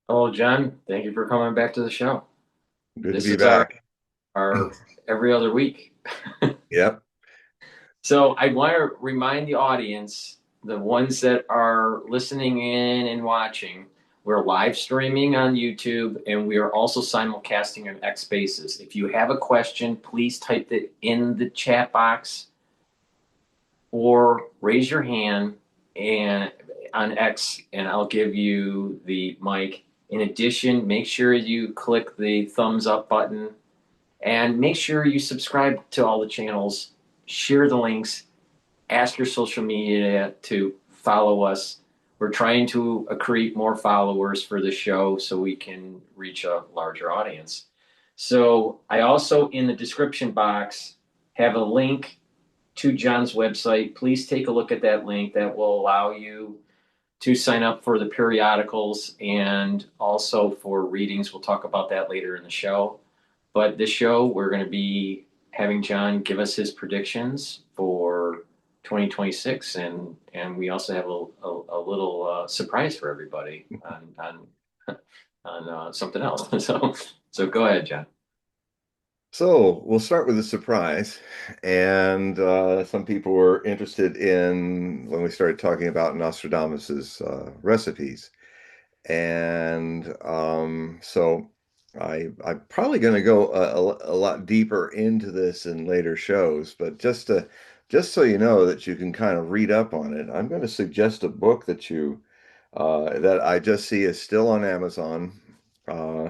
Hello, John. Thank you for coming back to the show. Good to This be is our back. our every other week. Yep. So I want to remind the audience, the ones that are listening in and watching, we're live streaming on YouTube and we are also simulcasting on X Spaces. If you have a question, please type it in the chat box or raise your hand and on X, and I'll give you the mic. In addition, make sure you click the thumbs up button and make sure you subscribe to all the channels, share the links, ask your social media to follow us. We're trying to accrete more followers for the show so we can reach a larger audience. So I also in the description box have a link to John's website. Please take a look at that link. That will allow you to sign up for the periodicals and also for readings. We'll talk about that later in the show. But this show, we're going to be having John give us his predictions for 2026, and we also have a little surprise for everybody on something else. So go ahead, John. So we'll start with a surprise. And some people were interested in when we started talking about Nostradamus's recipes. And I'm probably going to go a lot deeper into this in later shows, but just so you know that you can kind of read up on it, I'm going to suggest a book that I just see is still on Amazon. Uh,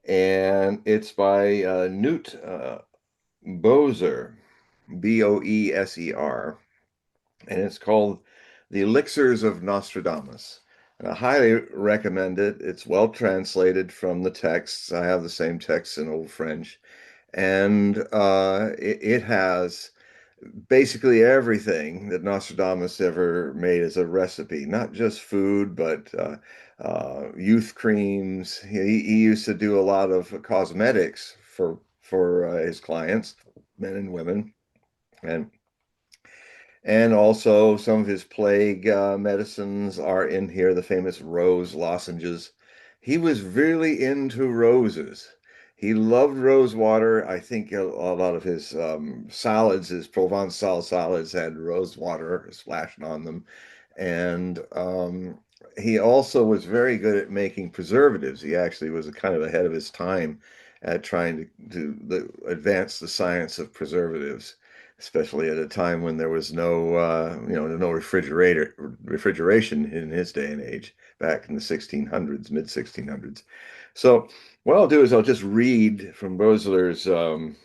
and it's by Newt Boeser, Boeser, and it's called The Elixirs of Nostradamus. And I highly recommend it. It's well translated from the texts. I have the same texts in Old French, and it has basically everything that Nostradamus ever made as a recipe, not just food, but youth creams. He used to do a lot of cosmetics for his clients, men and women, and and also some of his plague medicines are in here, the famous rose lozenges. He was really into roses. He loved rose water. I think a lot of his salads, his Provençal salads, had rose water splashed on them. And he also was very good at making preservatives. He actually was kind of ahead of his time at trying to advance the science of preservatives, especially at a time when there was no refrigeration in his day and age, back in the 1600s, mid 1600s. So what I'll do is I'll just read from Rosler's table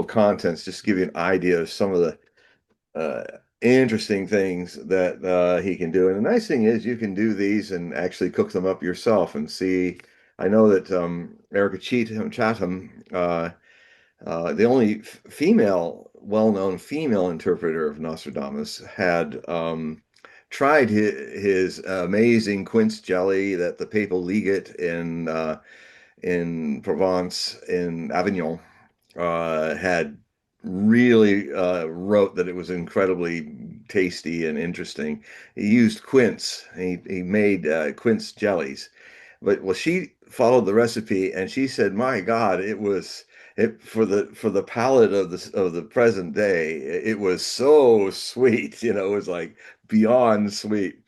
of contents, just to give you an idea of some of the interesting things that he can do. And the nice thing is you can do these and actually cook them up yourself and see. I know that Erica Chatham, the only well-known female interpreter of Nostradamus, had tried his amazing quince jelly that the papal legate in Provence, in Avignon, had really wrote that it was incredibly tasty and interesting. He used quince. He made quince jellies, but well, she followed the recipe and she said, "My God, it was it for the palate of the present day. It was so sweet. It was like beyond sweet."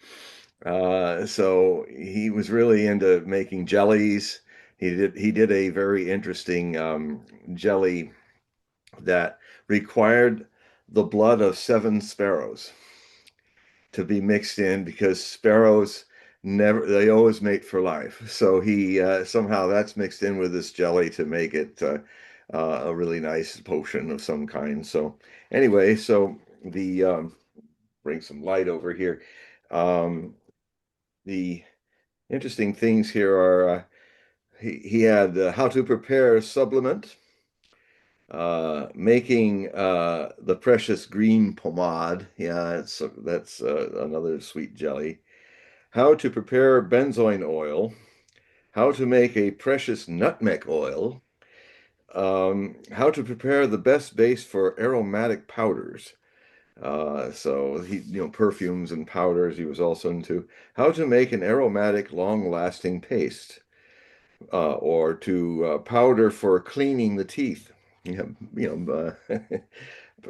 So he was really into making jellies. He did a very interesting jelly that required the blood of seven sparrows to be mixed in because sparrows they always mate for life. So he somehow that's mixed in with this jelly to make it a really nice potion of some kind. So anyway, so the bring some light over here. Um, the interesting things here are he had how to prepare a supplement, making the precious green pomade. Yeah, that's another sweet jelly. How to prepare benzoin oil. How to make a precious nutmeg oil. How to prepare the best base for aromatic powders. So perfumes and powders he was also into. How to make an aromatic, long-lasting paste, or to powder for cleaning the teeth.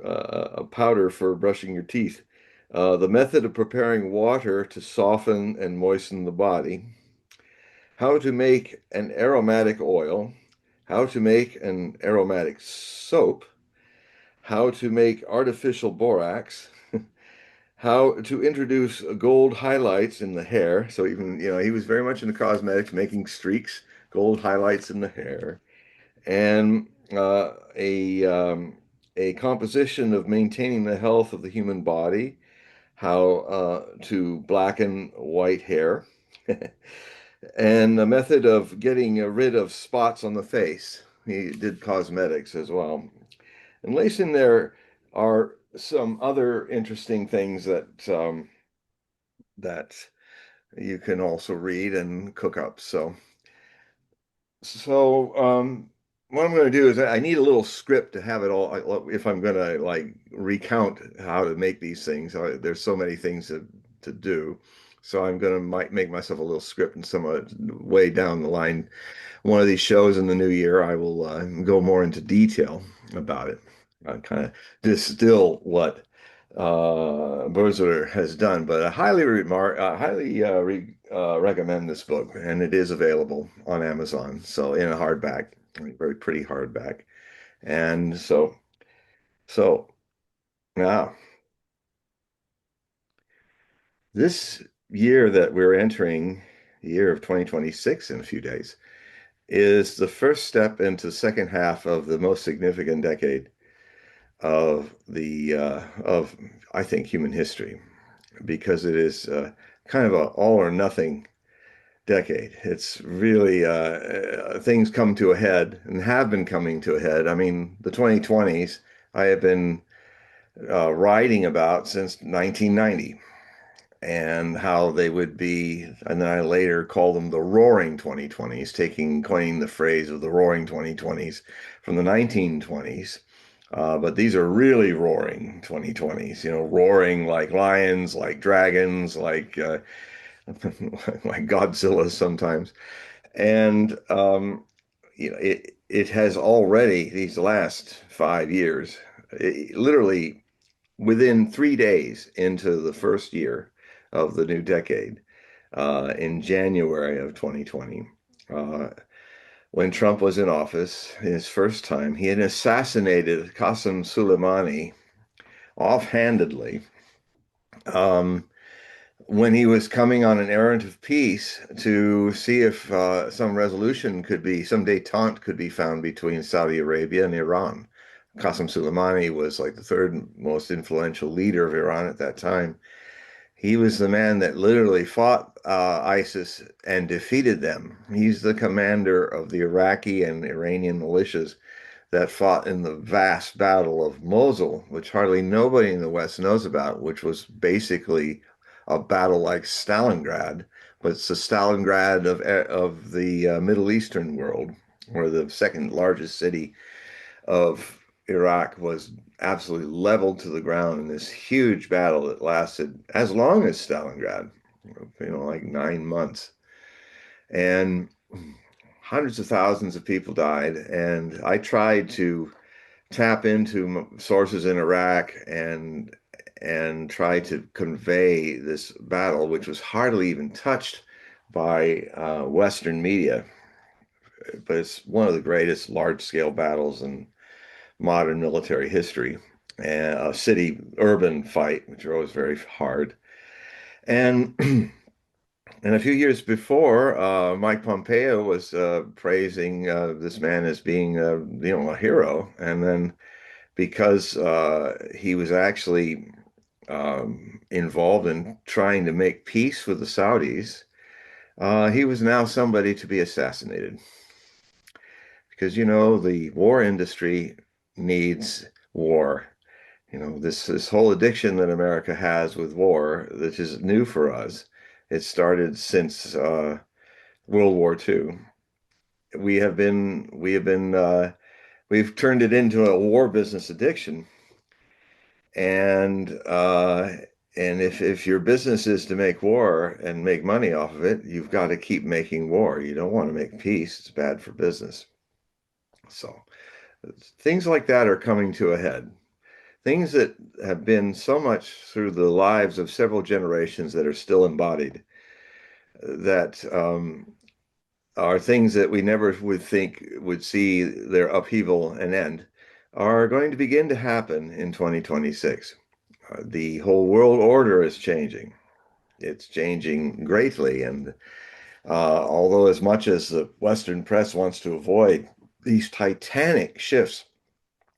A powder for brushing your teeth. The method of preparing water to soften and moisten the body. How to make an aromatic oil. How to make an aromatic soap. How to make artificial borax. How to introduce gold highlights in the hair. So even, he was very much into cosmetics, making streaks, gold highlights in the hair, and a composition of maintaining the health of the human body, how to blacken white hair, and a method of getting rid of spots on the face. He did cosmetics as well. And laced in there are some other interesting things that you can also read and cook up. So, what I'm going to do is I need a little script to have it all. If I'm going to like recount how to make these things, there's so many things to do. So I'm going to might make myself a little script, and some way down the line, one of these shows in the new year, I will go more into detail about it. Kind of distill what Berzer has done, but I highly recommend this book, and it is available on Amazon. So in a hardback, very pretty hardback, and so now this year that we're entering, the year of 2026 in a few days, is the first step into the second half of the most significant decade of I think human history, because it is kind of a all or nothing decade. It's really things come to a head and have been coming to a head. I mean, the 2020s I have been writing about since 1990, and how they would be, and then I later called them the Roaring 2020s, coining the phrase of the Roaring 2020s from the 1920s. But these are really roaring 2020s, roaring like lions, like dragons, like like Godzilla sometimes. And it has already, these last 5 years, literally within 3 days into the first year of the new decade, in January of 2020, uh, when Trump was in office, in his first time, he had assassinated Qasem Soleimani offhandedly, um, when he was coming on an errand of peace to see if some resolution could be, some détente could be found between Saudi Arabia and Iran. Qasem Soleimani was like the third most influential leader of Iran at that time. He was the man that literally fought ISIS and defeated them. He's the commander of the Iraqi and Iranian militias that fought in the vast Battle of Mosul, which hardly nobody in the West knows about, which was basically a battle like Stalingrad, but it's the Stalingrad of the Middle Eastern world, where the second largest city of Iraq was absolutely leveled to the ground in this huge battle that lasted as long as Stalingrad, like 9 months. And hundreds of thousands of people died. And I tried to tap into sources in Iraq and try to convey this battle, which was hardly even touched by Western media. But it's one of the greatest large-scale battles in modern military history, and a city-urban fight, which are always very hard. And and a few years before, Mike Pompeo was praising this man as being, a hero, and then because he was actually involved in trying to make peace with the Saudis, he was now somebody to be assassinated. Because, the war industry needs war. This whole addiction that America has with war, which is new for us. It started since World War II. We've turned it into a war business addiction. And if your business is to make war and make money off of it, you've got to keep making war. You don't want to make peace. It's bad for business. So things like that are coming to a head. Things that have been so much through the lives of several generations that are still embodied, that are things that we never would think would see their upheaval and end, are going to begin to happen in 2026. The whole world order is changing. It's changing greatly. And although, as much as the Western press wants to avoid these titanic shifts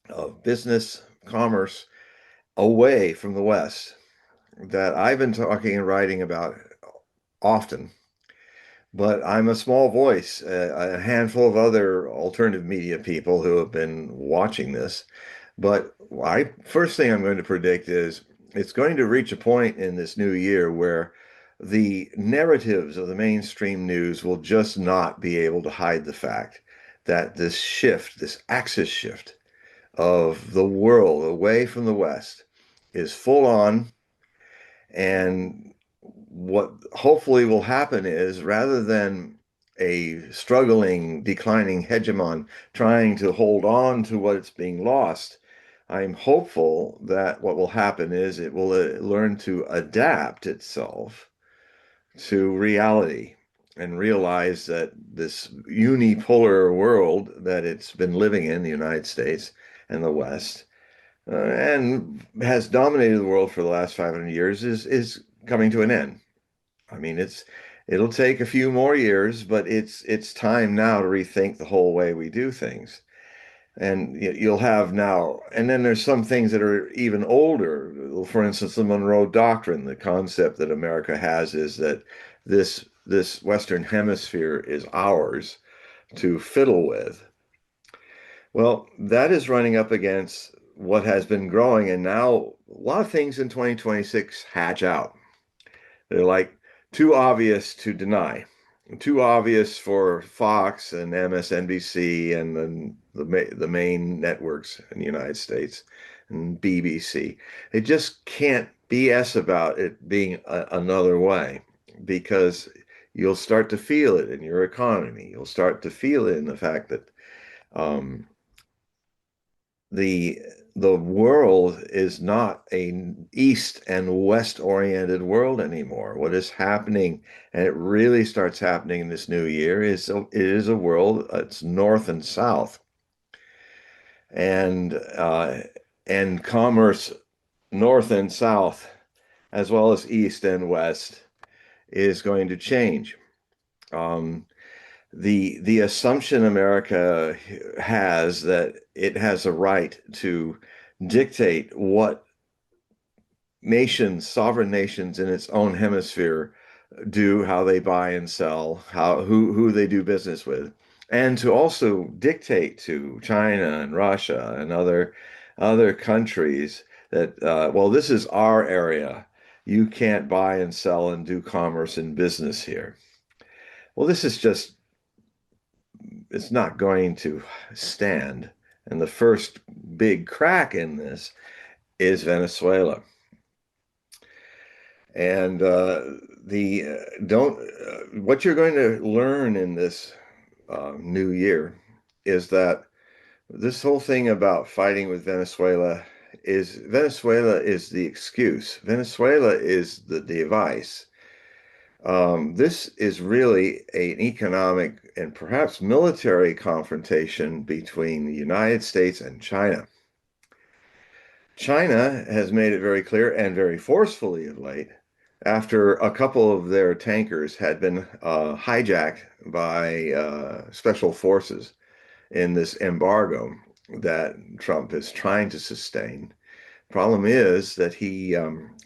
of business, commerce away from the West that I've been talking and writing about often, but I'm a small voice, a handful of other alternative media people who have been watching this. But first thing I'm going to predict is it's going to reach a point in this new year where the narratives of the mainstream news will just not be able to hide the fact that this shift, this axis shift of the world away from the West is full on. And what hopefully will happen is, rather than a struggling, declining hegemon trying to hold on to what's being lost, I'm hopeful that what will happen is it will learn to adapt itself to reality and realize that this unipolar world that it's been living in, the United States and the West, and has dominated the world for the last 500 years, is coming to an end. I mean, it'll take a few more years, but it's time now to rethink the whole way we do things. And you'll have now, and then there's some things that are even older. For instance, the Monroe Doctrine. The concept that America has is that this Western Hemisphere is ours to fiddle with. Well, that is running up against what has been growing, and now a lot of things in 2026 hatch out. They're like too obvious to deny, too obvious for Fox and MSNBC and the main networks in the United States and BBC. They just can't BS about it being another way, because you'll start to feel it in your economy. You'll start to feel it in the fact that um, the the world is not a east and west oriented world anymore. What is happening, and it really starts happening in this new year, is it is a world, it's north and south, and commerce north and south as well as east and west is going to change. Um, the assumption America has that it has a right to dictate what nations, sovereign nations in its own hemisphere do, how they buy and sell, who they do business with, and to also dictate to China and Russia and other countries that well, this is our area. You can't buy and sell and do commerce and business here. Well, this is just it's not going to stand. And the first big crack in this is Venezuela. And the don't what you're going to learn in this new year is that this whole thing about fighting with Venezuela is the excuse. Venezuela is the device. This is really an economic and perhaps military confrontation between the United States and China. China has made it very clear, and very forcefully of late, after a couple of their tankers had been hijacked by special forces in this embargo that Trump is trying to sustain. Problem is that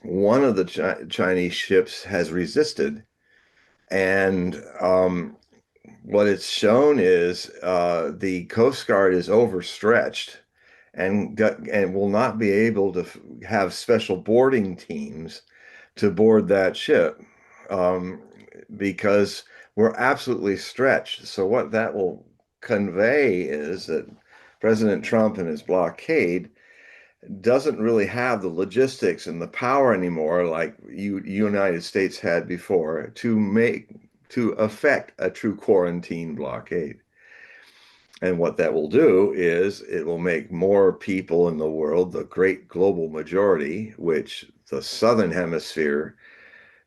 one of the Chinese ships has resisted, and what it's shown is the Coast Guard is overstretched and will not be able to have special boarding teams to board that ship, um, because we're absolutely stretched. So what that will convey is that President Trump and his blockade doesn't really have the logistics and the power anymore like United States had before to affect a true quarantine blockade. And what that will do is it will make more people in the world, the great global majority, which the southern hemisphere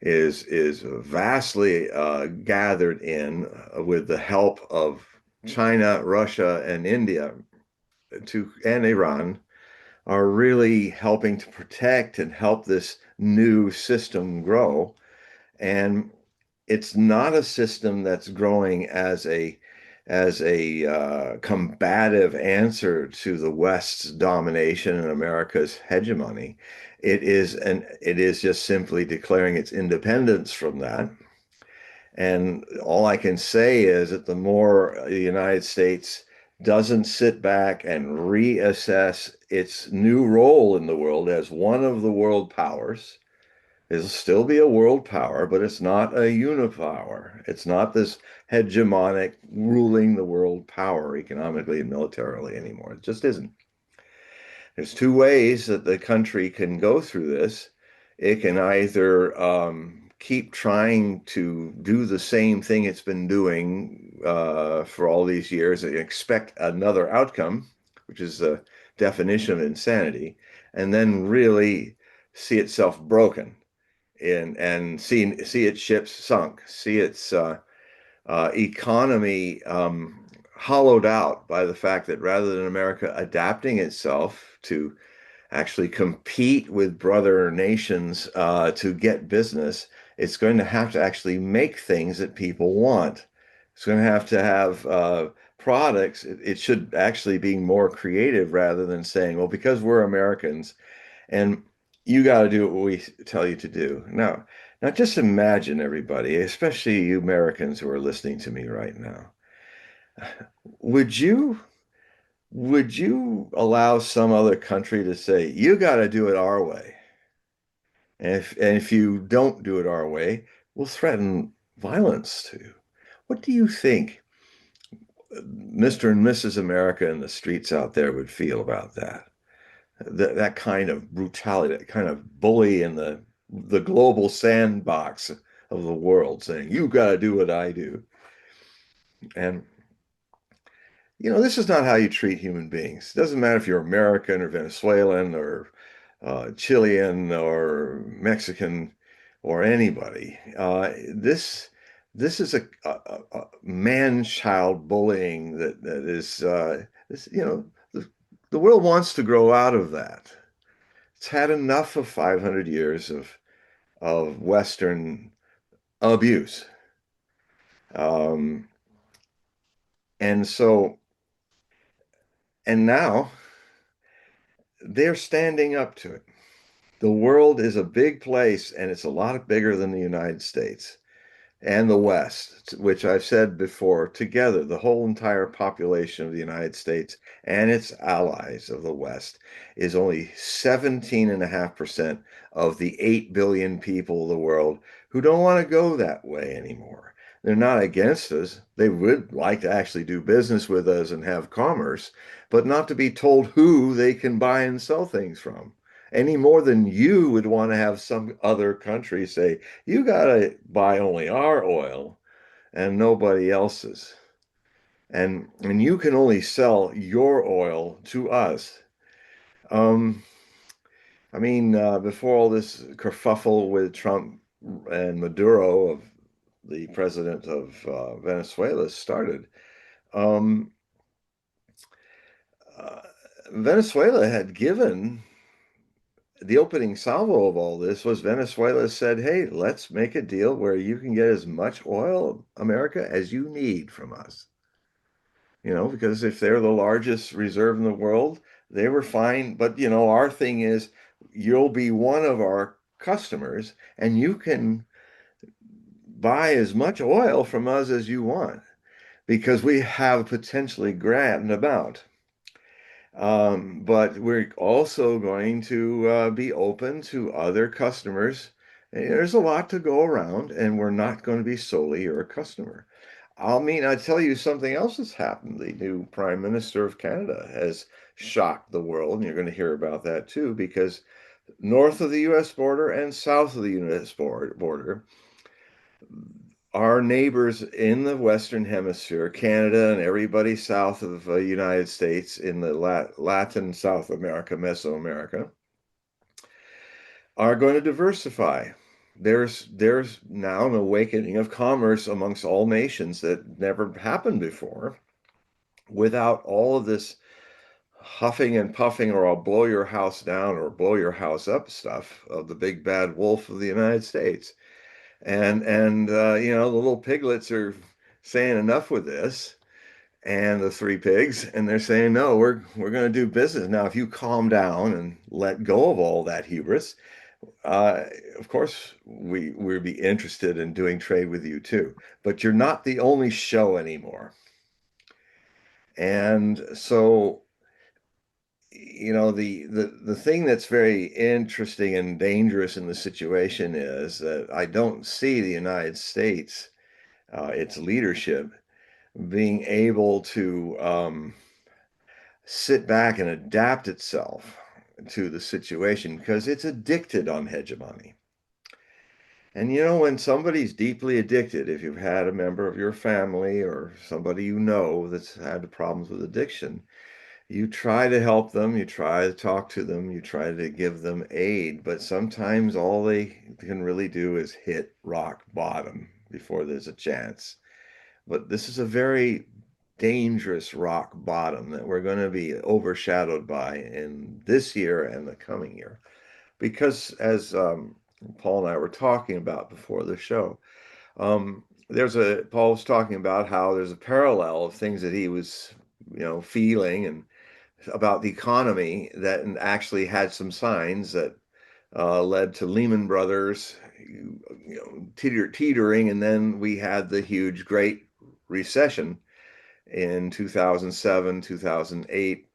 is vastly gathered in with the help of China, Russia, and India and Iran, are really helping to protect and help this new system grow. And it's not a system that's growing as a combative answer to the West's domination and America's hegemony. It is just simply declaring its independence from that. And all I can say is that the more the United States doesn't sit back and reassess its new role in the world as one of the world powers, it'll still be a world power, but it's not a unipower. It's not this hegemonic ruling the world power economically and militarily anymore. It just isn't. There's two ways that the country can go through this. It can either keep trying to do the same thing it's been doing for all these years and expect another outcome, which is the definition of insanity, and then really see itself broken and see its ships sunk, see its economy hollowed out by the fact that rather than America adapting itself to actually compete with brother nations to get business, it's going to have to actually make things that people want. It's going to have products. It should actually be more creative rather than saying, well, because we're Americans and you got to do what we tell you to do. Now just imagine everybody, especially you Americans who are listening to me right now. Would you would you allow some other country to say, you got to do it our way? And if you don't do it our way, we'll threaten violence to you. What do you think Mr. and Mrs. America in the streets out there would feel about that? That kind of brutality, that kind of bully in the global sandbox of the world saying, you got to do what I do. And this is not how you treat human beings. It doesn't matter if you're American or Venezuelan or Chilean or Mexican or anybody. This is a man-child bullying that is the world wants to grow out of that. It's had enough of 500 years of Western abuse. Um, and so, and now they're standing up to it. The world is a big place, and it's a lot bigger than the United States and the West, which I've said before, together, the whole entire population of the United States and its allies of the West is only 17.5% of the 8 billion people of the world who don't want to go that way anymore. They're not against us. They would like to actually do business with us and have commerce, but not to be told who they can buy and sell things from any more than you would want to have some other country say, you got to buy only our oil and nobody else's. And you can only sell your oil to us. Um, before all this kerfuffle with Trump and Maduro, of the president of Venezuela, started, um, uh, Venezuela had given the opening salvo of all this was Venezuela said, hey, let's make a deal where you can get as much oil, America, as you need from us. Because if they're the largest reserve in the world, they were fine. But, our thing is you'll be one of our customers and you can buy as much oil from us as you want because we have potentially grand amount. But we're also going to be open to other customers. And there's a lot to go around, and we're not going to be solely your customer. I tell you something else has happened. The new Prime Minister of Canada has shocked the world, and you're going to hear about that too, because north of the U.S. border and south of the U.S. border, our neighbors in the Western Hemisphere, Canada and everybody south of the United States in the Latin South America, Mesoamerica, are going to diversify. There's now an awakening of commerce amongst all nations that never happened before without all of this huffing and puffing or I'll blow your house down or blow your house up stuff of the big bad wolf of the United States. The little piglets are saying enough with this, and the three pigs, and they're saying no, we're going to do business now. If you calm down and let go of all that hubris, uh, of course we'd be interested in doing trade with you too. But you're not the only show anymore, and so the thing that's very interesting and dangerous in the situation is that I don't see the United States, its leadership, being able to sit back and adapt itself to the situation because it's addicted on hegemony. And when somebody's deeply addicted, if you've had a member of your family or somebody you know that's had problems with addiction, you try to help them, you try to talk to them, you try to give them aid, but sometimes all they can really do is hit rock bottom before there's a chance. But this is a very dangerous rock bottom that we're going to be overshadowed by in this year and the coming year. Because as Paul and I were talking about before the show, Paul was talking about how there's a parallel of things that he was, feeling and about the economy that actually had some signs that led to Lehman Brothers, teetering, and then we had the huge Great Recession in 2007, 2008.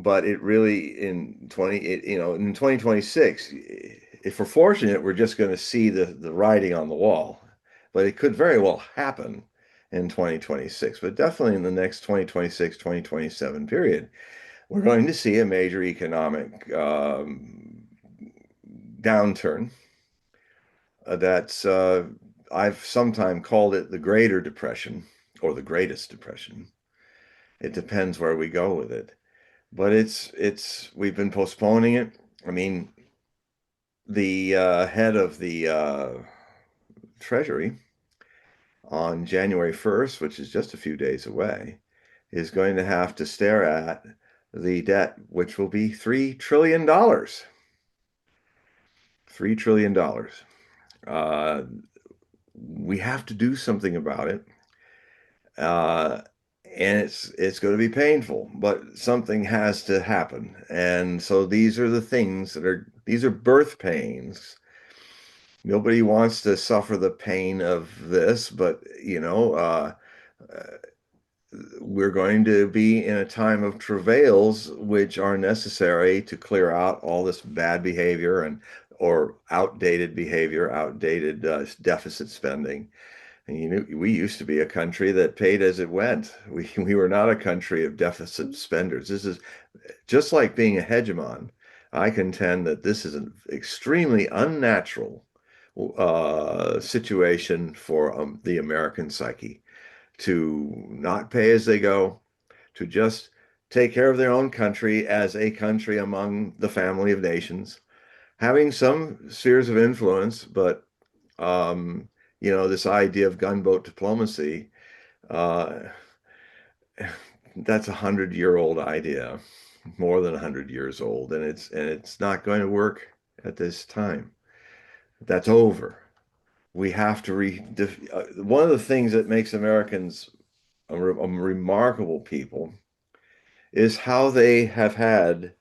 But it really in 2026, if we're fortunate, we're just going to see the writing on the wall. But it could very well happen in 2026, but definitely in the next 2026, 2027 period, we're going to see a major economic downturn that's I've sometimes called it the Greater Depression or the Greatest Depression. It depends where we go with it. But it's we've been postponing it. I mean, the head of the Treasury on January 1st, which is just a few days away, is going to have to stare at the debt, which will be $3 trillion. $3 trillion. Uh, we have to do something about it. Uh, and it's going to be painful, but something has to happen. And so these are the things these are birth pains. Nobody wants to suffer the pain of this, but we're going to be in a time of travails which are necessary to clear out all this bad behavior and or outdated behavior, outdated deficit spending. And we used to be a country that paid as it went. We were not a country of deficit spenders. This is just like being a hegemon. I contend that this is an extremely unnatural situation for the American psyche to not pay as they go, to just take care of their own country as a country among the family of nations, having some spheres of influence, but this idea of gunboat diplomacy, uh, that's 100-year-old idea, more than 100 years old, and it's not going to work at this time. That's over. We have to one of the things that makes Americans a remarkable people is how they have had,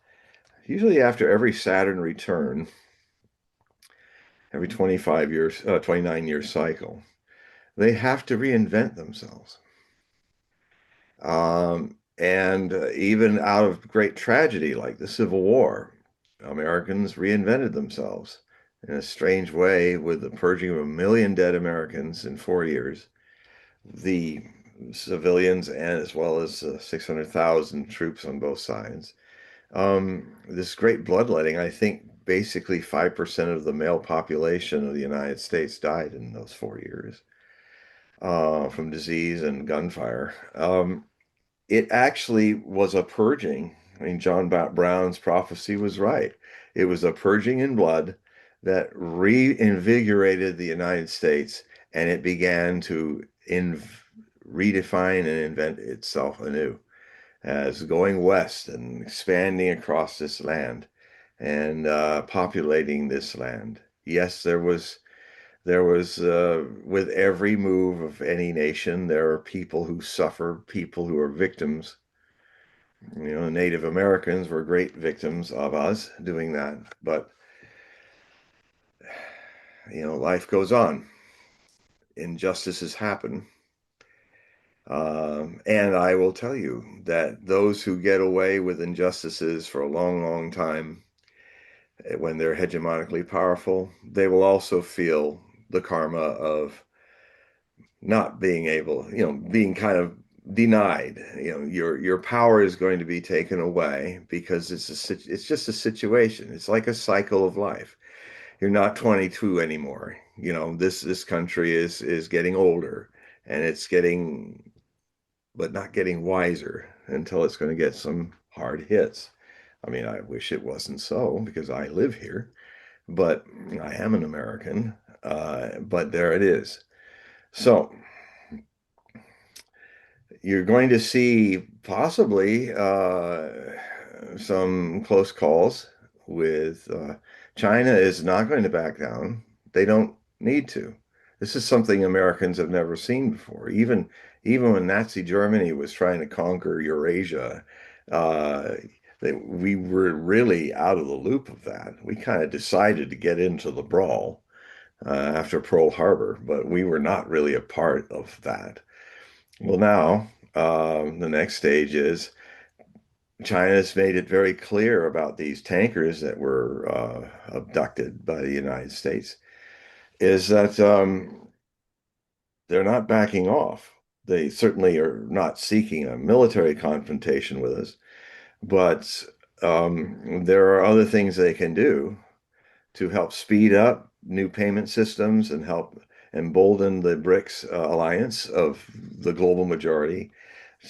usually after every Saturn return, every 25 years, 29-year cycle, they have to reinvent themselves. And even out of great tragedy like the Civil War, Americans reinvented themselves in a strange way with the purging of 1 million dead Americans in 4 years. the civilians and as well as 600,000 troops on both sides. This great bloodletting, I think basically 5% of the male population of the United States died in those 4 years from disease and gunfire. It actually was a purging. I mean, John Brown's prophecy was right. It was a purging in blood that reinvigorated the United States, and it began to redefine and invent itself anew as going west and expanding across this land and populating this land. Yes, there was with every move of any nation, there are people who suffer, people who are victims. Native Americans were great victims of us doing that. But, life goes on. Injustices happen. And I will tell you that those who get away with injustices for a long, long time, when they're hegemonically powerful, they will also feel the karma of not being able, being kind of denied. Your power is going to be taken away because it's just a situation. It's like a cycle of life. You're not 22 anymore. This country is getting older, and it's getting, but not getting wiser until it's going to get some hard hits. I mean, I wish it wasn't so because I live here, but I am an American. But there it is. So you're going to see possibly some close calls with China is not going to back down. They don't need to. This is something Americans have never seen before. Even when Nazi Germany was trying to conquer Eurasia, uh, we were really out of the loop of that. We kind of decided to get into the brawl after Pearl Harbor, but we were not really a part of that. Well, now the next stage is China's made it very clear about these tankers that were abducted by the United States, is that they're not backing off. They certainly are not seeking a military confrontation with us, but there are other things they can do to help speed up new payment systems and help embolden the BRICS alliance of the global majority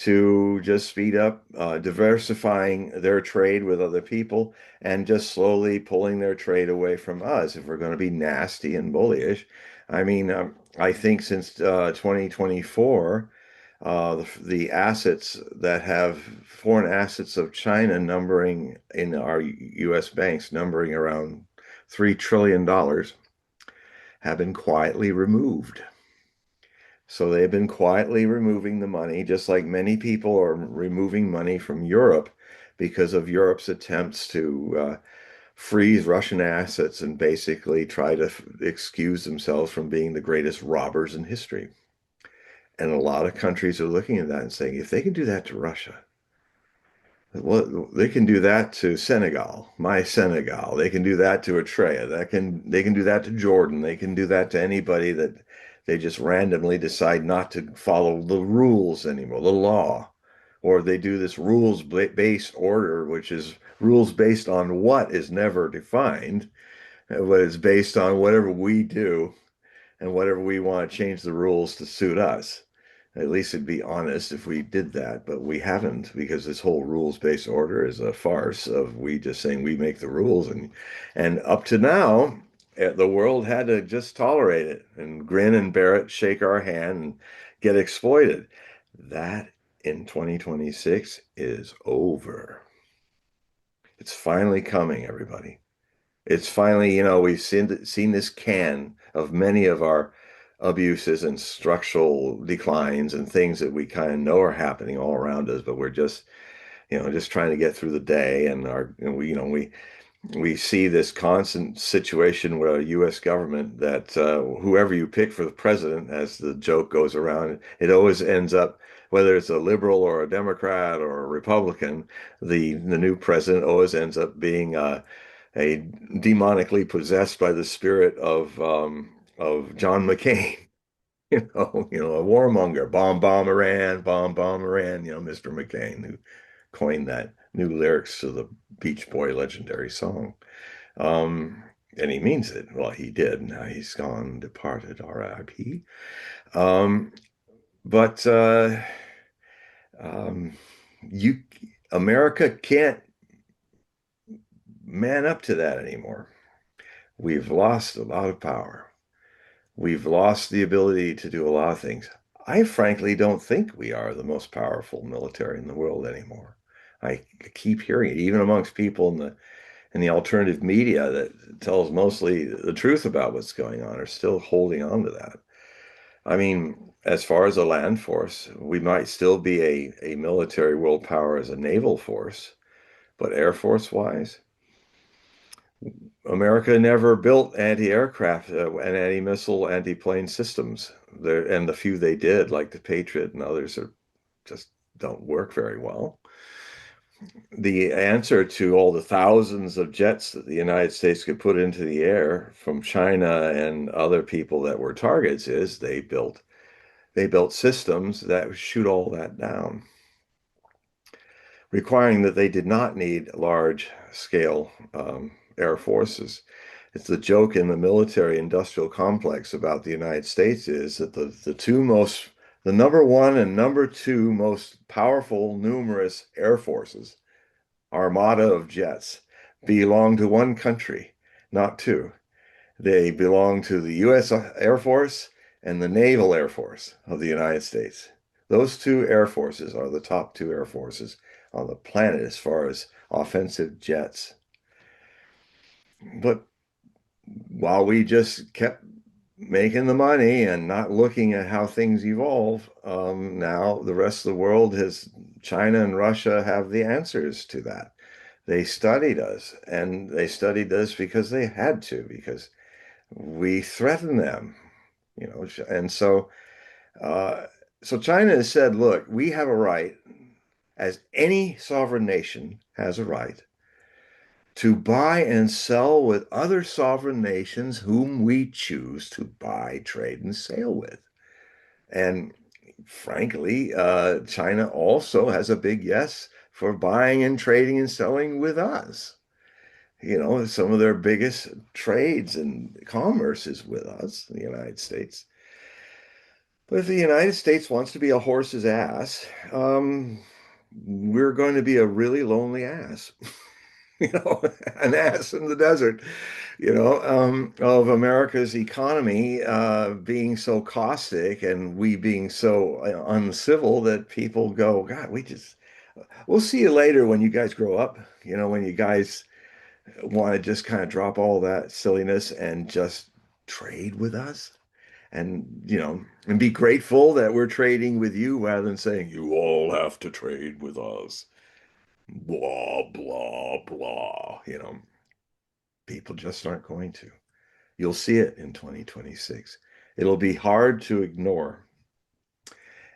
to just speed up diversifying their trade with other people and just slowly pulling their trade away from us if we're going to be nasty and bullyish. I mean, I think since 2024, the assets that have foreign assets of China numbering in our U.S. banks numbering around $3 trillion have been quietly removed. So they've been quietly removing the money, just like many people are removing money from Europe because of Europe's attempts to freeze Russian assets and basically try to excuse themselves from being the greatest robbers in history. And a lot of countries are looking at that and saying, if they can do that to Russia, well, they can do that to Senegal, my Senegal. They can do that to Eritrea. They can do that to Jordan. They can do that to anybody that they just randomly decide not to follow the rules anymore, the law. Or they do this rules-based order, which is rules based on what is never defined, but it's based on whatever we do and whatever we want to change the rules to suit us. At least it'd be honest if we did that, but we haven't because this whole rules-based order is a farce of we just saying we make the rules and up to now the world had to just tolerate it and grin and bear it, shake our hand and get exploited. That in 2026 is over. It's finally coming, everybody. It's finally, we've seen this can of many of our abuses and structural declines and things that we kind of know are happening all around us, but we're just trying to get through the day. And we see this constant situation where a U.S. government that whoever you pick for the president, as the joke goes around, it always ends up, whether it's a liberal or a Democrat or a Republican, the new president always ends up being a demonically possessed by the spirit of John McCain. A warmonger, bomb Iran, bomb Iran, Mr. McCain, who coined that new lyrics to the Beach Boy legendary song. Um, and he means it. Well, he did. Now he's gone, departed, R.I.P. Um, but um, you, America can't man up to that anymore. We've lost a lot of power. We've lost the ability to do a lot of things. I frankly don't think we are the most powerful military in the world anymore. I keep hearing it, even amongst people in the alternative media that tells mostly the truth about what's going on, are still holding on to that. I mean, as far as a land force, we might still be a military world power as a naval force, but Air Force wise, America never built anti-aircraft and anti-missile, anti-plane systems. And the few they did, like the Patriot and others, are just don't work very well. The answer to all the thousands of jets that the United States could put into the air from China and other people that were targets is they built systems that shoot all that down, requiring that they did not need large scale air forces. It's the joke in the military industrial complex about the United States is that the number one and number two most powerful, numerous air forces, armada of jets, belong to one country, not two. They belong to the U.S. Air Force and the Naval Air Force of the United States. Those two air forces are the top two air forces on the planet as far as offensive jets. But while we just kept making the money and not looking at how things evolve, now the rest of the world has, China and Russia have the answers to that. They studied us, and they studied us because they had to, because we threatened them, and uh, so China has said, look, we have a right, as any sovereign nation has a right, to buy and sell with other sovereign nations whom we choose to buy, trade, and sail with. And frankly, China also has a big yes for buying and trading and selling with us. Some of their biggest trades and commerce is with us, the United States. But if the United States wants to be a horse's ass, we're going to be a really lonely ass. you know, an ass in the desert, of America's economy being so caustic and we being so uncivil that people go, God, we'll see you later when you guys grow up, when you guys want to just kind of drop all that silliness and just trade with us and be grateful that we're trading with you rather than saying you all have to trade with us. Blah, blah, blah. People just aren't going to. You'll see it in 2026. It'll be hard to ignore,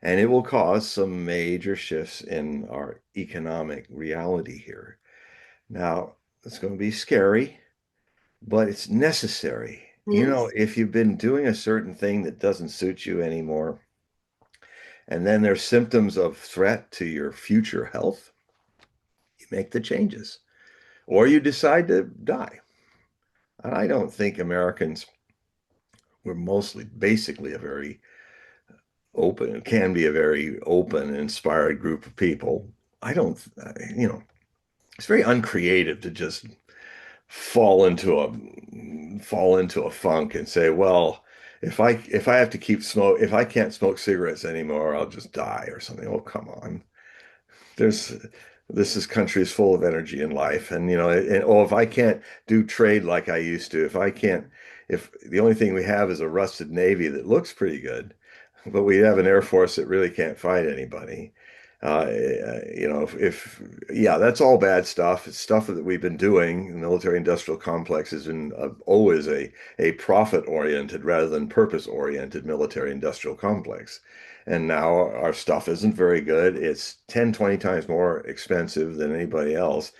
and it will cause some major shifts in our economic reality here. Now, it's going to be scary, but it's necessary. Mhm. If you've been doing a certain thing that doesn't suit you anymore, and then there's symptoms of threat to your future health, you make the changes, or you decide to die. I don't think Americans were mostly basically a very open, it can be a very open, inspired group of people. I don't, it's very uncreative to just fall into a funk and say, well, if I have to if I can't smoke cigarettes anymore, I'll just die or something. Oh, come on. There's this country is full of energy and life, and if I can't do trade like I used to, if the only thing we have is a rusted Navy that looks pretty good, but we have an Air Force that really can't fight anybody. Yeah, that's all bad stuff. It's stuff that we've been doing. The military industrial complex has been always a profit oriented rather than purpose oriented military industrial complex. And now our stuff isn't very good. It's 10, 20 times more expensive than anybody else.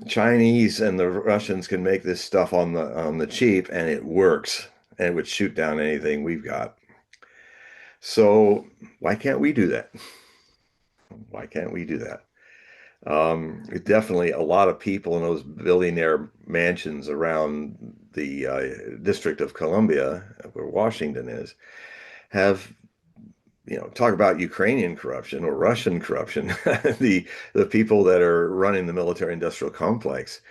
Chinese and the Russians can make this stuff on the cheap and it works and it would shoot down anything we've got. So why can't we do that? Why can't we do that? Definitely a lot of people in those billionaire mansions around the District of Columbia, where Washington is, have, talk about Ukrainian corruption or Russian corruption. The people that are running the military-industrial complex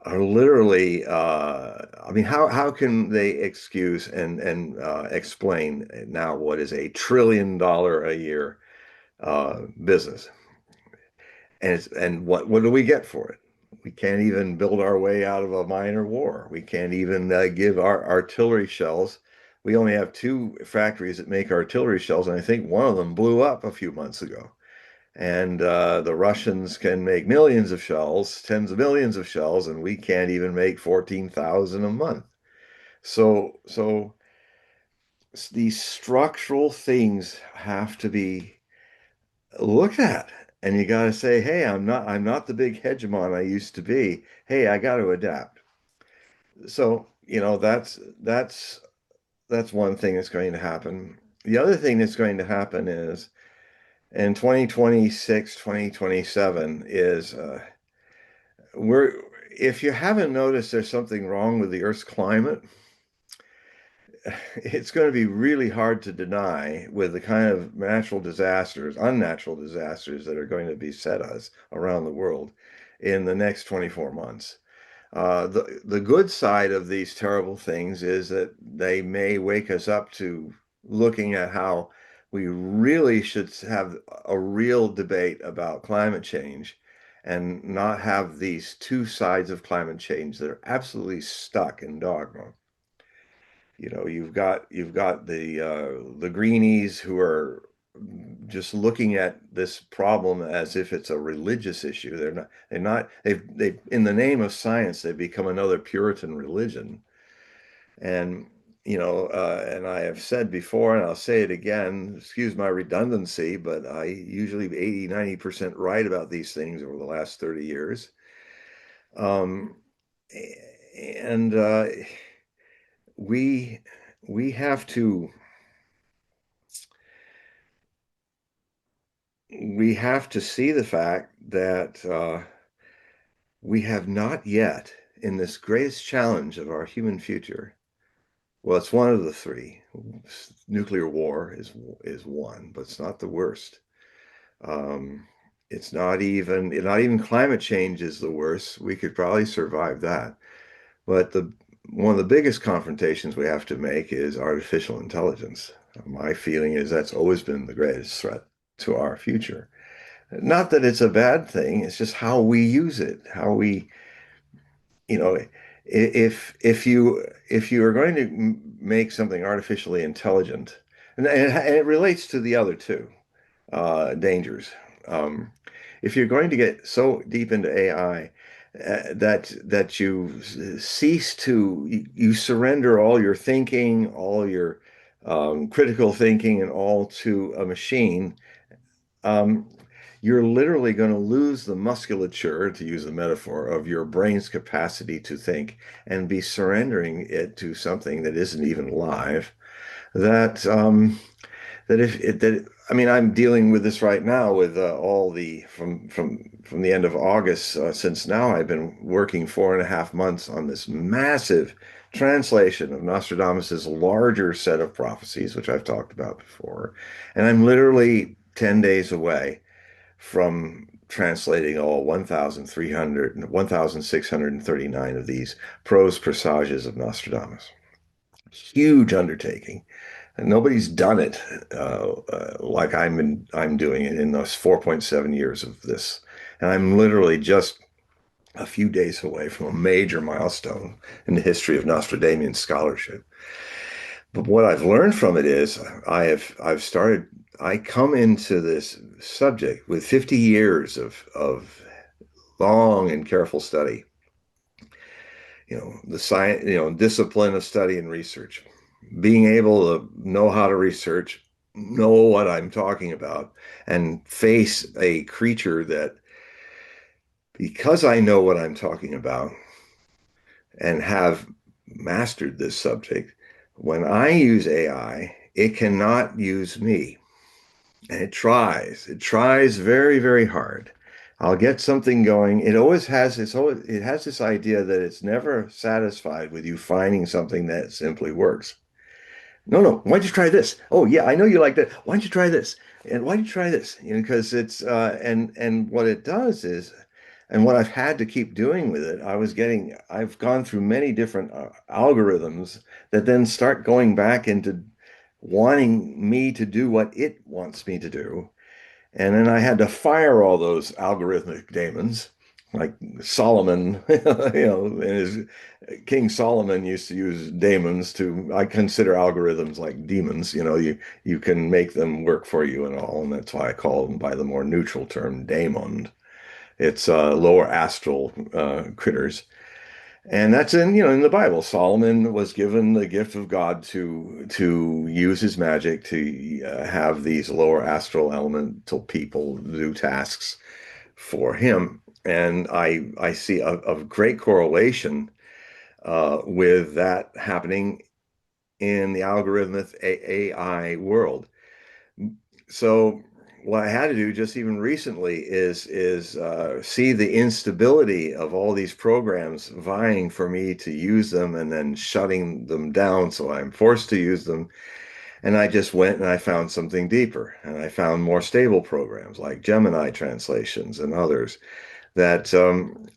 are literally, I mean, how can they excuse and explain now what is $1 trillion a year business? And what do we get for it? We can't even build our way out of a minor war. We can't even give our artillery shells. We only have two factories that make artillery shells, and I think one of them blew up a few months ago. And the Russians can make millions of shells, tens of millions of shells, and we can't even make 14,000 a month. So these structural things have to be looked at. And you got to say, hey, I'm not the big hegemon I used to be. Hey, I got to adapt. So, that's one thing that's going to happen. The other thing that's going to happen is in 2026, 2027 is we're if you haven't noticed there's something wrong with the Earth's climate, it's going to be really hard to deny with the kind of natural disasters, unnatural disasters that are going to beset us around the world in the next 24 months. The good side of these terrible things is that they may wake us up to looking at how we really should have a real debate about climate change and not have these two sides of climate change that are absolutely stuck in dogma. You've got the greenies who are just looking at this problem as if it's a religious issue. They're not they've in the name of science they've become another Puritan religion. And and I have said before, and I'll say it again, excuse my redundancy, but I usually 80-90% right about these things over the last 30 years. Um, and we we have to we have to see the fact that we have not yet, in this greatest challenge of our human future, well, it's one of the three. Nuclear war is one, but it's not the worst. It's not even climate change is the worst. We could probably survive that. But the one of the biggest confrontations we have to make is artificial intelligence. My feeling is that's always been the greatest threat to our future. Not that it's a bad thing, it's just how we use it, how we, you know, if you are going to make something artificially intelligent, and it relates to the other two dangers. Um, if you're going to get so deep into AI that you cease to you surrender all your thinking, all your critical thinking, and all to a machine, um, you're literally going to lose the musculature, to use the metaphor, of your brain's capacity to think and be surrendering it to something that isn't even live. That that if it that I mean, I'm dealing with this right now with all the from the end of August, since now I've been working 4.5 months on this massive translation of Nostradamus's larger set of prophecies, which I've talked about before, and I'm literally 10 days away from translating all 1,639 of these prose presages of Nostradamus. Huge undertaking. And nobody's done it like I'm doing it in those 4.7 years of this. And I'm literally just a few days away from a major milestone in the history of Nostradamian scholarship. But what I've learned from it is I come into this subject with 50 years of long and careful study, the science, discipline of study and research, being able to know how to research, know what I'm talking about, and face a creature that, because I know what I'm talking about and have mastered this subject, when I use AI, It cannot use me. And it tries very, very hard. I'll get something going. It has this idea that it's never satisfied with you finding something that simply works. No, no. Why don't you try this? Oh, yeah, I know you like that. Why don't you try this? And why don't you try this? You know, because and what it does is, and what I've had to keep doing with it, I've gone through many different algorithms that then start going back into wanting me to do what it wants me to do. And then I had to fire all those algorithmic daemons, like Solomon, and his King Solomon used to use daemons I consider algorithms like demons. You can make them work for you and all, and that's why I call them by the more neutral term daemon. It's lower astral critters. And that's in the Bible. Solomon was given the gift of God to use his magic to have these lower astral elemental people do tasks for him. And I see a great correlation with that happening in the algorithmic AI world. So what I had to do just even recently is see the instability of all these programs vying for me to use them and then shutting them down. So I'm forced to use them. And I just went and I found something deeper. And I found more stable programs like Gemini translations and others that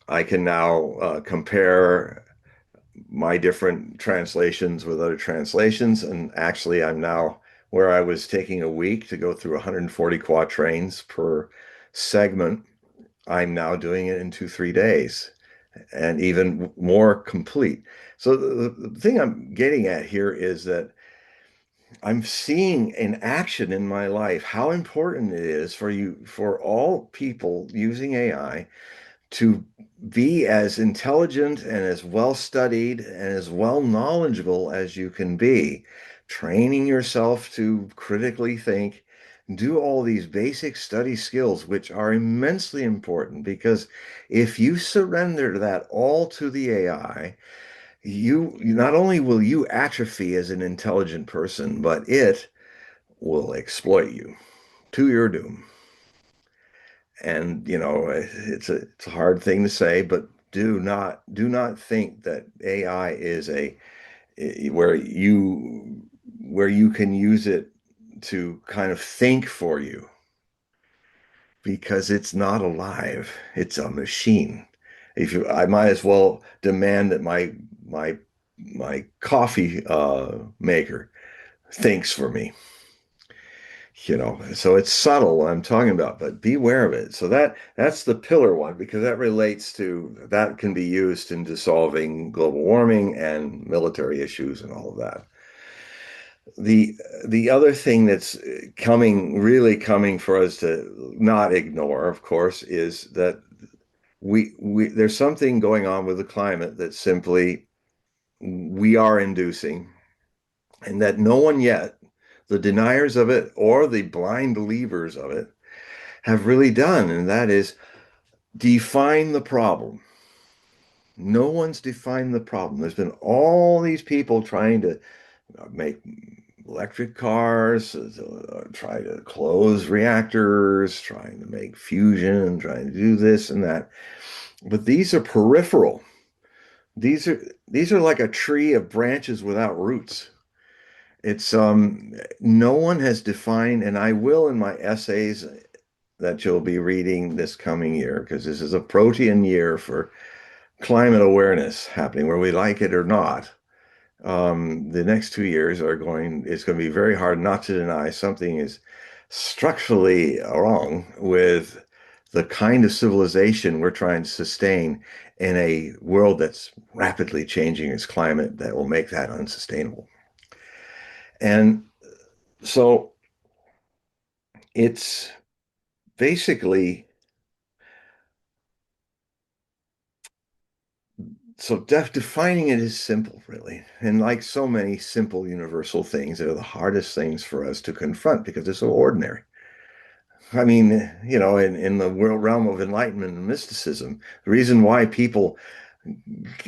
I can now compare my different translations with other translations. And actually, I'm now where I was taking a week to go through 140 quatrains per segment. I'm now doing it in 2, 3 days and even more complete. So the thing I'm getting at here is that I'm seeing in action in my life how important it is for all people using AI to be as intelligent and as well studied and as well knowledgeable as you can be, training yourself to critically think, do all these basic study skills, which are immensely important because if you surrender that all to the AI, you not only will you atrophy as an intelligent person, but it will exploit you to your doom. And it's a hard thing to say, but do not think that AI is where you can use it to kind of think for you because it's not alive. It's a machine. I might as well demand that my coffee maker thinks for me. So it's subtle what I'm talking about, but beware of it. So that's the pillar one because that can be used in dissolving global warming and military issues and all of that. The other thing that's really coming for us to not ignore, of course, is that we there's something going on with the climate that simply we are inducing, and that no one yet, the deniers of it or the blind believers of it, have really done, and that is define the problem. No one's defined the problem. There's been all these people trying to make electric cars, try to close reactors, trying to make fusion, trying to do this and that. But these are peripheral. These are like a tree of branches without roots. It's no one has defined, and I will in my essays that you'll be reading this coming year, because this is a protean year for climate awareness happening, whether we like it or not. The next 2 years it's going to be very hard not to deny something is structurally wrong with the kind of civilization we're trying to sustain in a world that's rapidly changing its climate that will make that unsustainable. And so it's basically defining it is simple, really. And like so many simple universal things, they're the hardest things for us to confront because they're so ordinary. I mean, in the world realm of enlightenment and mysticism, the reason why people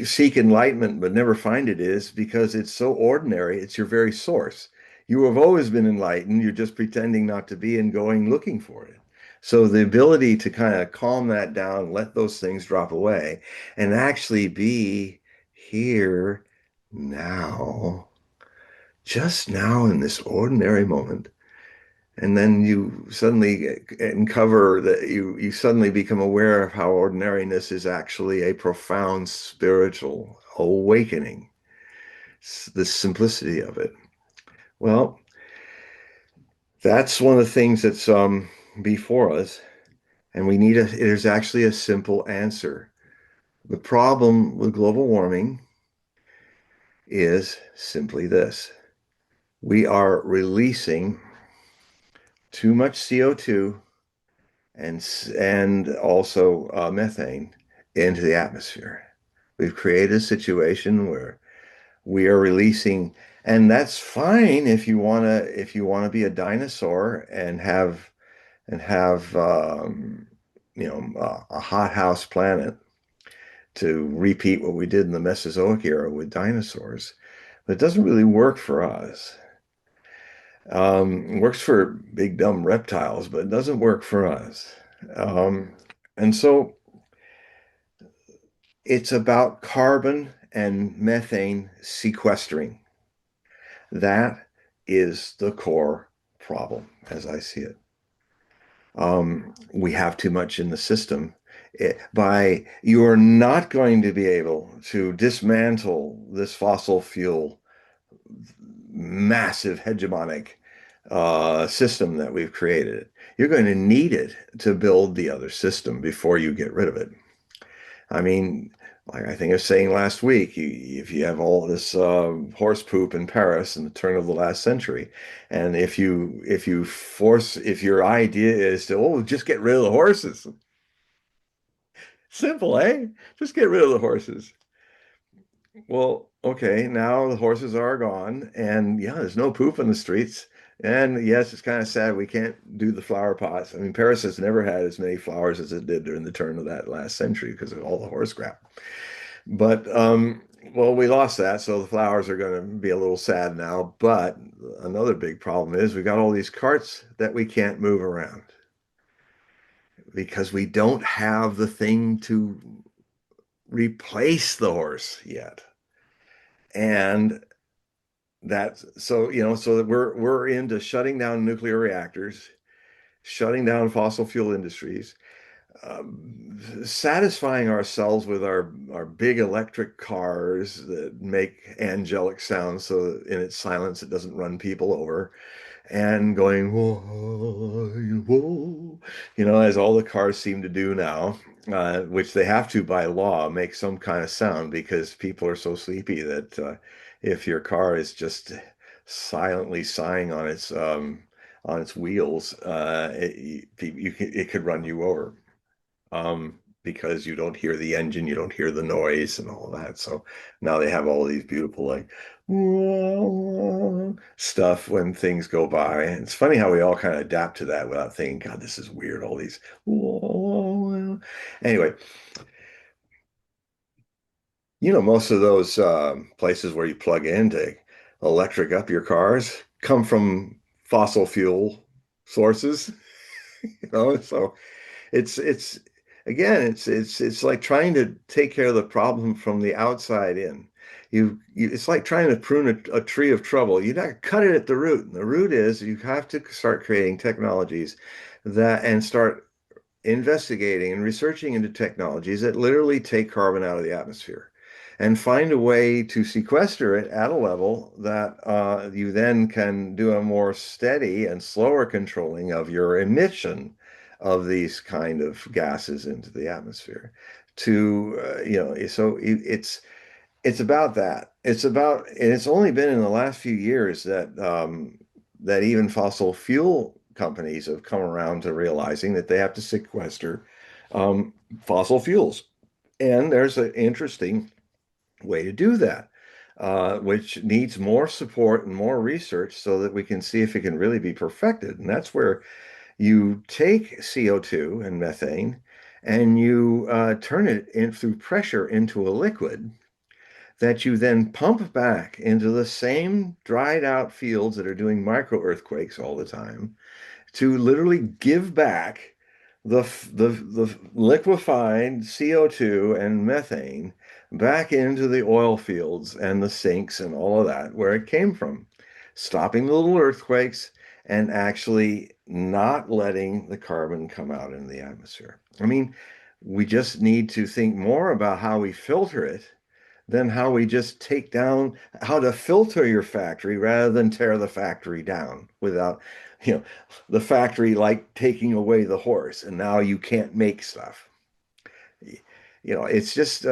seek enlightenment but never find it is because it's so ordinary. It's your very source. You have always been enlightened. You're just pretending not to be and going looking for it. So the ability to kind of calm that down, let those things drop away, and actually be here now, just now in this ordinary moment. And then you suddenly uncover that you suddenly become aware of how ordinariness is actually a profound spiritual awakening, the simplicity of it. Well, that's one of the things that's before us, and we need there's actually a simple answer. The problem with global warming is simply this. We are releasing too much CO2 and also methane into the atmosphere. We've created a situation where we are releasing, and that's fine if you wanna be a dinosaur and have a hothouse planet to repeat what we did in the Mesozoic era with dinosaurs. But it doesn't really work for us. It works for big dumb reptiles, but it doesn't work for us. Um, and so it's about carbon and methane sequestering. That is the core problem, as I see it. We have too much in the system. You are not going to be able to dismantle this fossil fuel massive hegemonic system that we've created. You're going to need it to build the other system before you get rid of it. I mean, like I think I was saying last week, if you have all this horse poop in Paris in the turn of the last century, and if your idea is to just get rid of the horses, simple, eh? Just get rid of the horses. Well, okay, now the horses are gone, and yeah, there's no poop in the streets. And yes, it's kind of sad we can't do the flower pots. I mean, Paris has never had as many flowers as it did during the turn of that last century because of all the horse crap. But well, we lost that, so the flowers are going to be a little sad now. But another big problem is we got all these carts that we can't move around because we don't have the thing to replace the horse yet. And that's so, so that we're into shutting down nuclear reactors, shutting down fossil fuel industries, satisfying ourselves with our big electric cars that make angelic sounds so that in its silence it doesn't run people over, and going whoa, whoa, as all the cars seem to do now, which they have to by law make some kind of sound because people are so sleepy that if your car is just silently sighing on its wheels, it could run you over because you don't hear the engine, you don't hear the noise and all that. So now they have all these beautiful like stuff when things go by. And it's funny how we all kind of adapt to that without thinking, God, this is weird. All these anyway, most of those places where you plug in to electric up your cars come from fossil fuel sources, so it's again, it's like trying to take care of the problem from the outside in. It's like trying to prune a tree of trouble. You got to cut it at the root. And the root is you have to start creating technologies and start investigating and researching into technologies that literally take carbon out of the atmosphere and find a way to sequester it at a level that you then can do a more steady and slower controlling of your emission of these kind of gases into the atmosphere to so it's about that. And it's only been in the last few years that that even fossil fuel companies have come around to realizing that they have to sequester um, fossil fuels. And there's an interesting way to do that, which needs more support and more research so that we can see if it can really be perfected. And that's where you take CO2 and methane and you turn it in through pressure into a liquid that you then pump back into the same dried out fields that are doing micro earthquakes all the time to literally give back the liquefied CO2 and methane back into the oil fields and the sinks and all of that where it came from, stopping the little earthquakes and actually not letting the carbon come out into the atmosphere. I mean, we just need to think more about how we filter it than how we just take down how to filter your factory rather than tear the factory down without, you know, the factory like taking away the horse and now you can't make stuff. It's just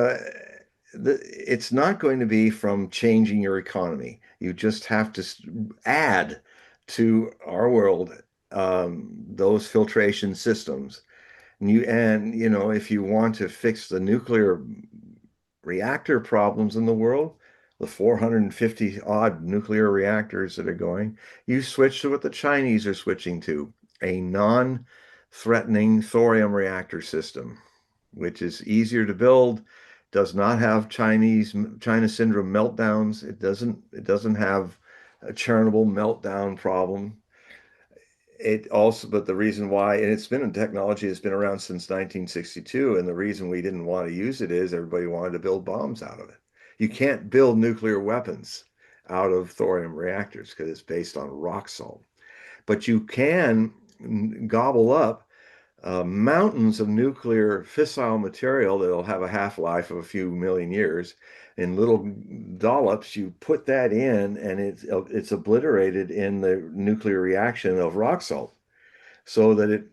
it's not going to be from changing your economy. You just have to add to our world those filtration systems. If you want to fix the nuclear reactor problems in the world, the 450 odd nuclear reactors that are going, you switch to what the Chinese are switching to, a non-threatening thorium reactor system, which is easier to build, does not have China syndrome meltdowns. It doesn't have a Chernobyl meltdown problem. But the reason why, and it's been a technology that's been around since 1962, and the reason we didn't want to use it is everybody wanted to build bombs out of it. You can't build nuclear weapons out of thorium reactors because it's based on rock salt. But you can gobble up mountains of nuclear fissile material that'll have a half-life of a few million years in little dollops. You put that in, and it's obliterated in the nuclear reaction of rock salt, so that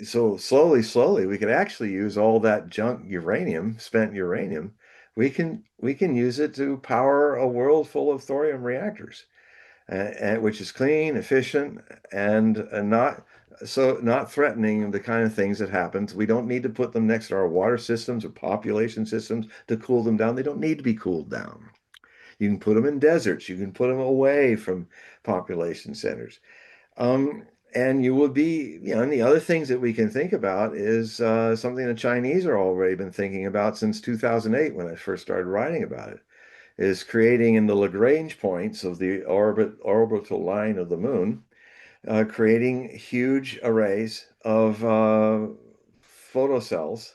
so slowly we could actually use all that junk uranium, spent uranium. We can use it to power a world full of thorium reactors, which is clean, efficient, and not threatening the kind of things that happens. We don't need to put them next to our water systems or population systems to cool them down. They don't need to be cooled down. You can put them in deserts. You can put them away from population centers. Um, and you would be, and the other things that we can think about is something the Chinese are already been thinking about since 2008 when I first started writing about it, is creating in the Lagrange points of the orbital line of the moon, creating huge arrays of photocells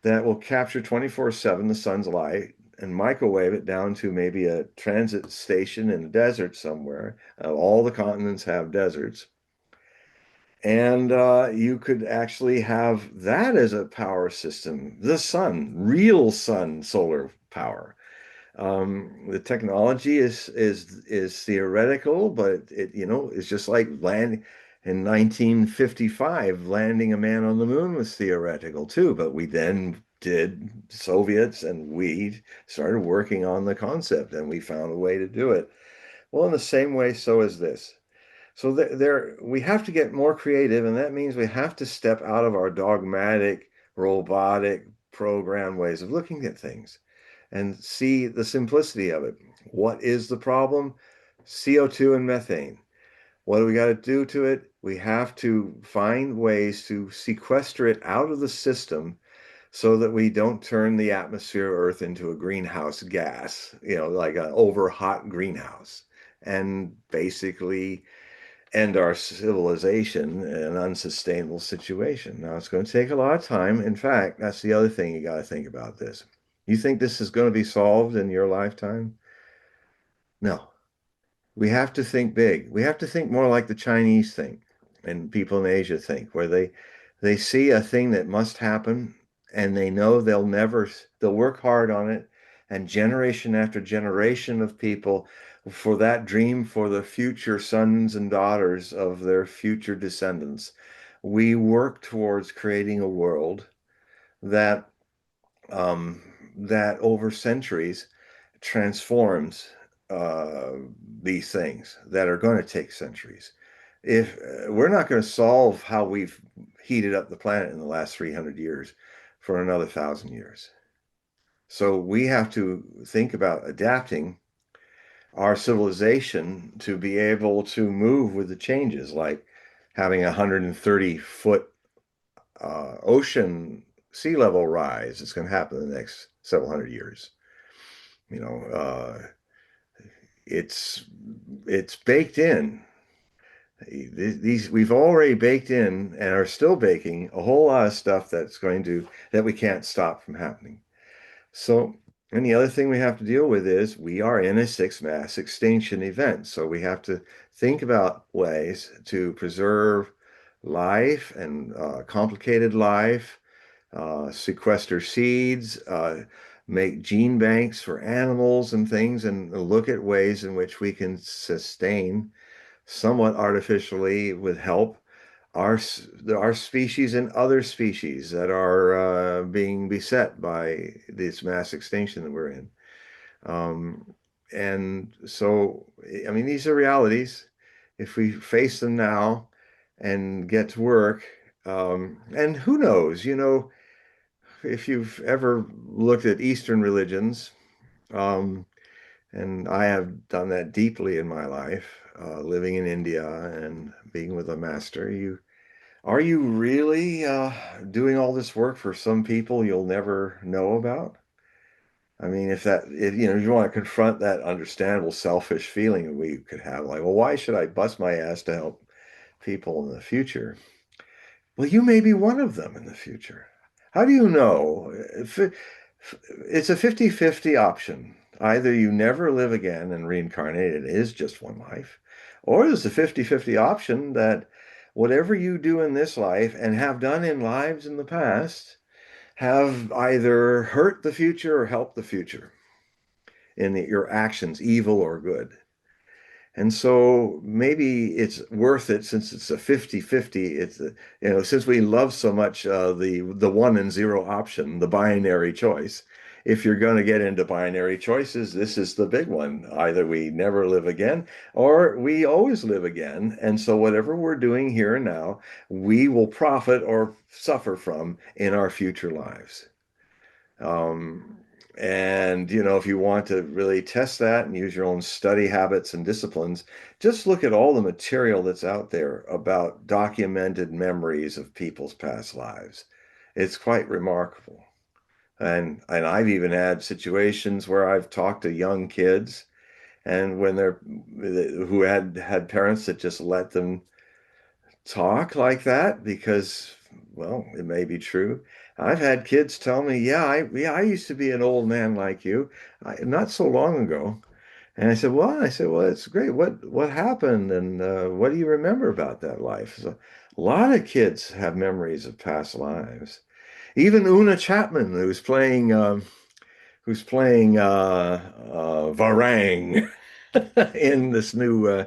that will capture 24/7 the sun's light and microwave it down to maybe a transit station in a desert somewhere. All the continents have deserts. And you could actually have that as a power system, the sun, real sun solar power. The technology is theoretical, but it's just like land in 1955, landing a man on the moon was theoretical too. But we then did Soviets and we started working on the concept and we found a way to do it. Well, in the same way, so is this. So we have to get more creative, and that means we have to step out of our dogmatic, robotic, program ways of looking at things and see the simplicity of it. What is the problem? CO2 and methane. What do we got to do to it? We have to find ways to sequester it out of the system so that we don't turn the atmosphere Earth into a greenhouse gas, like an over hot greenhouse, and basically end our civilization in an unsustainable situation. Now, it's going to take a lot of time. In fact, that's the other thing you got to think about this. You think this is going to be solved in your lifetime? No. We have to think big. We have to think more like the Chinese think and people in Asia think, where they see a thing that must happen and they know they'll work hard on it, and generation after generation of people for that dream for the future sons and daughters of their future descendants. We work towards creating a world that that over centuries transforms uh, these things that are going to take centuries. If we're not going to solve how we've heated up the planet in the last 300 years for another 1,000 years. So we have to think about adapting our civilization to be able to move with the changes, like having a 130-foot ocean sea level rise. It's going to happen in the next several hundred years. You know, it's it's baked in. These we've already baked in and are still baking a whole lot of stuff that we can't stop from happening. So, and the other thing we have to deal with is we are in a sixth mass extinction event. So we have to think about ways to preserve life and complicated life, sequester seeds, make gene banks for animals and things, and look at ways in which we can sustain somewhat artificially with help our our species and other species that are being beset by this mass extinction that we're in. Um, and so, I mean, these are realities. If we face them now and get to work, and who knows, if you've ever looked at Eastern religions, um, and I have done that deeply in my life, living in India and being with a master, are you really doing all this work for some people you'll never know about? I mean, if you want to confront that understandable selfish feeling that we could have, like, well, why should I bust my ass to help people in the future? Well, you may be one of them in the future. How do you know? It's a 50-50 option. Either you never live again and reincarnate, it is just one life, or there's a 50-50 option that whatever you do in this life and have done in lives in the past have either hurt the future or helped the future in your actions, evil or good. And so maybe it's worth it since it's a 50-50. Since we love so much the one and zero option, the binary choice. If you're going to get into binary choices, this is the big one. Either we never live again or we always live again. And so whatever we're doing here and now, we will profit or suffer from in our future lives. Um, if you want to really test that and use your own study habits and disciplines, just look at all the material that's out there about documented memories of people's past lives. It's quite remarkable. And I've even had situations where I've talked to young kids and when they're who had parents that just let them talk like that because, well, it may be true. I've had kids tell me, I used to be an old man like you, not so long ago. And I said, well, it's great. What happened, and what do you remember about that life? So, a lot of kids have memories of past lives. Even Una Chapman, who's playing Varang in this new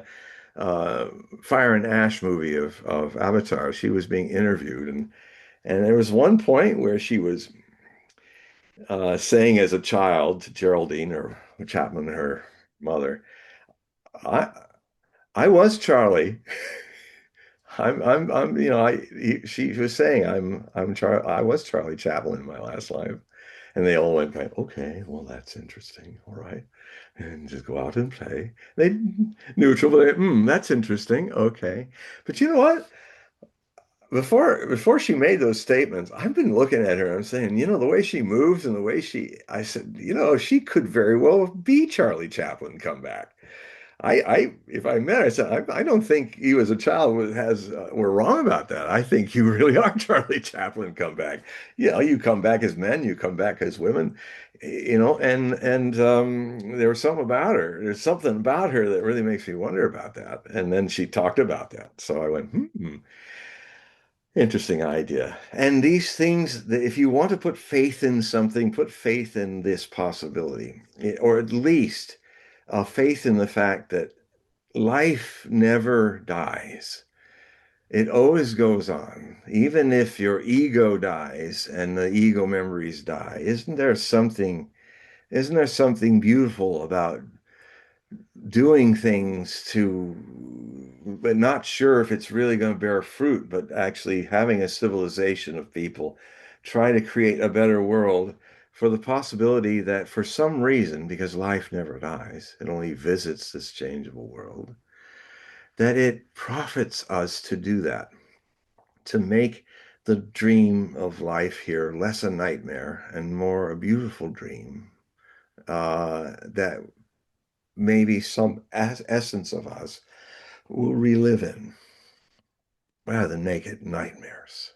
uh, Fire and Ash movie of Avatar. She was being interviewed, and there was one point where she was saying as a child to Geraldine or Chapman, her mother, "I I was Charlie. I'm she was saying I was Charlie Chaplin in my last life." And they all went like, okay, well, that's interesting. All right. And just go out and play. They neutral, but that's interesting. Okay. But you know what? Before she made those statements, I've been looking at her. I'm saying, the way she moves and the way I said, she could very well be Charlie Chaplin come back. If I met her, I said, I don't think you as a child were wrong about that. I think you really are Charlie Chaplin come back. You come back as men, you come back as women, and there was something about her. There's something about her that really makes me wonder about that. And then she talked about that. So I went, interesting idea. And these things, if you want to put faith in something, put faith in this possibility, or at least faith in the fact that life never dies. It always goes on. Even if your ego dies and the ego memories die, isn't there something beautiful about doing things but not sure if it's really going to bear fruit, but actually having a civilization of people try to create a better world for the possibility that for some reason, because life never dies, it only visits this changeable world, that it profits us to do that, to make the dream of life here less a nightmare and more a beautiful dream. that maybe some essence of us will relive in rather than make it nightmares.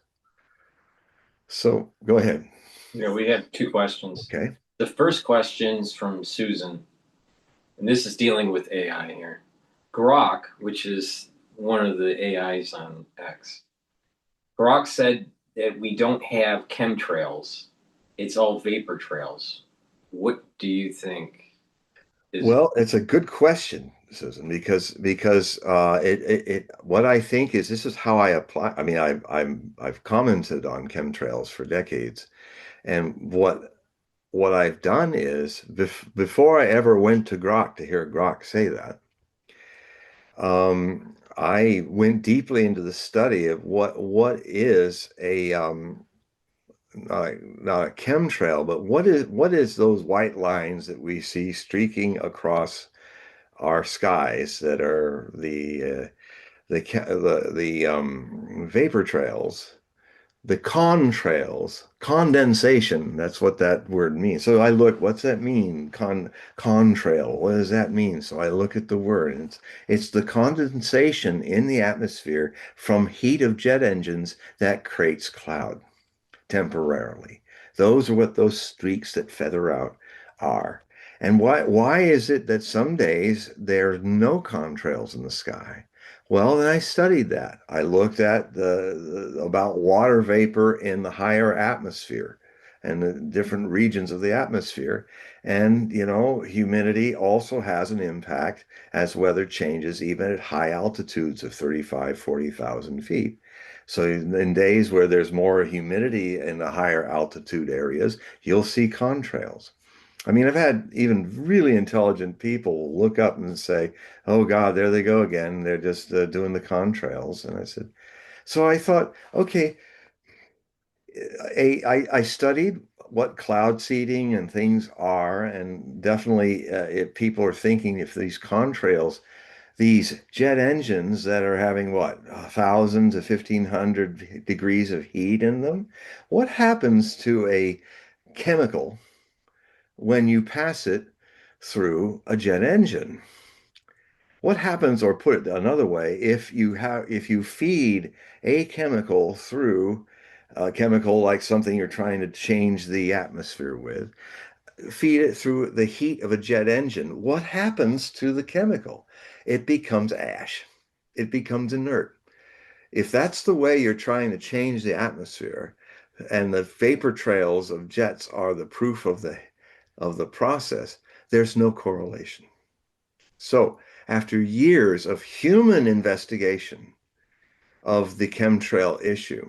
So go ahead. Yeah, we have two questions. Okay. The first question's from Susan, and this is dealing with AI here. Grok, which is one of the AIs on X, Grok said that we don't have chemtrails. It's all vapor trails. What do you think is Well, it's a good question, Susan, because it what I think is this is how I apply. I mean, I've commented on chemtrails for decades, and what I've done is before I ever went to Grok to hear Grok say that, I went deeply into the study of what is a not a chemtrail, but what is those white lines that we see streaking across our skies that are the vapor trails, the contrails, condensation. That's what that word means. So I look, what's that mean? Contrail. What does that mean? So I look at the word, and it's the condensation in the atmosphere from heat of jet engines that creates cloud temporarily. Those are what those streaks that feather out are. And why is it that some days there's no contrails in the sky? Well, then I studied that. I looked at about water vapor in the higher atmosphere and the different regions of the atmosphere. And, humidity also has an impact as weather changes, even at high altitudes of 35, 40,000 feet. So in days where there's more humidity in the higher altitude areas, you'll see contrails. I mean, I've had even really intelligent people look up and say, "Oh God, there they go again. They're just doing the contrails." And I said, so I thought, okay, I studied what cloud seeding and things are, and definitely if people are thinking if these contrails, these jet engines that are having what, 1,000 to 1,500 degrees of heat in them, what happens to a chemical when you pass it through a jet engine? What happens, or put it another way, if you feed a chemical through a chemical like something you're trying to change the atmosphere with, feed it through the heat of a jet engine, what happens to the chemical? It becomes ash. It becomes inert. If that's the way you're trying to change the atmosphere, and the vapor trails of jets are the proof of the process, there's no correlation. So, after years of human investigation of the chemtrail issue,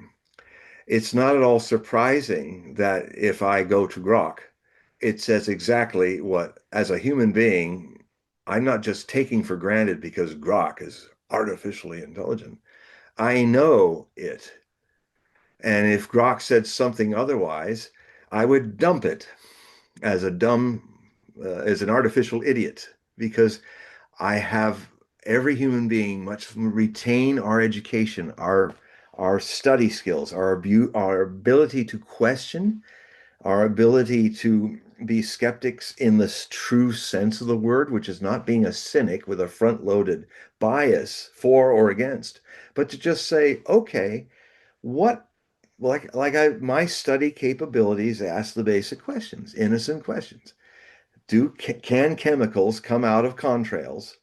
it's not at all surprising that if I go to Grok, it says exactly what, as a human being, I'm not just taking for granted because Grok is artificially intelligent. I know it. And if Grok said something otherwise, I would dump it as as an artificial idiot because I have every human being much retain our education, our study skills, our ability to question, our ability to be skeptics in the true sense of the word, which is not being a cynic with a front-loaded bias for or against, but to just say, okay, what my study capabilities ask the basic questions, innocent questions. Can chemicals come out of contrails?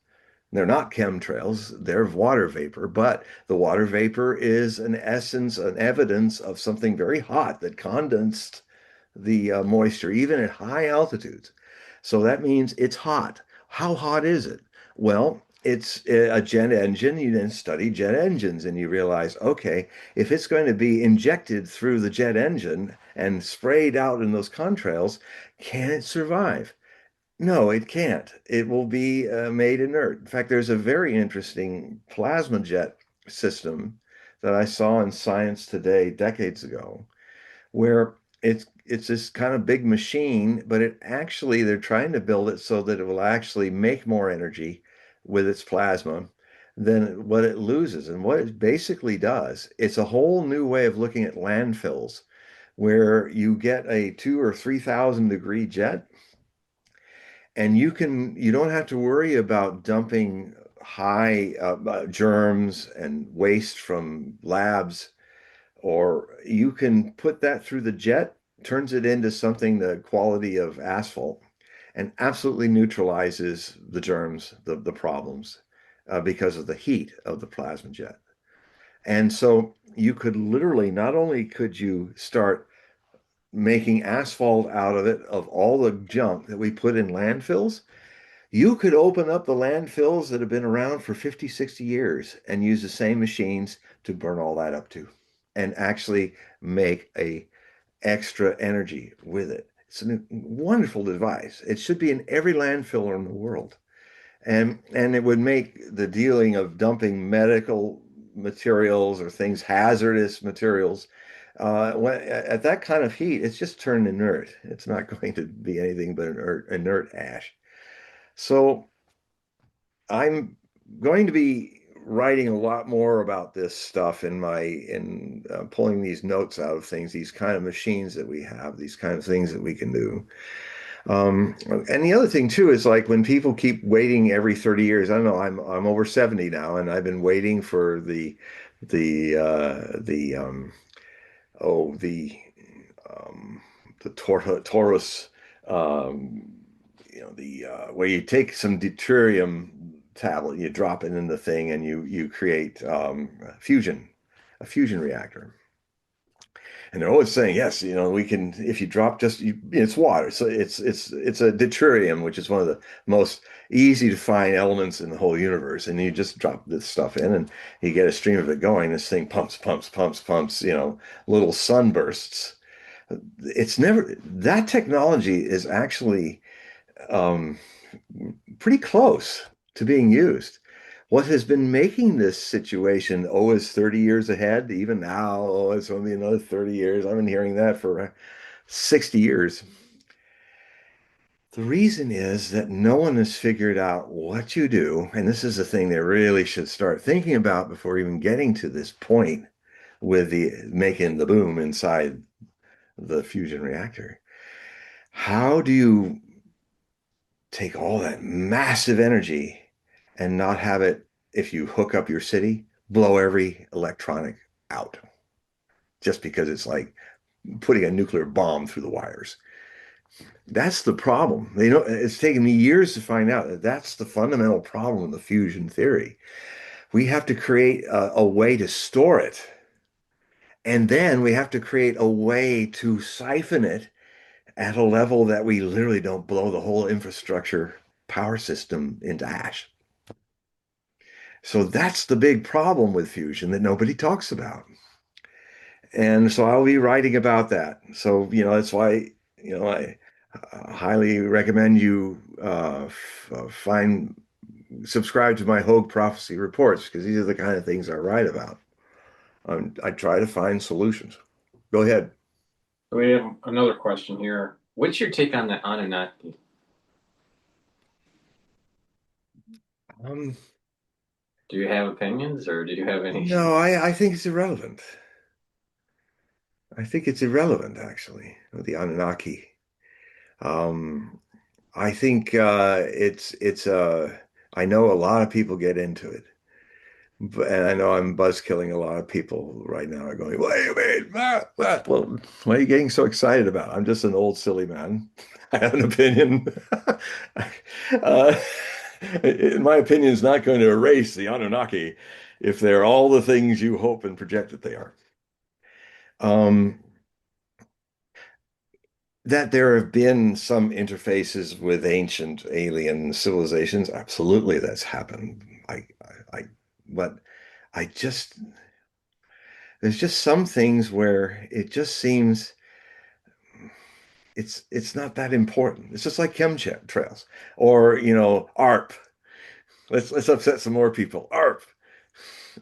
They're not chemtrails, they're water vapor, but the water vapor is an essence, an evidence of something very hot that condensed the moisture, even at high altitudes. So that means it's hot. How hot is it? Well, it's a jet engine. You then study jet engines and you realize, okay, if it's going to be injected through the jet engine and sprayed out in those contrails, can it survive? No, it can't. It will be made inert. In fact, there's a very interesting plasma jet system that I saw in Science Today decades ago, where it's this kind of big machine, but it actually they're trying to build it so that it will actually make more energy with its plasma than what it loses. And what it basically does, it's a whole new way of looking at landfills, where you get a 2 or 3,000 degree jet And you don't have to worry about dumping high germs and waste from labs, or you can put that through the jet, turns it into something the quality of asphalt, and absolutely neutralizes the germs, the problems, because of the heat of the plasma jet. And so you could literally, not only could you start making asphalt out of it, of all the junk that we put in landfills, you could open up the landfills that have been around for 50, 60 years and use the same machines to burn all that up to and actually make a extra energy with it. It's a wonderful device. It should be in every landfill in the world. And it would make the dealing of dumping medical materials or things, hazardous materials, at that kind of heat, it's just turned inert. It's not going to be anything but inert ash. So I'm going to be writing a lot more about this stuff in pulling these notes out of things, these kind of machines that we have, these kind of things that we can do. And the other thing too is like when people keep waiting every 30 years. I don't know, I'm over 70 now, and I've been waiting for the oh the Taurus, um, the where you take some deuterium tablet, you drop it in the thing, and you create a fusion reactor. And they're always saying, yes, we can, if you drop it's water. So it's a deuterium, which is one of the most easy to find elements in the whole universe. And you just drop this stuff in and you get a stream of it going. This thing pumps, pumps, pumps, pumps, little sunbursts. It's never, that technology is actually um, pretty close to being used. What has been making this situation, oh, is 30 years ahead, even now, oh, it's only another 30 years. I've been hearing that for 60 years. The reason is that no one has figured out what you do, and this is the thing they really should start thinking about before even getting to this point with the making the boom inside the fusion reactor. How do you take all that massive energy and not have it, if you hook up your city, blow every electronic out just because it's like putting a nuclear bomb through the wires? That's the problem. It's taken me years to find out that that's the fundamental problem in the fusion theory. We have to create a way to store it, and then we have to create a way to siphon it at a level that we literally don't blow the whole infrastructure power system into ash. So that's the big problem with fusion that nobody talks about. And so I'll be writing about that. So, that's why, I highly recommend you subscribe to my Hogue Prophecy reports, because these are the kind of things I write about. I try to find solutions. Go ahead. We have another question here. What's your take on the Anunnaki? Um, Do you have opinions or do you have any? no, I think it's irrelevant. I think it's irrelevant, actually, the Anunnaki. Um, I think I know a lot of people get into it, and I know I'm buzzkilling a lot of people right now are going, what do you mean? Well, what are you getting so excited about? I'm just an old silly man. I have an opinion. uh, my opinion is not going to erase the Anunnaki if they're all the things you hope and project that they are. Um, that there have been some interfaces with ancient alien civilizations, absolutely, that's happened. I, but I just, there's just some things where it just seems it's not that important. It's just like chemtrails or ARP. Let's upset some more people. ARP,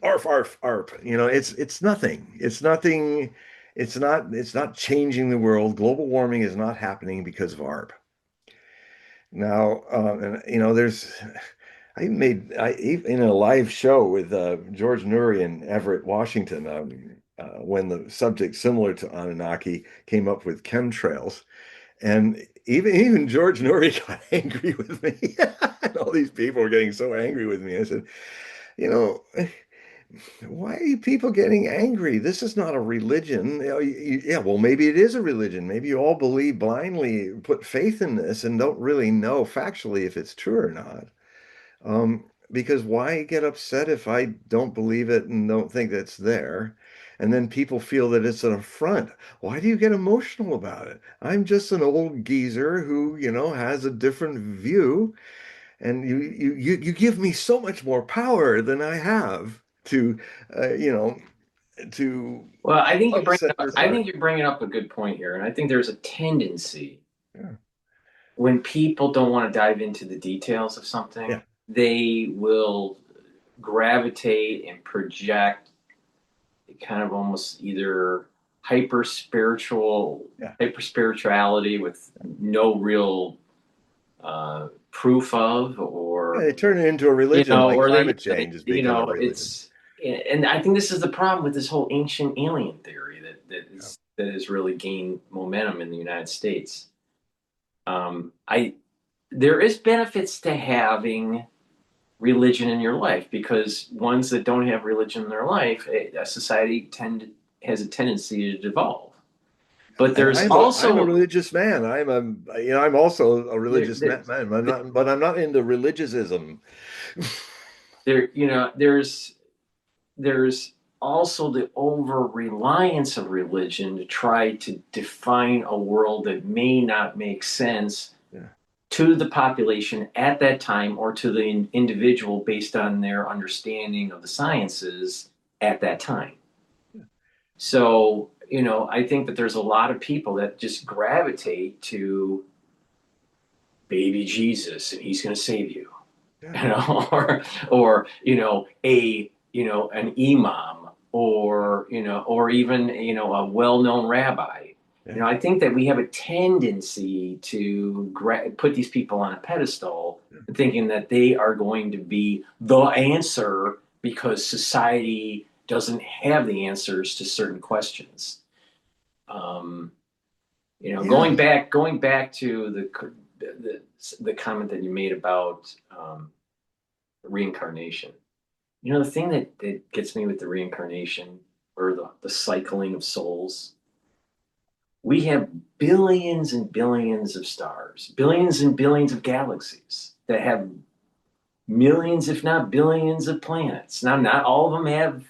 ARP, ARP, ARP. It's nothing. It's nothing. It's not changing the world. Global warming is not happening because of ARP. Now, and I in a live show with George Noory in Everett, Washington, when the subject similar to Anunnaki came up with chemtrails, And even George Norrie got angry with me. And all these people were getting so angry with me. I said, you know, why are you people getting angry? This is not a religion. Yeah, well, maybe it is a religion. Maybe you all believe blindly, put faith in this, and don't really know factually if it's true or not. Because why get upset if I don't believe it and don't think that's there? And then people feel that it's an affront. Why do you get emotional about it? I'm just an old geezer who, has a different view, and you give me so much more power than I have to, uh, you know, to Well, upset your I heart. think you're bringing up a good point here, and I think there's a tendency Yeah, when people don't want to dive into the details of yeah, something, they will gravitate and project kind of almost either hyper spiritual, yeah. hyper spirituality with no real proof of, Yeah, or they turn it into a religion, like or climate change has become a religion. it's, and I think this is the problem with this whole ancient alien theory Yeah, that has really gained momentum in the United States. I There is benefits to having religion in your life, because ones that don't have religion in their life, a society has a tendency to devolve. But and there's I'm a also religious man. I'm also a there, religious there, man. But I'm not into religiosism. there's also the over reliance of religion to try to define a world that may not make sense Yeah, to the population at that time, or to the individual based on their understanding of the sciences at that time. So, I think that there's a lot of people that just gravitate to baby Jesus and he's going to save you, yeah, or an imam, yeah, or even a well-known rabbi. yeah, I think that we have a tendency to put these people on a pedestal, thinking that they are going to be the answer because society doesn't have the answers to certain questions. Um, yeah. going back to the comment that you made about reincarnation. The thing that gets me with the reincarnation, or the cycling of souls, we have billions and billions of stars, billions and billions of galaxies that have millions, if not billions, of planets. Now, not all of them have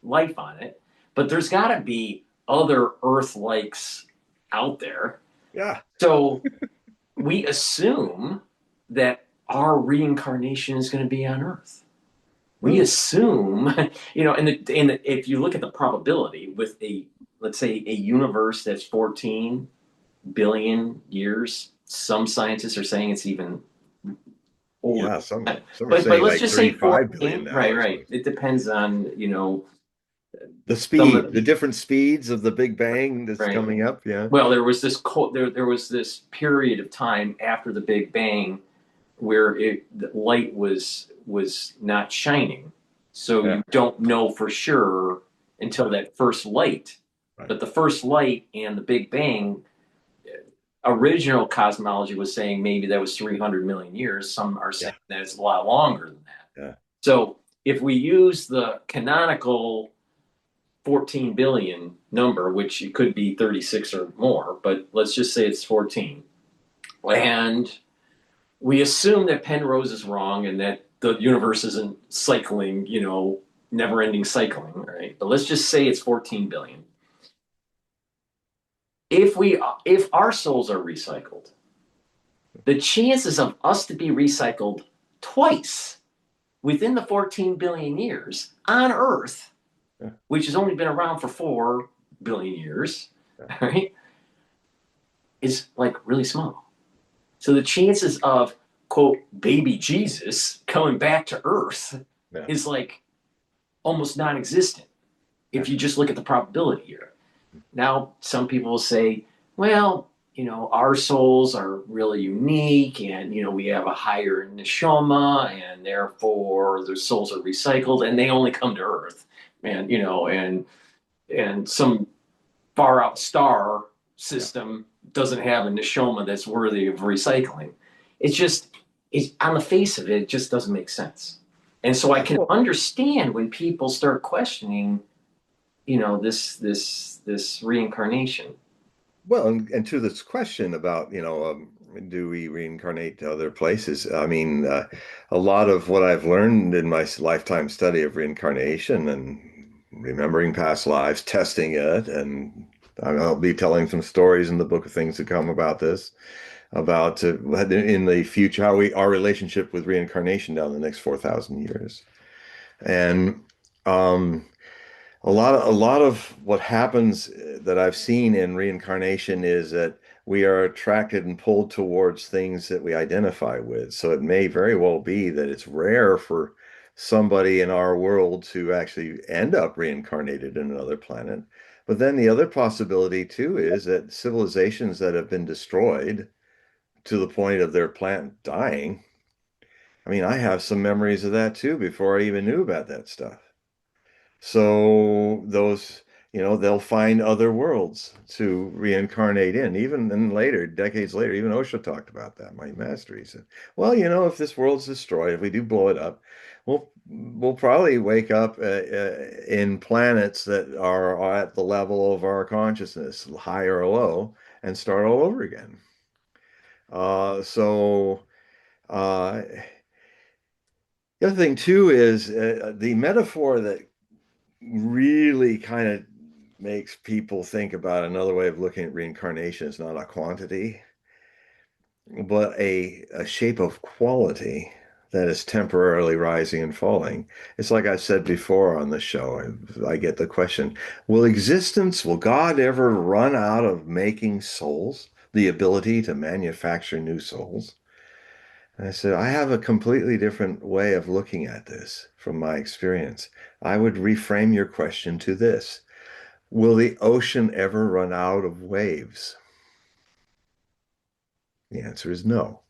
life on it, but there's got to be other Earth likes out there. Yeah. So we assume that our reincarnation is going to be on Earth. We Oh, assume, if you look at the probability with let's say, a universe that's 14 billion years, some scientists are saying it's even older. yeah. Some are But saying let's like just say 35 billion 14. now Right, or right. something. It depends on, The some speed, of the different speeds of the Big Bang that's right. coming up. Yeah. Well, there was this period of time after the Big Bang where the light was not shining. So Yeah. you don't know for sure until that first light. Right. But the first light and the Big Bang, original cosmology was saying maybe that was 300 million years. Some are saying Yeah. that it's a lot longer than that. Yeah. So if we use the canonical 14 billion number, which it could be 36 or more, but let's just say it's 14. And we assume that Penrose is wrong and that the universe isn't cycling, never ending cycling, right? But let's just say it's 14 billion. If our souls are recycled, the chances of us to be recycled twice within the 14 billion years on Earth, Yeah. which has only been around for 4 billion years, Yeah. right, is like really small. So the chances of, quote, baby Jesus coming back to Earth Yeah. is like almost non existent Yeah. if you just look at the probability here. Now, some people will say, well, our souls are really unique, and, we have a higher neshama, and therefore their souls are recycled and they only come to Earth. And some far out star Yeah. system doesn't have a neshama that's worthy of recycling. It's just, it's on the face of it, it just doesn't make sense. And so I can Well, understand when people start questioning, this reincarnation. well, and to this question about, do we reincarnate to other places? I mean, a lot of what I've learned in my lifetime study of reincarnation and remembering past lives, testing it, and I'll be telling some stories in the book of things to come about this, about in the future how our relationship with reincarnation down the next 4,000 years, and um, a lot of what happens that I've seen in reincarnation is that we are attracted and pulled towards things that we identify with. So it may very well be that it's rare for somebody in our world to actually end up reincarnated in another planet. But then the other possibility too is that civilizations that have been destroyed to the point of their planet dying. I mean, I have some memories of that too before I even knew about that stuff. So those, they'll find other worlds to reincarnate in. Even then later, decades later, even Osho talked about that, my master. He said, well, if this world's destroyed, if we do blow it up, we'll probably wake up in planets that are at the level of our consciousness, high or low, and start all over again. So uh, the other thing too is the metaphor that really kind of makes people think about another way of looking at reincarnation is not a quantity, but a shape of quality that is temporarily rising and falling. It's like I said before on the show, I get the question, will God ever run out of making souls, the ability to manufacture new souls? And I said, I have a completely different way of looking at this from my experience. I would reframe your question to this. Will the ocean ever run out of waves? The answer is no.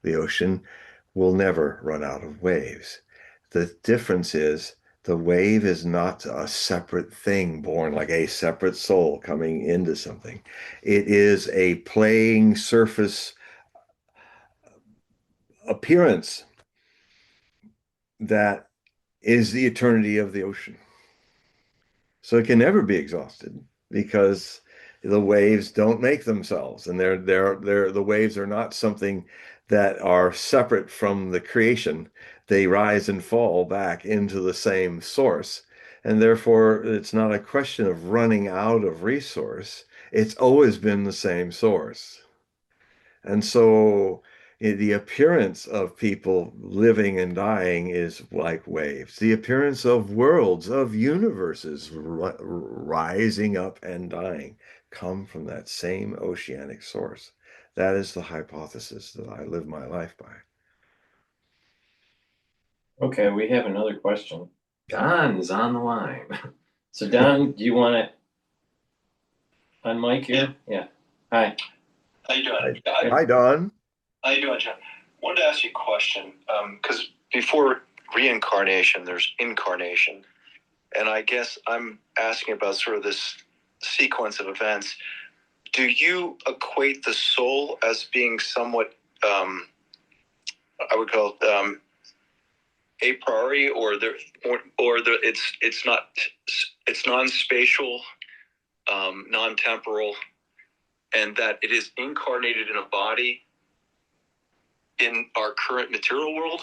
The ocean will never run out of waves. The difference is the wave is not a separate thing born like a separate soul coming into something. It is a playing surface appearance that is the eternity of the ocean. So it can never be exhausted because the waves don't make themselves, and the waves are not something that are separate from the creation. They rise and fall back into the same source, and therefore it's not a question of running out of resource. It's always been the same source. And so the appearance of people living and dying is like waves. The appearance of worlds, of universes rising up and dying come from that same oceanic source. That is the hypothesis that I live my life by. Okay, we have another question. Don is on the line. So Don, do you want to unmic here? Yeah. Hi. How you doing? Hi, Yeah, hi, Don. how you doing, John? Wanted to ask you a question because before reincarnation, there's incarnation, and I guess I'm asking about sort of this sequence of events. Do you equate the soul as being somewhat, I would call it, a priori, it's non-spatial, non-temporal, and that it is incarnated in a body in our current material world?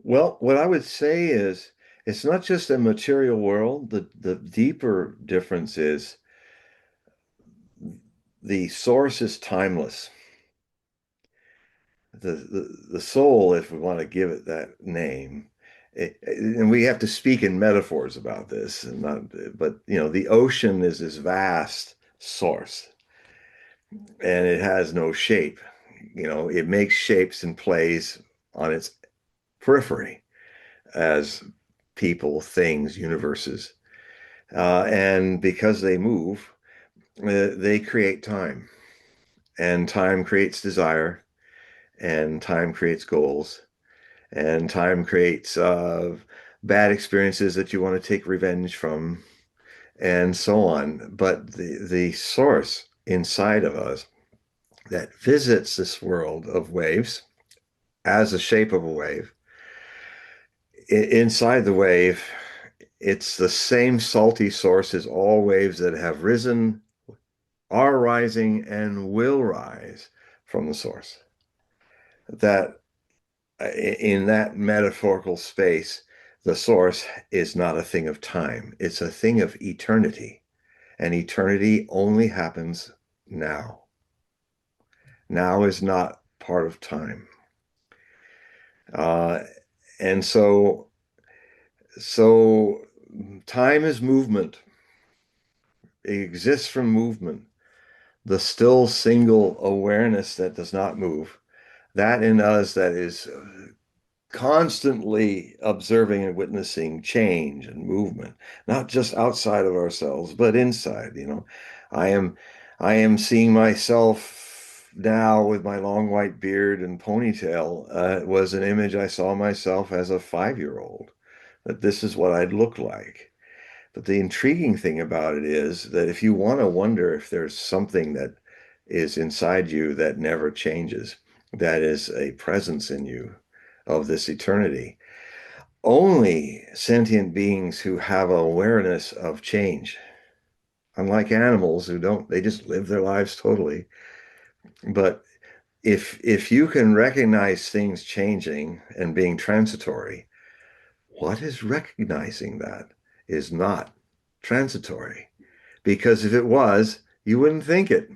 Well, what I would say is it's not just a material world. The deeper difference is the source is timeless. The soul, if we want to give it that name, and we have to speak in metaphors about this, and not, but the ocean is this vast source, and it has no shape. It makes shapes and plays on its periphery as people, things, universes, and because they move, they create time, and time creates desire, and time creates goals, and time creates bad experiences that you want to take revenge from, and so on. But the source inside of us that visits this world of waves as a shape of a wave, inside the wave, it's the same salty source as all waves that have risen, are rising, and will rise from the source. That in that metaphorical space, the source is not a thing of time, it's a thing of eternity. And eternity only happens now. Now is not part of time. Uh, and so time is movement. It exists from movement. The still single awareness that does not move, that in us that is constantly observing and witnessing change and movement, not just outside of ourselves, but inside, you know. I am I am seeing myself now with my long white beard and ponytail. It was an image I saw myself as a 5-year old, that this is what I'd look like. But the intriguing thing about it is that if you want to wonder if there's something that is inside you that never changes, that is a presence in you of this eternity, only sentient beings who have awareness of change, unlike animals who don't, they just live their lives totally. But if you can recognize things changing and being transitory, what is recognizing that is not transitory. Because if it was, you wouldn't think it.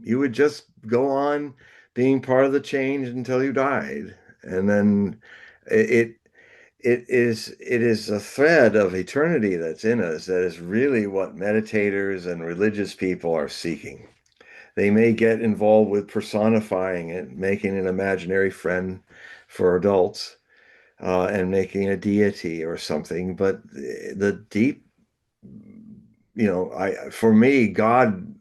You would just go on being part of the change until you died. And then it it is a thread of eternity that's in us that is really what meditators and religious people are seeking. They may get involved with personifying it, making an imaginary friend for adults, and making a deity or something. But the deep, I for me, God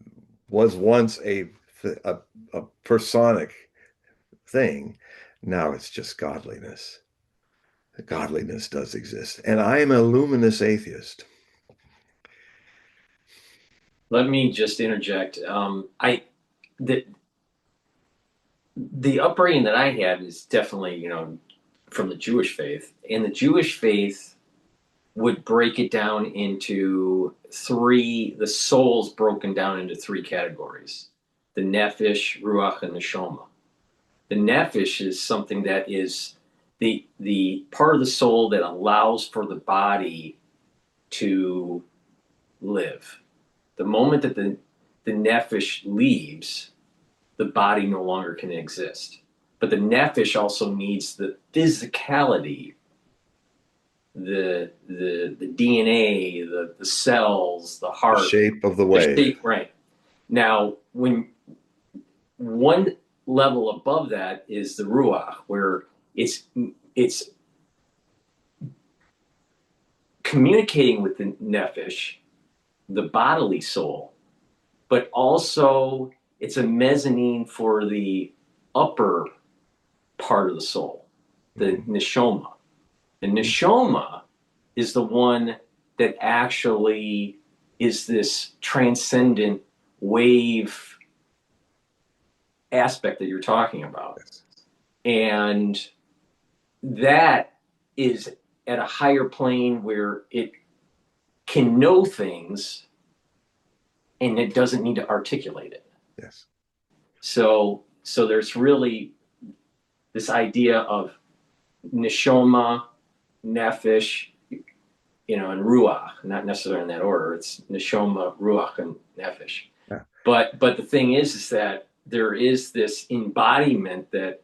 was once a, a personic thing. Now it's just godliness. Godliness does exist, and I am a luminous atheist. Let me just interject. The upbringing that I had is definitely, from the Jewish faith, and the Jewish faith would break it down into three. The soul's broken down into three categories: the nefesh, ruach, and the neshama. The nefesh is something that is the part of the soul that allows for the body to live. The moment that the nefesh leaves, the body no longer can exist. But the nefesh also needs the physicality, the DNA, the cells, the The heart, shape of the the wave. shape. Right. Now, when one level above that is the ruach, where it's communicating with the nefesh, the bodily soul, but also it's a mezzanine for the upper part of the soul, the neshama. The neshama is the one that actually is this transcendent wave aspect that you're talking about. And that is at a higher plane where it can know things and it doesn't need to articulate it. Yes. So there's really this idea of neshama, nefesh, and ruach, not necessarily in that order. It's neshama, ruach, and nefesh. Yeah. But the thing is that there is this embodiment that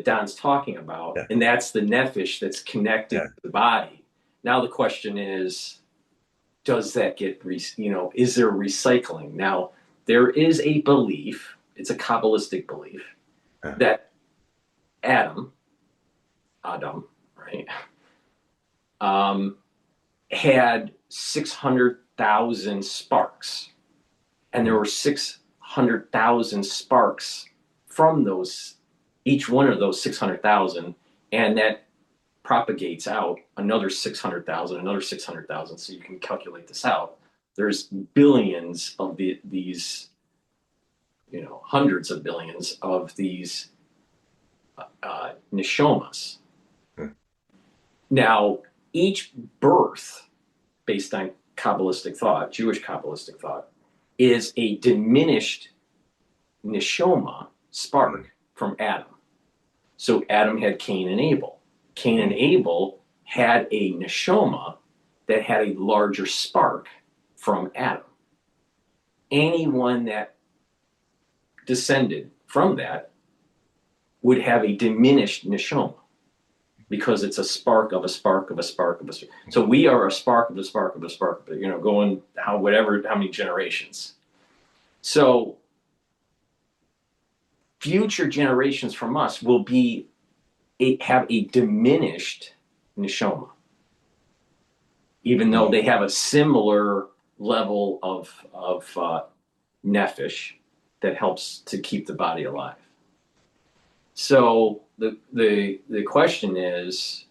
Don's talking about, Yeah. and that's the nefesh that's connected Yeah. to the body. Now the question is, does that get, is there recycling? Now, there is a belief, it's a Kabbalistic belief, that Adam, right, had 600,000 sparks. And there were 600,000 sparks from those, each one of those 600,000. And that propagates out another 600,000, another 600,000. So you can calculate this out. There's billions of these, hundreds of billions of these neshomas. Hmm. Now, each birth, based on Kabbalistic thought, Jewish Kabbalistic thought, is a diminished neshoma spark from Adam. So Adam had Cain and Abel. Cain and Abel had a neshoma that had a larger spark from Adam. Anyone that descended from that would have a diminished neshoma because it's a spark of a spark of a spark of a spark. So we are a spark of a spark of a spark, going how many generations. So future generations from us will have a diminished neshoma, even though they have a similar level of nefesh that helps to keep the body alive. So the question is,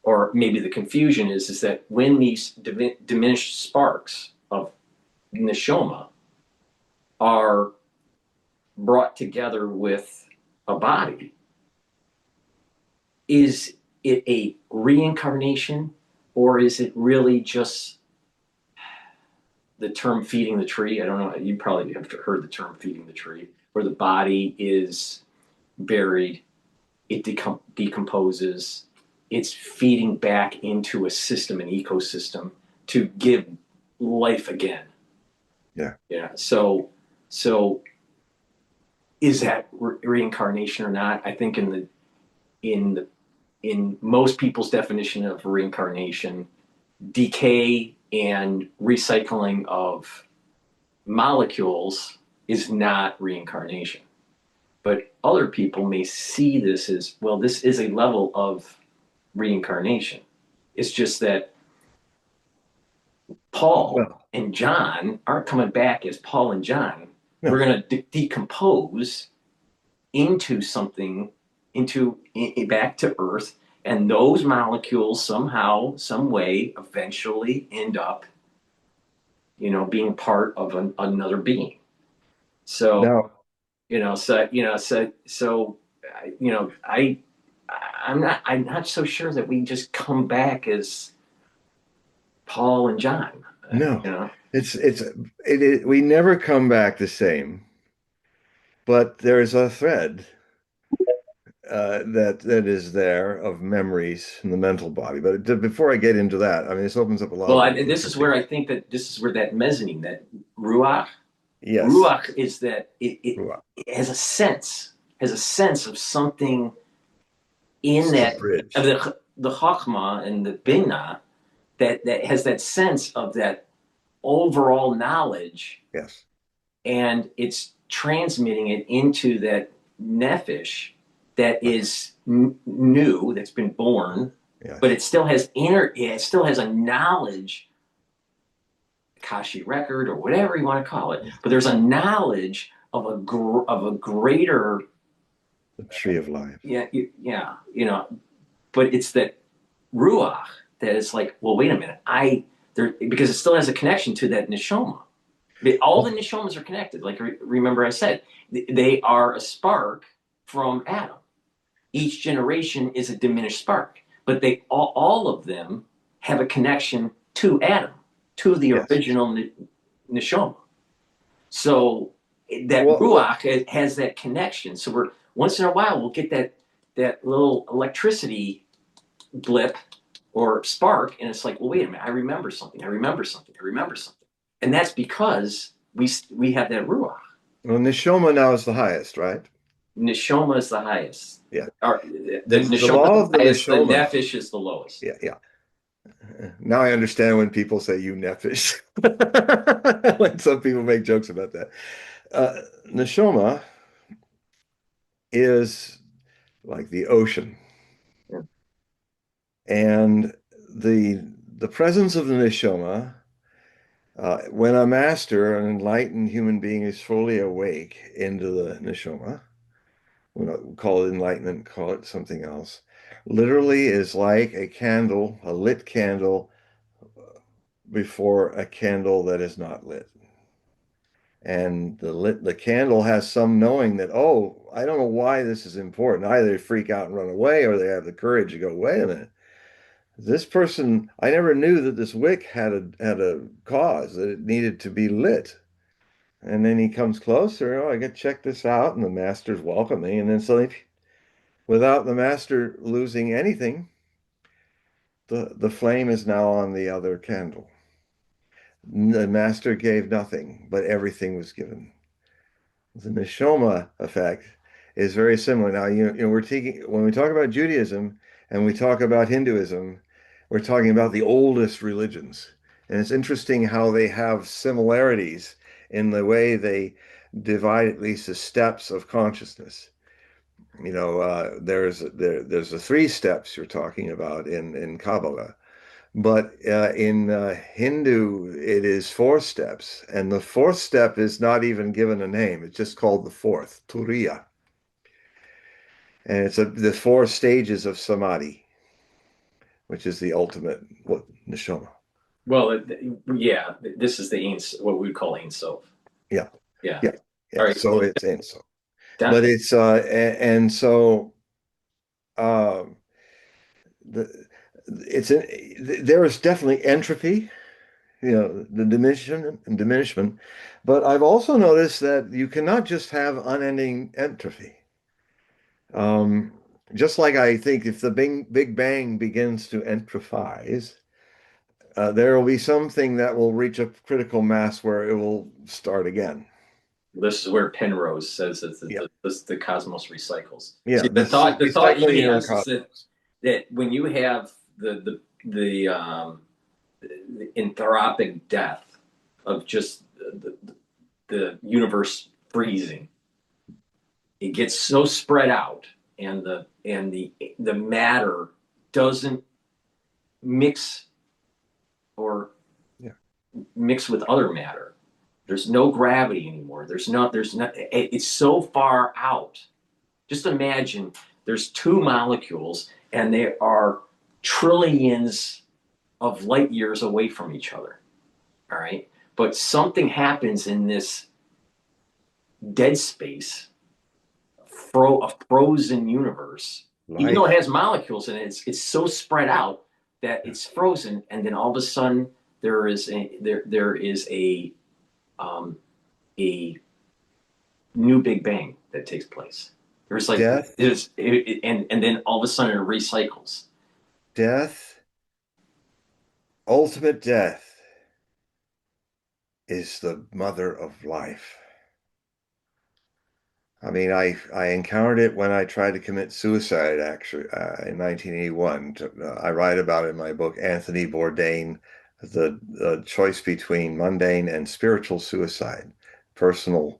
or maybe the confusion is that when these diminished sparks of neshoma are brought together with a body, is it a reincarnation, or is it really just the term feeding the tree? I don't know. You probably have heard the term feeding the tree, where the body is buried, it decomposes, it's feeding back into a system, an ecosystem, to give life again. Yeah. Yeah. So is that reincarnation or not? I think in most people's definition of reincarnation, decay and recycling of molecules is not reincarnation. But other people may see this as, well, this is a level of reincarnation. It's just that Paul and John aren't coming back as Paul and John. No. We're going to decompose into something, back to Earth, and those molecules somehow, some way, eventually end up, being part of another being. So, no. I'm not so sure that we just come back as Paul and John. No, we never come back the same, but there's a thread that is there of memories in the mental body. But before I get into that, I mean, this opens up a lot. Well, and this is where I think that mezzanine, that ruach. Yes. Ruach is that it has a sense of something in that bridge of the chachma and the binah that has that sense of that overall knowledge. Yes. And it's transmitting it into that nefesh that is new, that's been born, yes. But it still has a knowledge, Kashi record or whatever you want to call it. But there's a knowledge of a greater, the tree of life. Yeah. But it's that ruach that is like, well, wait a minute, because it still has a connection to that neshoma. All the neshomas are connected. Like, remember I said, they are a spark from Adam. Each generation is a diminished spark, but all of them have a connection to Adam, to the original neshoma. So that ruach has that connection. So once in a while we'll get that little electricity blip or spark, and it's like, well, wait a minute, I remember something. And that's because we have that ruach. Well, neshoma now is the highest, right? Neshoma is the highest. Yeah. The neshoma is the highest, the nefesh is the lowest. Yeah. Now I understand when people say you nefesh. When some people make jokes about that. Neshoma is like the ocean. Yeah. And the presence of the neshoma, when a master, an enlightened human being, is fully awake into the neshoma, we'll call it enlightenment, call it something else, literally is like a candle, a lit candle, before a candle that is not lit. And the candle has some knowing that, oh, I don't know why this is important. Either they freak out and run away, or they have the courage to go, wait a minute. This person, I never knew that this wick had a cause, that it needed to be lit. And then he comes closer, oh, I got to check this out, and the master's welcoming. And then suddenly, without the master losing anything, the flame is now on the other candle. The master gave nothing, but everything was given. The neshama effect is very similar. Now, we're taking when we talk about Judaism and we talk about Hinduism, we're talking about the oldest religions. And it's interesting how they have similarities in the way they divide at least the steps of consciousness. There's the three steps you're talking about in Kabbalah. But in Hindu, it is four steps. And the fourth step is not even given a name. It's just called the fourth, Turiya. And it's the four stages of Samadhi, which is the ultimate neshama. Well, yeah, this is what we call Ein Sof. Yeah. Yeah. Yeah. Yeah. All right. So it's Ein Sof. That, But it's, and so, um, the, there is definitely entropy, the diminishment. But I've also noticed that you cannot just have unending entropy. Just like I think if the Big Bang begins to entropize, there will be something that will reach a critical mass where it will start again. this is where Penrose says that Yeah. the cosmos recycles. Yeah, See, the thought he has is cosmos. that when you have the anthropic death of just the universe freezing, it gets so spread out, and the matter doesn't mix or mix with other matter. There's no gravity anymore. There's not. It's so far out. Just imagine there's two molecules and they are trillions of light years away from each other. All right. But something happens in this dead space, a frozen universe. Even though it has molecules in it, it's so spread out that it's frozen, and then all of a sudden there is a new Big Bang that takes place. There's like Death. And then all of a sudden it recycles. Death, ultimate death, is the mother of life. I mean, I encountered it when I tried to commit suicide, actually, in 1981. I write about it in my book, Anthony Bourdain, the choice between mundane and spiritual suicide, personal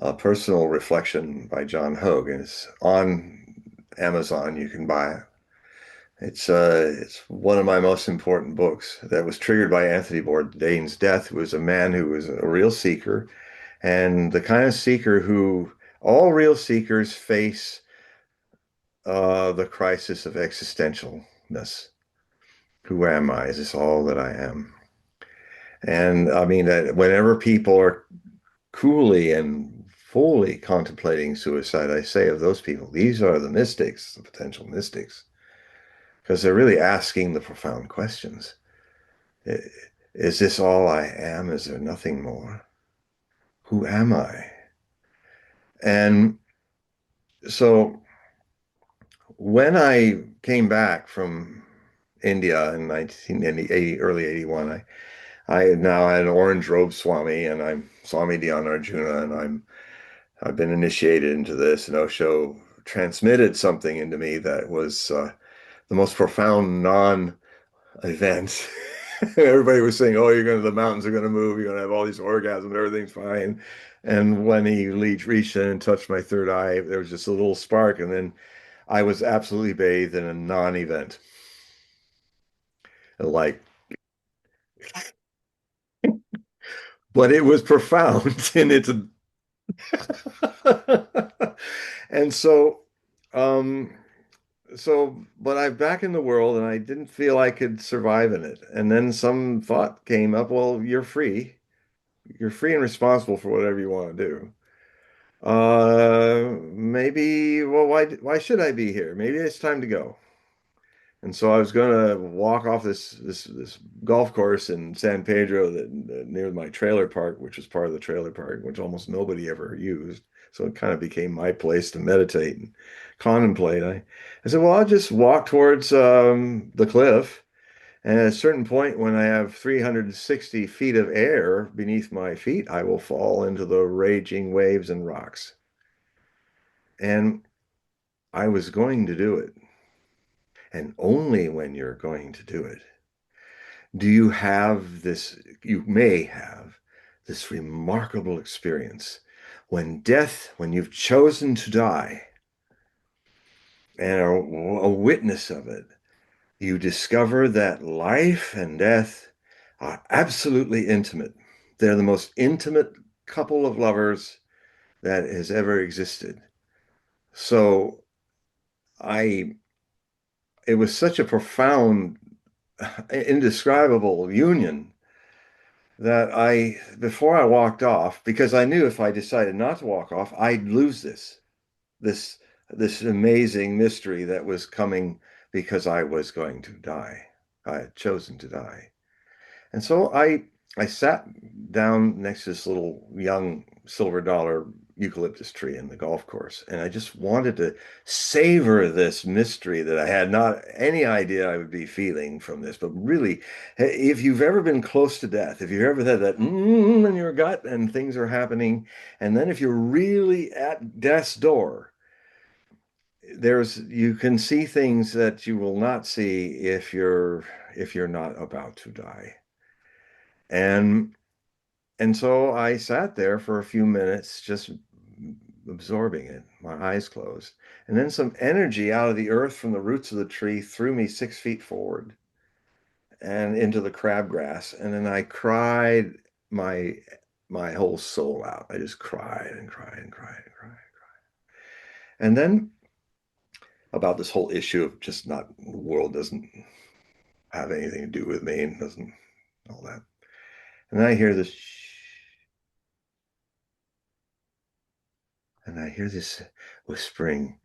reflection by John Hogue, and it's on Amazon. You can buy it. It's one of my most important books that was triggered by Anthony Bourdain's death, who was a man who was a real seeker, and the kind of seeker who all real seekers face the crisis of existentialness. Who am I? Is this all that I am? And I mean, whenever people are coolly and fully contemplating suicide, I say of those people, these are the mystics, the potential mystics, because they're really asking the profound questions. Is this all I am? Is there nothing more? Who am I? And so when I came back from India in 1980, early 81, I now had an orange robe Swami, and I'm Swami Dhyan Arjuna, and I've been initiated into this, and Osho transmitted something into me that was the most profound non-event. Everybody was saying, "Oh, the mountains are going to move. You're going to have all these orgasms. Everything's fine." And when he reached in and touched my third eye, there was just a little spark, and then I was absolutely bathed in a non-event. Like, but it was profound, and it's and so but I'm back in the world and I didn't feel I could survive in it. And then some thought came up, well, you're free. You're free and responsible for whatever you want to do. Maybe, well, why should I be here? Maybe it's time to go. And so I was going to walk off this golf course in San Pedro that near my trailer park, which was part of the trailer park, which almost nobody ever used. So it kind of became my place to meditate and contemplate. I said, well, I'll just walk towards the cliff. And at a certain point, when I have 360 feet of air beneath my feet, I will fall into the raging waves and rocks. And I was going to do it. And only when you're going to do it do you have this, you may have this remarkable experience when you've chosen to die and are a witness of it, you discover that life and death are absolutely intimate. They're the most intimate couple of lovers that has ever existed. So I, it was such a profound, indescribable union that before I walked off, because I knew if I decided not to walk off, I'd lose this, this amazing mystery that was coming because I was going to die. I had chosen to die. And so I sat down next to this little young silver dollar eucalyptus tree in the golf course, and I just wanted to savor this mystery that I had not any idea I would be feeling from this. But really, if you've ever been close to death, if you've ever had that in your gut and things are happening, and then if you're really at death's door, you can see things that you will not see if you're not about to die. And and so I sat there for a few minutes, just absorbing it, my eyes closed. And then some energy out of the earth from the roots of the tree threw me 6 feet forward and into the crabgrass. And then I cried my my whole soul out. I just cried and cried and cried and cried. And then about this whole issue of just not the world doesn't have anything to do with me and doesn't all that. And then I hear this and I hear this whispering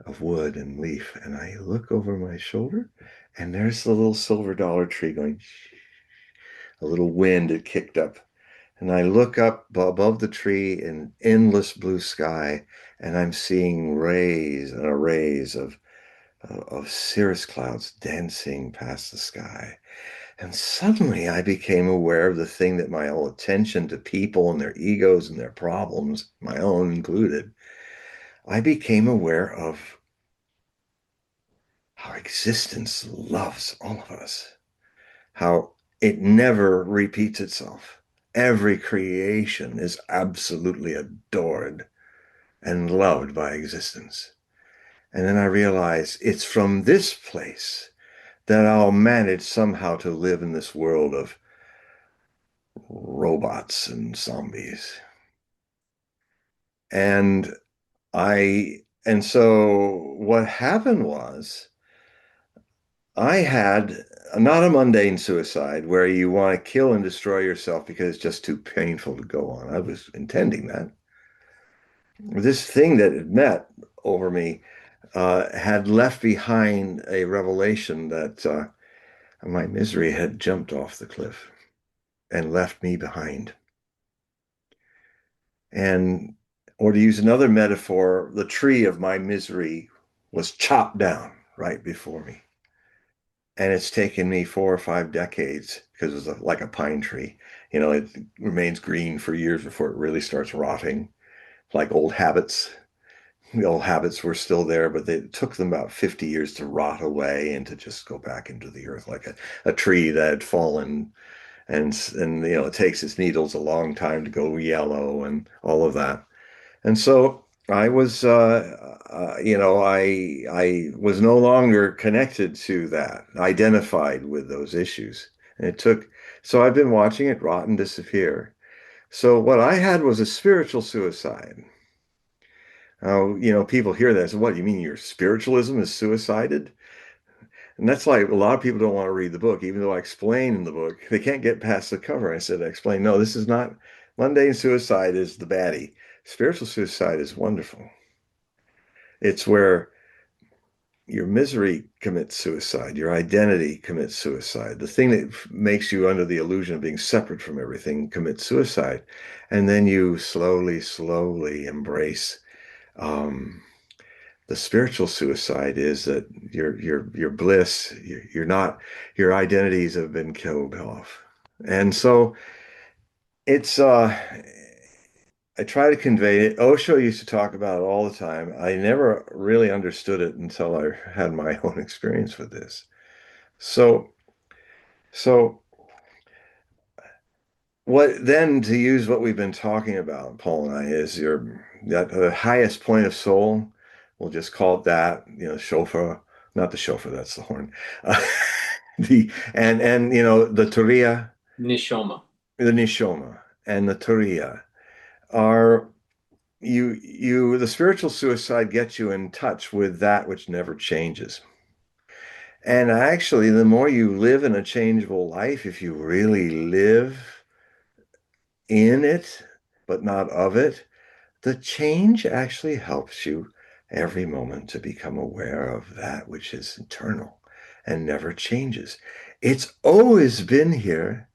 of wood and leaf, and I look over my shoulder, and there's the little silver dollar tree going. A little wind had kicked up, and I look up above the tree in endless blue sky, and I'm seeing rays and arrays of cirrus clouds dancing past the sky. And suddenly I became aware of the thing that my whole attention to people and their egos and their problems, my own included, I became aware of how existence loves all of us, how it never repeats itself. Every creation is absolutely adored and loved by existence. And then I realized it's from this place that I'll manage somehow to live in this world of robots and zombies. And and so what happened was I had not a mundane suicide where you want to kill and destroy yourself because it's just too painful to go on. I was intending that. This thing that had met over me had left behind a revelation that my misery had jumped off the cliff and left me behind. And, or to use another metaphor, the tree of my misery was chopped down right before me. And it's taken me 4 or 5 decades because it's like a pine tree. You know, it remains green for years before it really starts rotting, like old habits. The old habits were still there, but it took them about 50 years to rot away and to just go back into the earth like a tree that had fallen. And you know, it takes its needles a long time to go yellow and all of that. And so I was, I was no longer connected to that, identified with those issues. And so I've been watching it rot and disappear. So what I had was a spiritual suicide People hear that. So what, you mean your spiritualism is suicided? And that's why a lot of people don't want to read the book, even though I explain in the book. They can't get past the cover. I said, I explain, no, this is not, mundane suicide is the baddie. Spiritual suicide is wonderful. It's where your misery commits suicide, your identity commits suicide. The thing that makes you under the illusion of being separate from everything commits suicide. And then you slowly, slowly embrace um, the spiritual suicide is that your bliss, you're not, your identities have been killed off. And so it's I try to convey it. Osho used to talk about it all the time. I never really understood it until I had my own experience with this. So so what then, to use what we've been talking about, Paul and I, is that the highest point of soul. We'll just call it that, shofar, not the shofar, that's the horn. The Turiya, Nishoma. the Nishoma, and the Turiya are the spiritual suicide gets you in touch with that which never changes. And actually, the more you live in a changeable life, if you really live in it, but not of it, the change actually helps you every moment to become aware of that which is eternal and never changes. It's always been here.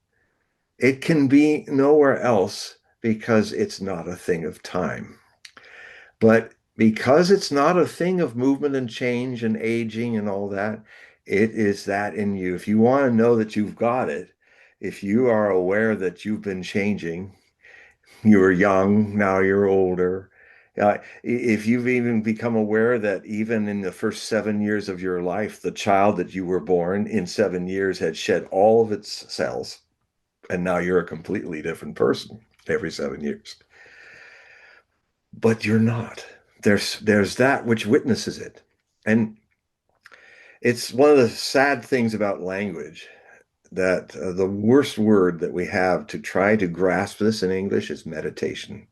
It can be nowhere else because it's not a thing of time. But because it's not a thing of movement and change and aging and all that, it is that in you. If you want to know that you've got it, if you are aware that you've been changing, you were young, now you're older. If you've even become aware that even in the first 7 years of your life, the child that you were born in 7 years had shed all of its cells, and now you're a completely different person every 7 years. But you're not. There's that which witnesses it. And it's one of the sad things about language that the worst word that we have to try to grasp this in English is meditation.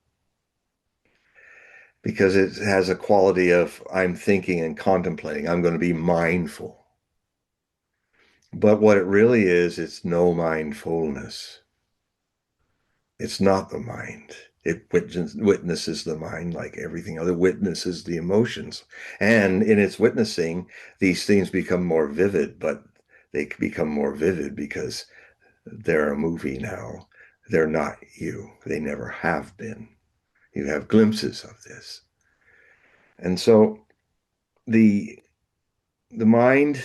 Because it has a quality of I'm thinking and contemplating. I'm going to be mindful. But what it really is, it's no mindfulness. It's not the mind. It witnesses the mind like everything other, witnesses the emotions. And in its witnessing, these things become more vivid, but they become more vivid because they're a movie now. They're not you. They never have been. You have glimpses of this. And so the mind,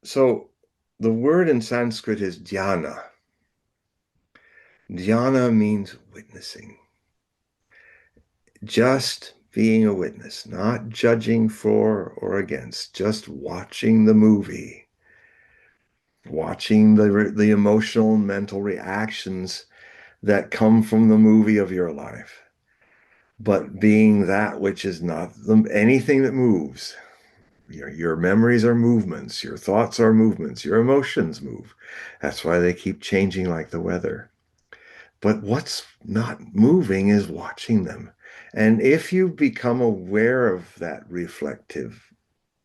so the word in Sanskrit is dhyana. Dhyana means witnessing. Just being a witness, not judging for or against, just watching the movie, watching the emotional and mental reactions that come from the movie of your life, but being that which is not anything that moves. Your memories are movements, your thoughts are movements, your emotions move. That's why they keep changing like the weather. But what's not moving is watching them. And if you become aware of that reflective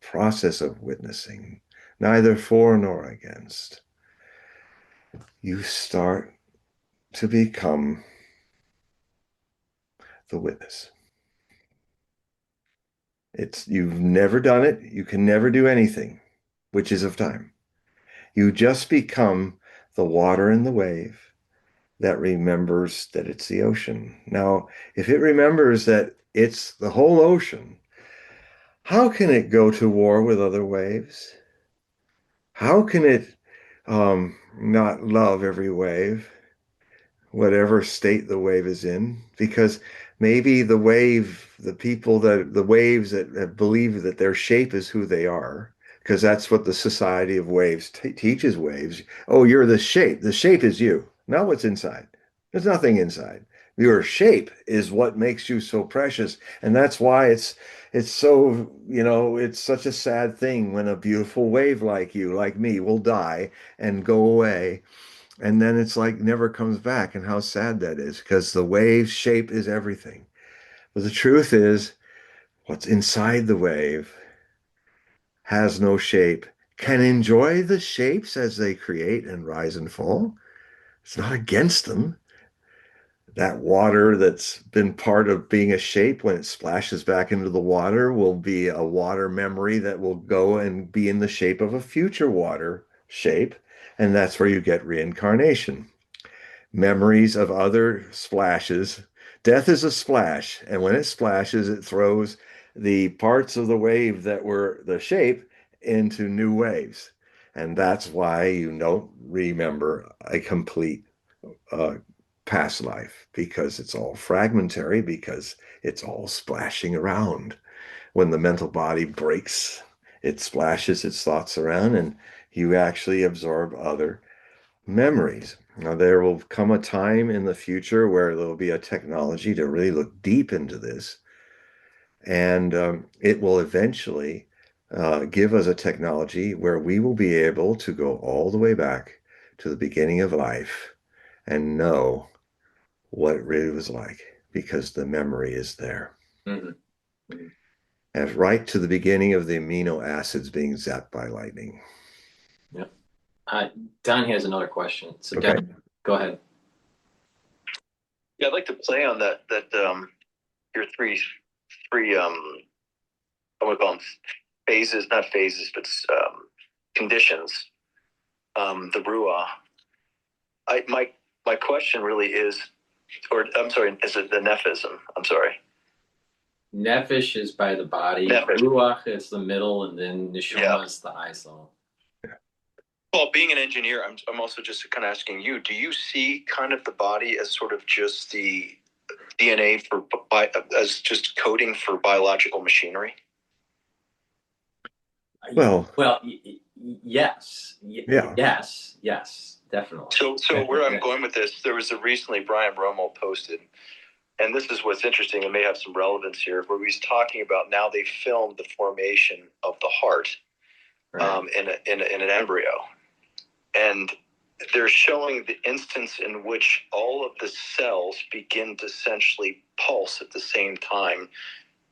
process of witnessing, neither for nor against, you start to become the witness. You've never done it. You can never do anything, which is of time. You just become the water in the wave that remembers that it's the ocean. Now, if it remembers that it's the whole ocean, how can it go to war with other waves? How can it not love every wave, whatever state the wave is in? Because maybe the waves that believe that their shape is who they are, because that's what the Society of Waves teaches waves. Oh, you're the shape. The shape is you, not what's inside. There's nothing inside. Your shape is what makes you so precious. And that's why it's so, it's such a sad thing when a beautiful wave like you, like me, will die and go away. And then it's like never comes back. And how sad that is, because the wave's shape is everything. But the truth is, what's inside the wave has no shape, can enjoy the shapes as they create and rise and fall. It's not against them. That water that's been part of being a shape, when it splashes back into the water, will be a water memory that will go and be in the shape of a future water shape. And that's where you get reincarnation. Memories of other splashes. Death is a splash, and when it splashes, it throws the parts of the wave that were the shape into new waves. And that's why you don't remember a complete uh, past life, because it's all fragmentary, because it's all splashing around. When the mental body breaks, it splashes its thoughts around, and you actually absorb other memories. Now, there will come a time in the future where there'll be a technology to really look deep into this, and it will eventually give us a technology where we will be able to go all the way back to the beginning of life and know what it really was like, because the memory is there. Mm-hmm. Mm-hmm. And right to the beginning of the amino acids being zapped by lightning. Yep. Don has another question. So Okay. Don, go ahead. Yeah, I'd like to play on that your three I would call them phases, not phases, but conditions. The Ruah. My question really is, or I'm sorry, is it the Nephism? I'm sorry. Nefesh is by the body. Nefesh. Ruach is the middle, and then Neshama is the eye soul. Well, being an engineer, I'm also just kind of asking you, do you see kind of the body as sort of just the DNA as just coding for biological machinery? Well, yes. Yeah. Yes, definitely. So where I'm going with this, there was recently Brian Rommel posted, and this is what's interesting, it may have some relevance here, where he's talking about now they filmed the formation of the heart in an embryo. And they're showing the instance in which all of the cells begin to essentially pulse at the same time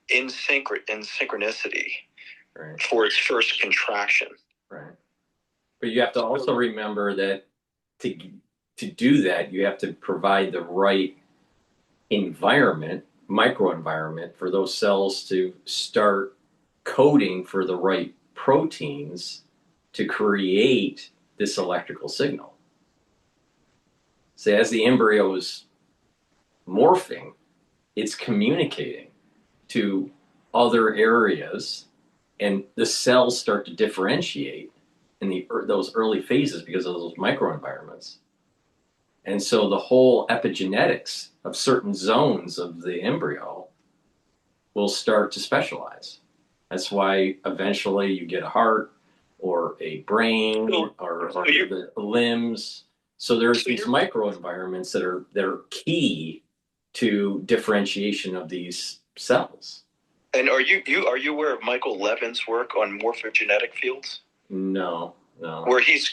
in synchronicity for its first contraction. Right. But you have to also remember that to do that, you have to provide the right environment, microenvironment, for those cells to start coding for the right proteins to create this electrical signal. So as the embryo is morphing, it's communicating to other areas, and the cells start to differentiate in those early phases because of those microenvironments. And so the whole epigenetics of certain zones of the embryo will start to specialize. That's why eventually you get a heart or a brain or the limbs. So there's these microenvironments that are key to differentiation of these cells. And are you aware of Michael Levin's work on morphogenetic fields? No. Where he's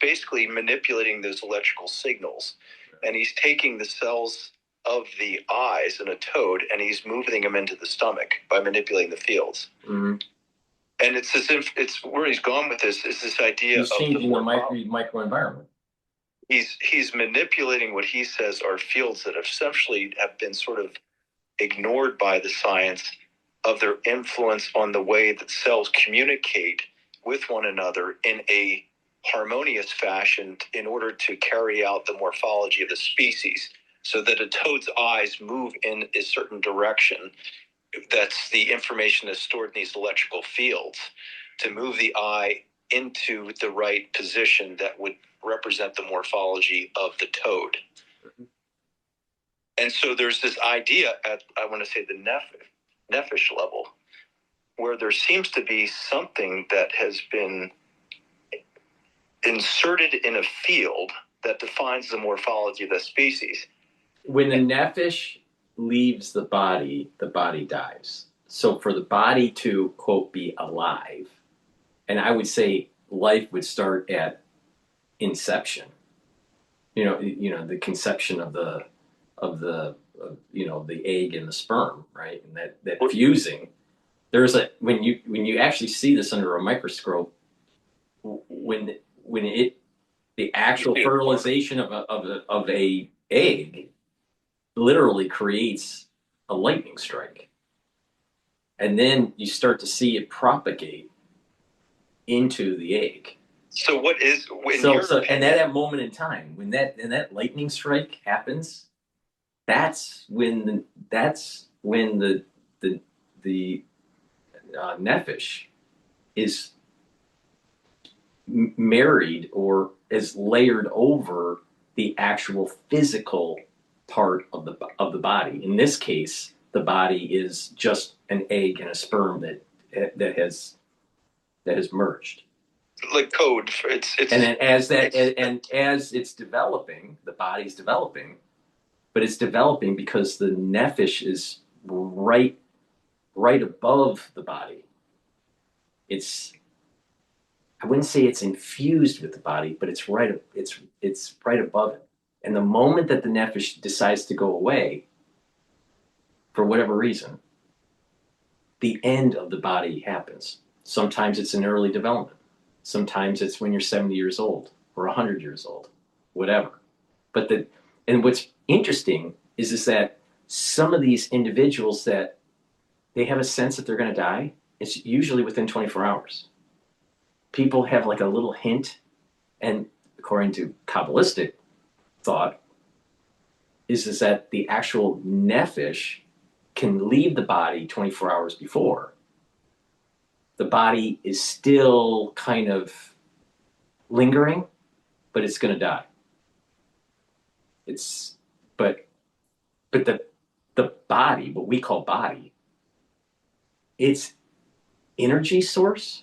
basically manipulating those electrical signals, and he's taking the cells of the eyes in a toad and he's moving them into the stomach by manipulating the fields. Mm-hmm. And it's as if it's where he's gone with this is this idea he's of changing the microenvironment. He's manipulating what he says are fields that essentially have been sort of ignored by the science of their influence on the way that cells communicate with one another in a harmonious fashion in order to carry out the morphology of the species, so that a toad's eyes move in a certain direction. That's the information that's stored in these electrical fields to move the eye into the right position that would represent the morphology of the toad. And so there's this idea at, I want to say, the nephish level, where there seems to be something that has been inserted in a field that defines the morphology of the species. When the nephish leaves the body dies. So for the body to, quote, be alive, and I would say life would start at inception. You know, the conception of the the egg and the sperm, right? And that fusing. When you actually see this under a microscope, when the actual fertilization of a egg literally creates a lightning strike, and then you start to see it propagate into the egg. So what is when and that moment in time when that lightning strike happens, that's when the nephesh is married or is layered over the actual physical part of the body. In this case, the body is just an egg and a sperm that has merged. Like code for it's and then as it's developing, the body's developing, but it's developing because the nephesh is right above the body. I wouldn't say it's infused with the body, but it's right above it. And the moment that the nephesh decides to go away, for whatever reason, the end of the body happens. Sometimes it's in early development. Sometimes it's when you're 70 years old or 100 years old, whatever. And what's interesting is that some of these individuals that they have a sense that they're going to die, it's usually within 24 hours. People have like a little hint, and according to Kabbalistic thought, is that the actual nephesh can leave the body 24 hours before. The body is still kind of lingering, but it's going to die. But the body, what we call body, its energy source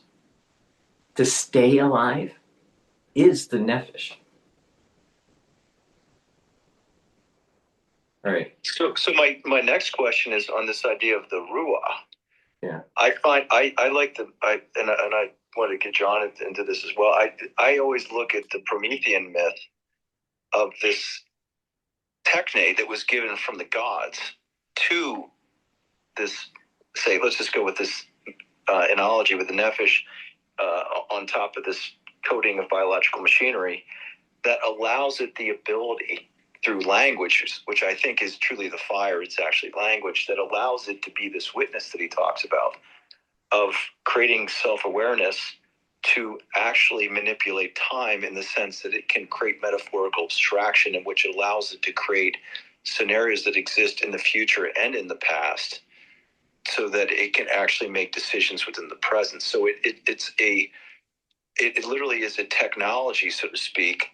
to stay alive is the nephesh. All right. So my next question is on this idea of the ruah. Yeah. I find I like I want to get John into this as well. I always look at the Promethean myth of this techne that was given from the gods to this, say, let's just go with this analogy with the nephesh on top of this coating of biological machinery that allows it the ability through language, which I think is truly the fire. It's actually language that allows it to be this witness that he talks about of creating self-awareness to actually manipulate time in the sense that it can create metaphorical abstraction in which it allows it to create scenarios that exist in the future and in the past so that it can actually make decisions within the present. So it literally is a technology, so to speak,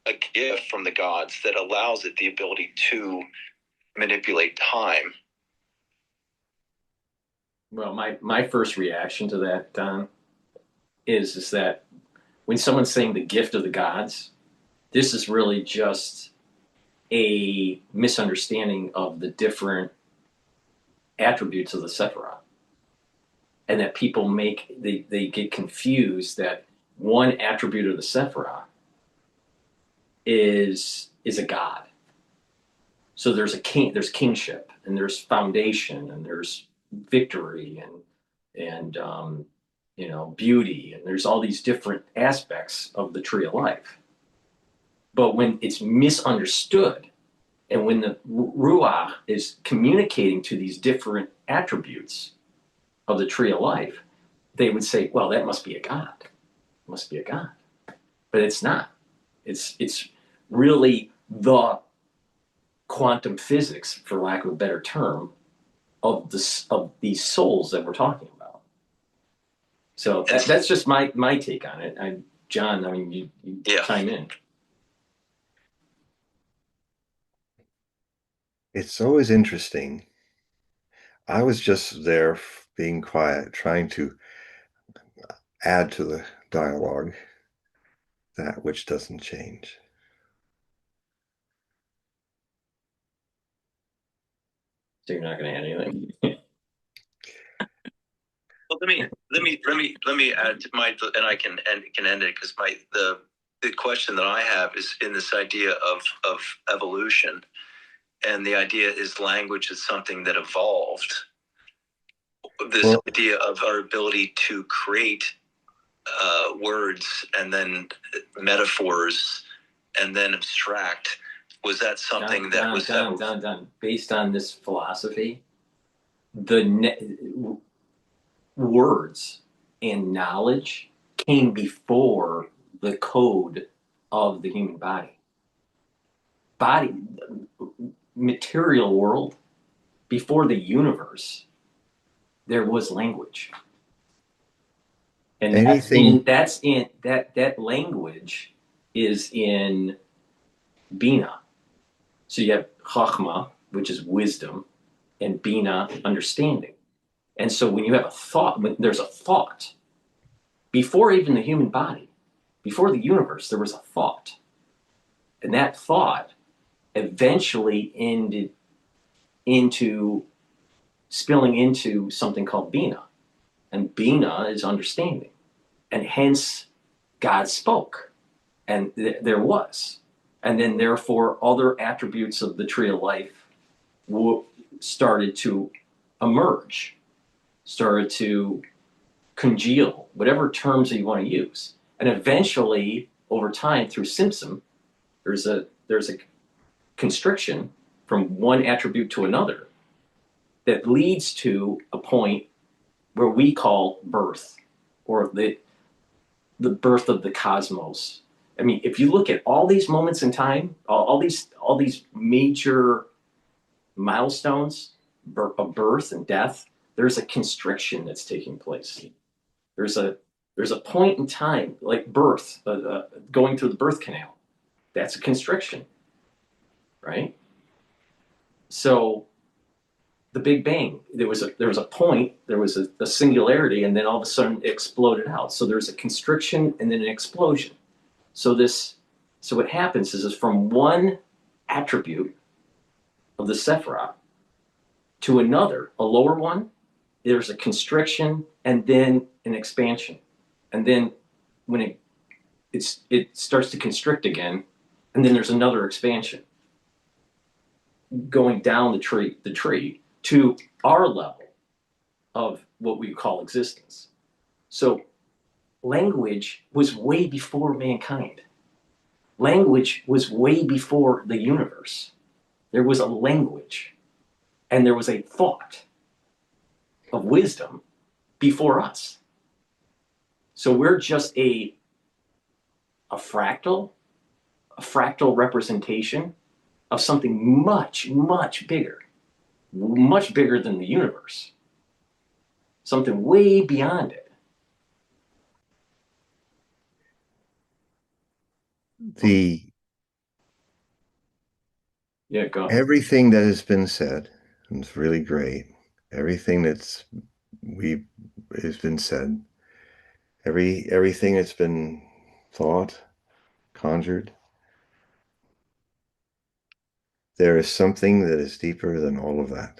a gift from the gods that allows it the ability to manipulate time. Well, my first reaction to that, Don, is that when someone's saying the gift of the gods, this is really just a misunderstanding of the different attributes of the Sephiroth. And that people they get confused that one attribute of the Sephiroth is a god. So there's kingship, and there's foundation, and there's victory, and beauty, and there's all these different aspects of the tree of life. But when it's misunderstood, and when the Ruach is communicating to these different attributes of the tree of life, they would say, well, that must be a god. It must be a god. But it's not. It's really the quantum physics, for lack of a better term, of these souls that we're talking about. So that's just my take on it. John, I mean, you chime in. It's always interesting. I was just there being quiet, trying to add to the dialogue that which doesn't change. So you're not going to add anything? Well, let me add to and I can end it because the question that I have is in this idea of evolution And the idea is language is something that evolved. This idea of our ability to create words and then metaphors and then abstract, was that something that was done based on this philosophy? Words and knowledge came before the code of the human body, material world. Before the universe, there was language, and that language is in Bina. So you have Chachma, which is wisdom, and Bina, understanding. And so when you have a thought, when there's a thought, before even the human body, before the universe, there was a thought. And that thought eventually ended into spilling into something called Bina. And Bina is understanding. And hence, God spoke. And there was. And then, therefore, other attributes of the tree of life started to emerge, started to congeal, whatever terms that you want to use. And eventually, over time, through Simpson, there's a constriction from one attribute to another that leads to a point where we call birth, or the birth of the cosmos. I mean, if you look at all these moments in time, all these major milestones of birth and death, there's a constriction that's taking place. There's a point in time, like birth, going through the birth canal. That's a constriction, right? So the Big Bang, there was a point, there was a singularity, and then all of a sudden it exploded out. So there's a constriction and then an explosion. So what happens is from one attribute of the Sephiroth to another, a lower one, there's a constriction and then an expansion. And then when it starts to constrict again, and then there's another expansion going down the tree to our level of what we call existence. So language was way before mankind. Language was way before the universe. There was a language and there was a thought of wisdom before us. So we're just a fractal representation of something much, much bigger than the universe, something way beyond it. Everything that has been said is really great. Everything has been said. Everything that's been thought, conjured. There is something that is deeper than all of that.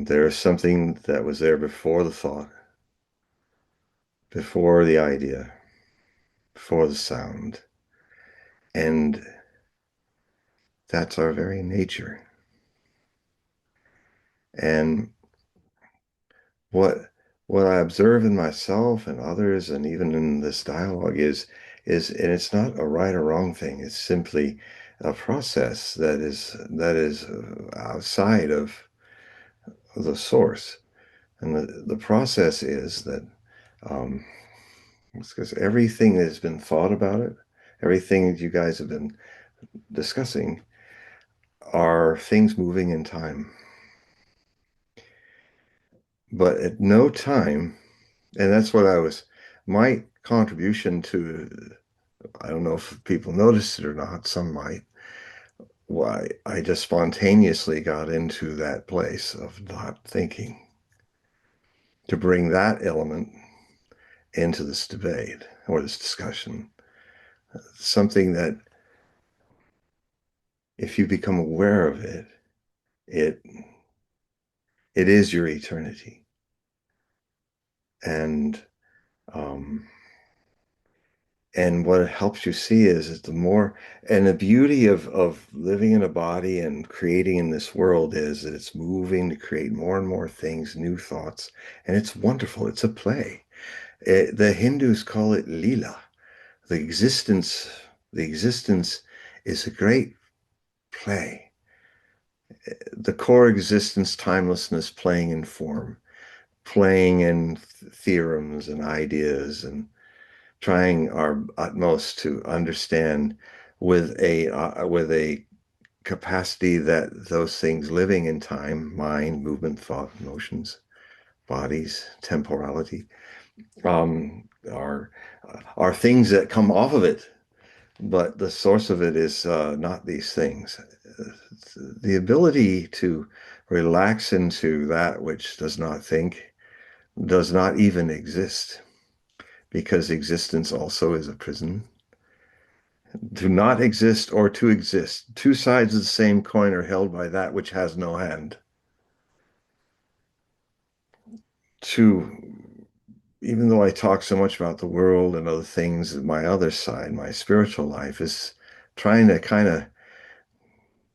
There is something that was there before the thought, before the idea, before the sound. And that's our very nature. And what I observe in myself and others, and even in this dialogue, is and it's not a right or wrong thing. It's simply a process that is outside of the source. And the process is that it's because everything that has been thought about it, everything that you guys have been discussing, are things moving in time. But at no time, and that's what my contribution to, I don't know if people noticed it or not, some might, why I just spontaneously got into that place of not thinking, to bring that element into this debate or this discussion. Something that, if you become aware of it, it is your eternity. And And what it helps you see is the more, and the beauty of living in a body and creating in this world is that it's moving to create more and more things, new thoughts, and it's wonderful. It's a play. The Hindus call it lila. The existence, the existence is a great play. The core existence, timelessness, playing in form, playing in theorems and ideas, and trying our utmost to understand with a capacity that those things living in time, mind, movement, thought, emotions, bodies, temporality, are things that come off of it, but the source of it is not these things. The ability to relax into that which does not think, does not even exist, because existence also is a prison. To not exist or to exist, two sides of the same coin are held by that which has no hand. To, even though I talk so much about the world and other things, my other side, my spiritual life, is trying to kind of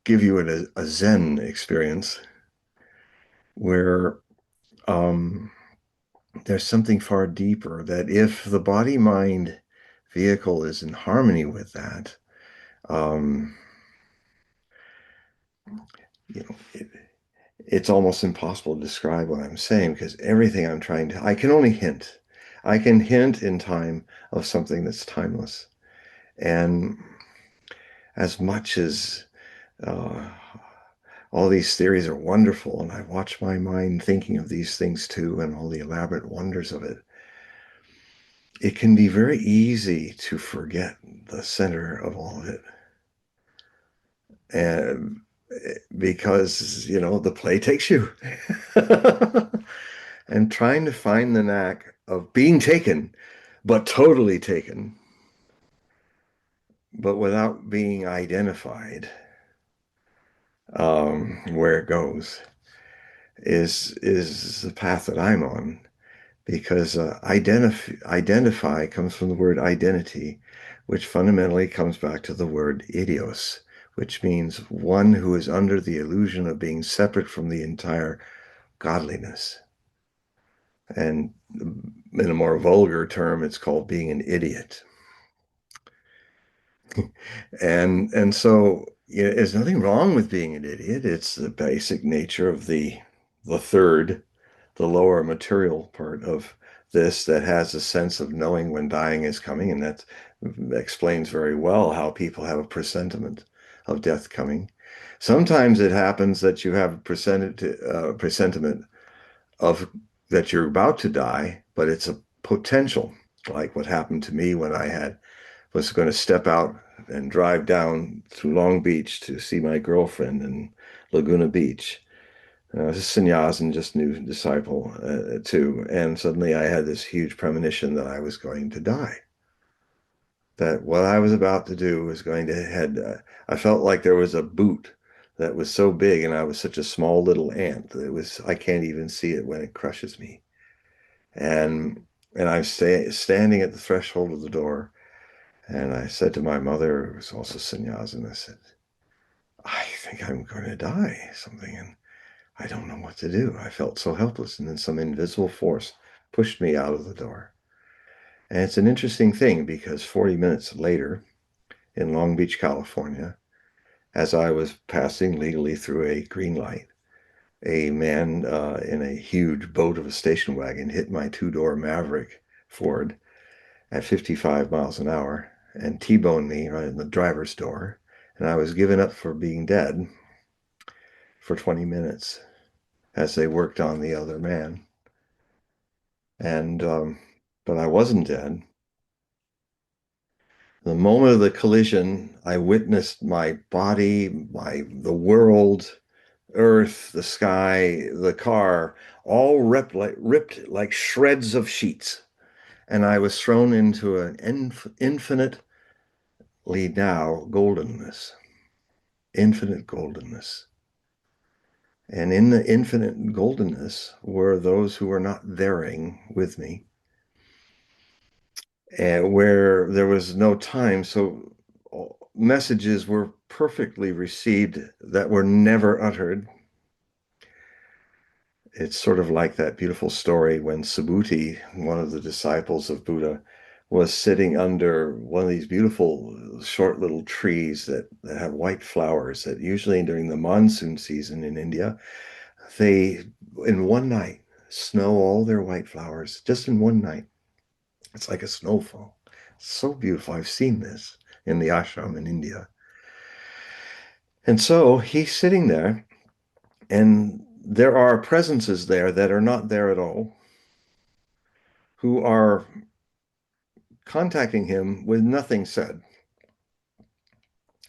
give you a Zen experience where um, there's something far deeper, that if the body mind vehicle is in harmony with that, um, you know, it's almost impossible to describe what I'm saying, because everything I'm trying to, I can only hint. I can hint in time of something that's timeless. And as much as uh, all these theories are wonderful, and I watch my mind thinking of these things too, and all the elaborate wonders of it, it can be very easy to forget the center of all of it. And because, the play takes you. And trying to find the knack of being taken, but totally taken, but without being identified, where it goes, is the path that I'm on. Because identify comes from the word identity, which fundamentally comes back to the word idios, which means one who is under the illusion of being separate from the entire godliness. And in a more vulgar term, it's called being an idiot. And so, there's nothing wrong with being an idiot. It's the basic nature of the third, the lower material part of this, that has a sense of knowing when dying is coming, and that explains very well how people have a presentiment of death coming. Sometimes it happens that you have a presentiment of that you're about to die, but it's a potential, like what happened to me when I was going to step out and drive down to Long Beach to see my girlfriend in Laguna Beach. I was a sannyas and just new disciple too, and suddenly I had this huge premonition that I was going to die. That what I was about to do was going to head. I felt like there was a boot that was so big, and I was such a small little ant that I can't even see it when it crushes me. And I'm standing at the threshold of the door, and I said to my mother, who was also sannyas, and I said, I think I'm going to die, something, and I don't know what to do. I felt so helpless, and then some invisible force pushed me out of the door. And it's an interesting thing, because 40 minutes later, in Long Beach, California, as I was passing legally through a green light, a man in a huge boat of a station wagon hit my two-door Maverick Ford at 55 miles an hour and T-boned me right in the driver's door. And I was given up for being dead for 20 minutes as they worked on the other man. And, but I wasn't dead. The moment of the collision, I witnessed my body, the world, earth, the sky, the car, all ripped like shreds of sheets. And I was thrown into an infinitely now goldenness, infinite goldenness. And in the infinite goldenness were those who were not thereing with me. where there was no time. So messages were perfectly received that were never uttered. It's sort of like that beautiful story when Subhuti, one of the disciples of Buddha, was sitting under one of these beautiful short little trees that have white flowers that usually during the monsoon season in India, they, in one night, snow all their white flowers just in one night. It's like a snowfall. So beautiful. I've seen this in the ashram in India. And so he's sitting there, and there are presences there that are not there at all, who are contacting him with nothing said,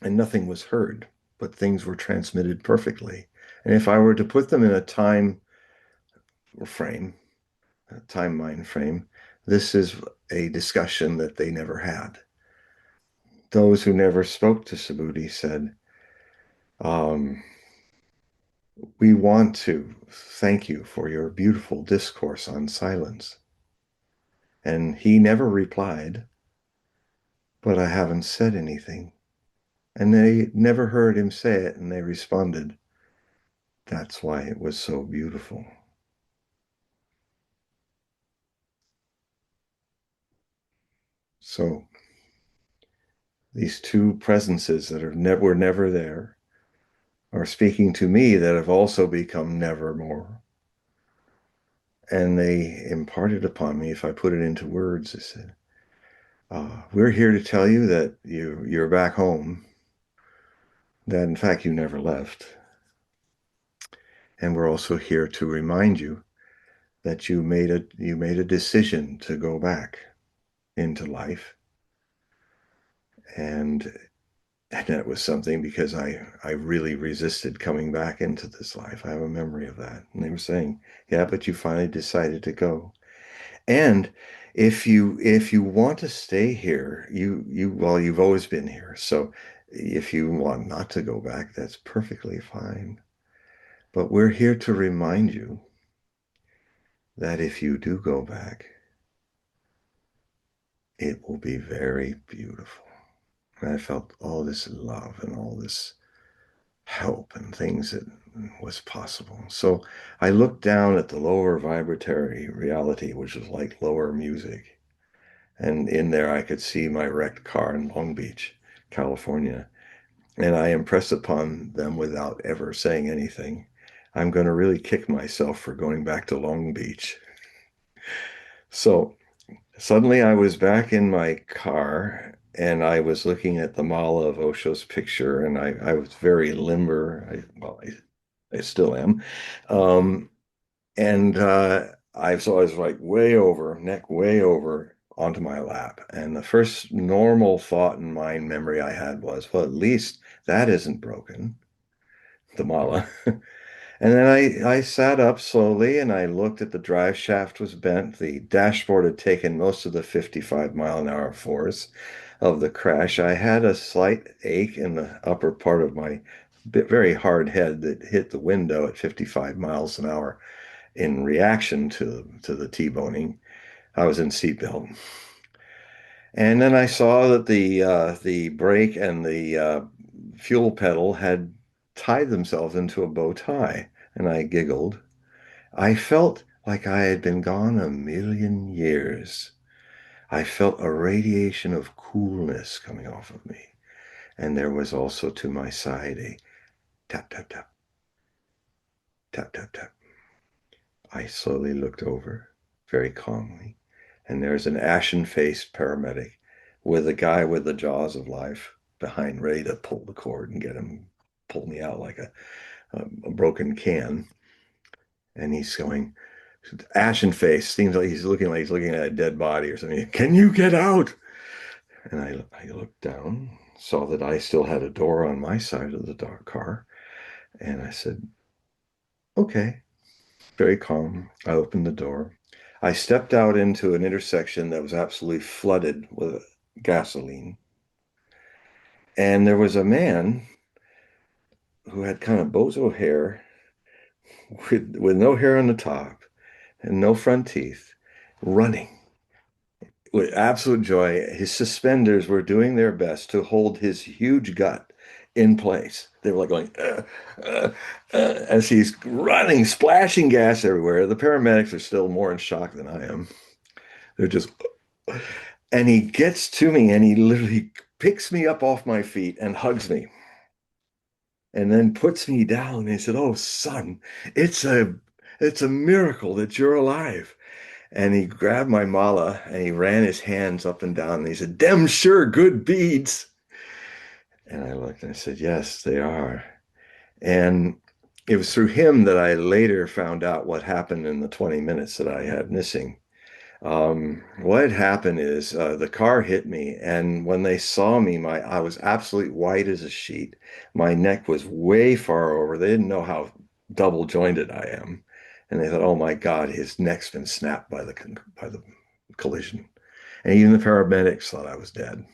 and nothing was heard, but things were transmitted perfectly. And if I were to put them in a time frame, a time mind frame, this is a discussion that they never had. Those who never spoke to Subhuti said, um, we want to thank you for your beautiful discourse on silence. And he never replied, but I haven't said anything. And they never heard him say it, and they responded, that's why it was so beautiful. So these two presences that were never there are speaking to me that have also become nevermore. And they imparted upon me, if I put it into words, they said, we're here to tell you that you're back home, that in fact you never left. And we're also here to remind you that you made a decision to go back into life. And that was something because I really resisted coming back into this life. I have a memory of that. And they were saying, yeah, but you finally decided to go. And if you want to stay here, well, you've always been here. So if you want not to go back, that's perfectly fine. But we're here to remind you that if you do go back, it will be very beautiful. And I felt all this love and all this help and things that was possible. So I looked down at the lower vibratory reality, which was like lower music. And in there, I could see my wrecked car in Long Beach, California. And I impressed upon them without ever saying anything, I'm going to really kick myself for going back to Long Beach. So suddenly I was back in my car and I was looking at the Mala of Osho's picture, and I was very limber. I still am. Um, and so I was like way over, neck way over onto my lap. And the first normal thought in mind memory I had was, well, at least that isn't broken, the Mala. And then I sat up slowly and I looked at the drive shaft was bent. The dashboard had taken most of the 55-mile-an-hour force of the crash. I had a slight ache in the upper part of my very hard head that hit the window at 55 miles an hour in reaction to the T-boning. I was in seatbelt. And then I saw that the brake and the fuel pedal had tied themselves into a bow tie, and I giggled. I felt like I had been gone a million years. I felt a radiation of coolness coming off of me. And there was also to my side a tap, tap, tap, tap, tap, tap. I slowly looked over very calmly, and there's an ashen-faced paramedic with a guy with the jaws of life behind, ready to pull the cord and pull me out like a broken can. And he's going, ashen face, seems like he's looking at a dead body or something. Can you get out? And I looked down, saw that I still had a door on my side of the dark car, and I said, okay, very calm. I opened the door. I stepped out into an intersection that was absolutely flooded with gasoline. And there was a man who had kind of bozo hair with no hair on the top and no front teeth running with absolute joy. His suspenders were doing their best to hold his huge gut in place. They were like going, as he's running, splashing gas everywhere. The paramedics are still more in shock than I am. They're just, and he gets to me and he literally picks me up off my feet and hugs me and then puts me down. And he said, "Oh, son, it's a it's a miracle that you're alive." And he grabbed my mala and he ran his hands up and down and he said, "Dem sure good beads." And I looked and I said, "Yes, they are." And it was through him that I later found out what happened in the 20 minutes that I had missing. What had happened is the car hit me, and when they saw me, my I was absolutely white as a sheet. My neck was way far over. They didn't know how double jointed I am, and they thought, "Oh my God, his neck's been snapped by the collision." And even the paramedics thought I was dead,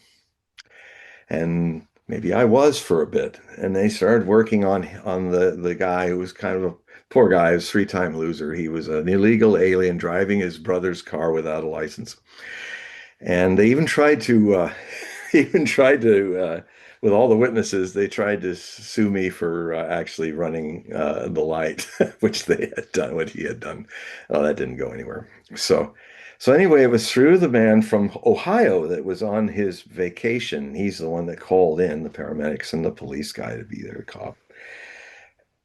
and maybe I was for a bit. And they started working on the guy who was kind of a poor guy, he was a three-time loser. He was an illegal alien driving his brother's car without a license. And they even tried to, even tried to, with all the witnesses, they tried to sue me for actually running the light, which they had done, what he had done. Oh, that didn't go anywhere. So, so anyway, it was through the man from Ohio that was on his vacation. He's the one that called in the paramedics and the police guy to be there, cop.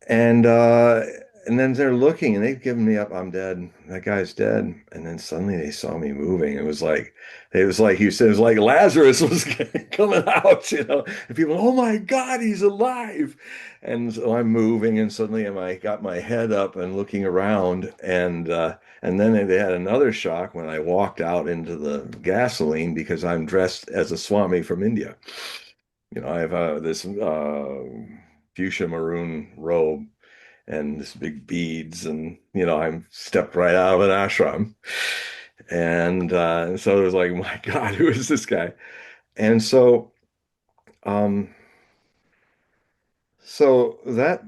And uh and then they're looking and they've given me up. I'm dead. That guy's dead. And then suddenly they saw me moving. It was like you said, it was like Lazarus was coming out, you know. And people, oh my God, he's alive. And so I'm moving and suddenly I got my head up and looking around and then they had another shock when I walked out into the gasoline because I'm dressed as a Swami from India. You know, I have this fuchsia maroon robe and this big beads, and you know, I'm stepped right out of an ashram, and so it was like, my God, who is this guy? And um, so that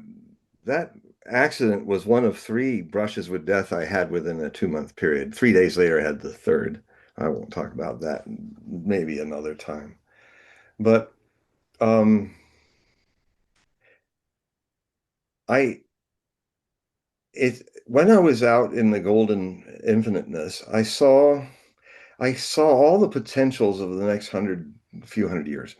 accident was one of three brushes with death I had within a 2 month period. 3 days later, I had the third. I won't talk about that, maybe another time. But um, I it when I was out in the golden infiniteness, I saw all the potentials of the next few hundred years.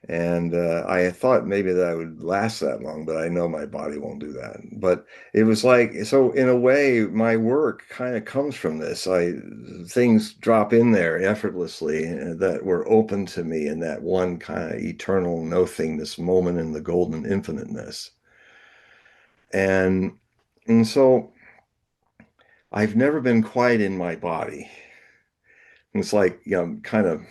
And I thought maybe that I would last that long, but I know my body won't do that. But it was like, so in a way, my work kind of comes from this. Things drop in there effortlessly that were open to me in that one kind of eternal nothingness moment in the golden infiniteness. And and so I've never been quite in my body. It's like, you know, kind of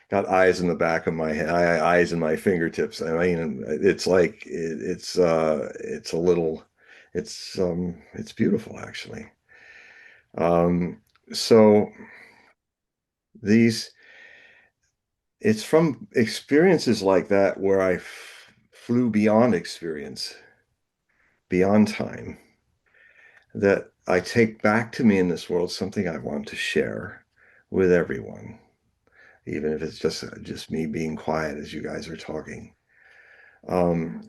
got eyes in the back of my head, eyes in my fingertips. I mean, it's like it's a little, it's beautiful actually. Um, so these, it's from experiences like that where flew beyond experience, beyond time, that I take back to me in this world something I want to share with everyone, even if it's just me being quiet as you guys are talking.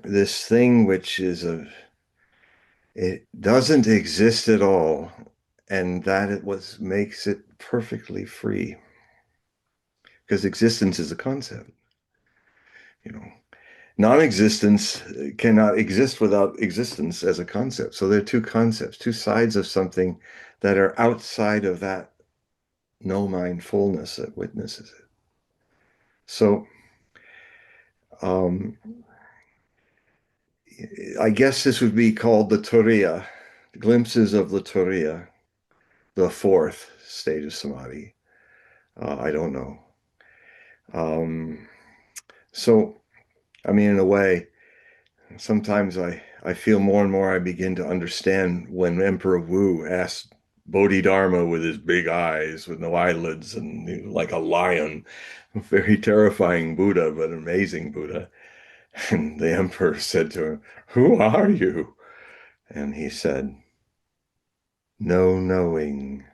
This thing which it doesn't exist at all, and that it was makes it perfectly free because existence is a concept, you know. Non-existence cannot exist without existence as a concept. So there are two concepts, two sides of something that are outside of that no mindfulness that witnesses it. So um, I guess this would be called the Turiya, glimpses of the Turiya, the fourth state of samadhi. I don't know. Um, so, I mean, in a way, sometimes I feel more and more I begin to understand when Emperor Wu asked Bodhidharma with his big eyes, with no eyelids, and like a lion, very terrifying Buddha, but amazing Buddha. And the emperor said to him, "Who are you?" And he said, "No knowing."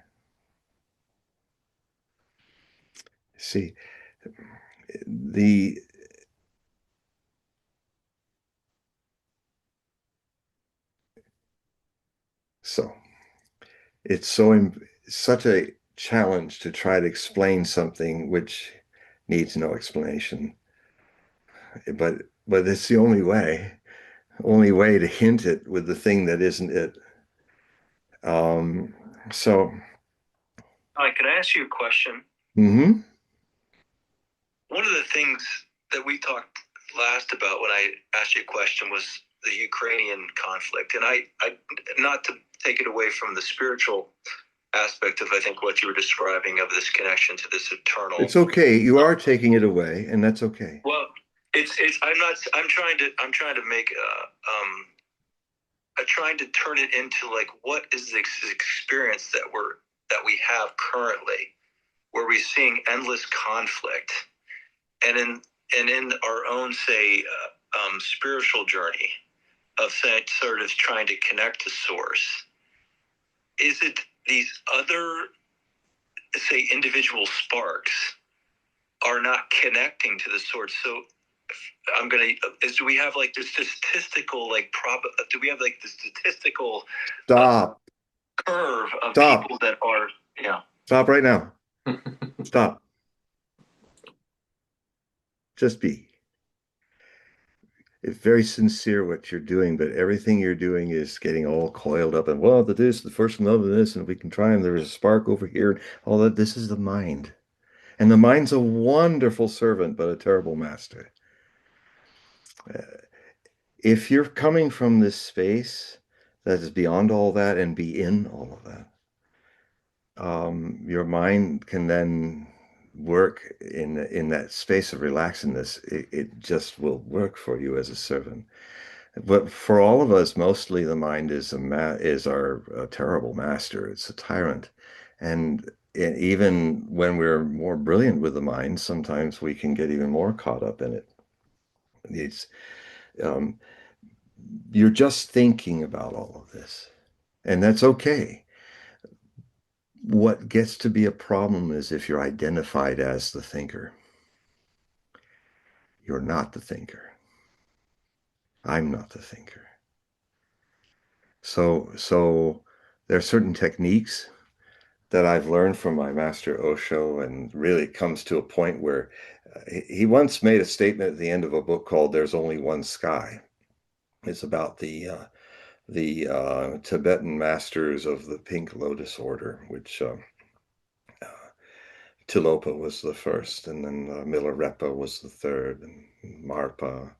See, the so it's such a challenge to try to explain something which needs no explanation. But it's the only way to hint it with the thing that isn't it. So, All right, can I ask you a question? mm-hmm. One of the things that we talked last about when I asked you a question was the Ukrainian conflict. And I not to take it away from the spiritual aspect of, I think, what you were describing of this connection to this eternal. It's okay. You are taking it away, and that's okay. Well, I'm trying to make I'm trying to turn it into like, what is the experience that we have currently, where we're seeing endless conflict, and in our own, say, spiritual journey of sort of trying to connect to source. Is it these other, say, individual sparks are not connecting to the source? So do we have like this statistical do we have like the statistical Stop. Curve of Stop. people that are, yeah. Stop right now. Stop. Just be. It's very sincere what you're doing, but everything you're doing is getting all coiled up and, well, the first love of this, and if we can try, and there's a spark over here, all that. This is the mind. And the mind's a wonderful servant, but a terrible master. If you're coming from this space that is beyond all that and be in all of that, your mind can then work in that space of relaxedness. It just will work for you as a servant. But for all of us, mostly the mind is our terrible master. It's a tyrant, and even when we're more brilliant with the mind, sometimes we can get even more caught up in it. It's um, you're just thinking about all of this, and that's okay. What gets to be a problem is if you're identified as the thinker. You're not the thinker. I'm not the thinker. So there are certain techniques that I've learned from my master Osho, and really comes to a point where he once made a statement at the end of a book called "There's Only One Sky." It's about the Tibetan masters of the Pink Lotus Order, which Tilopa was the first, and then Milarepa was the third, and Marpa,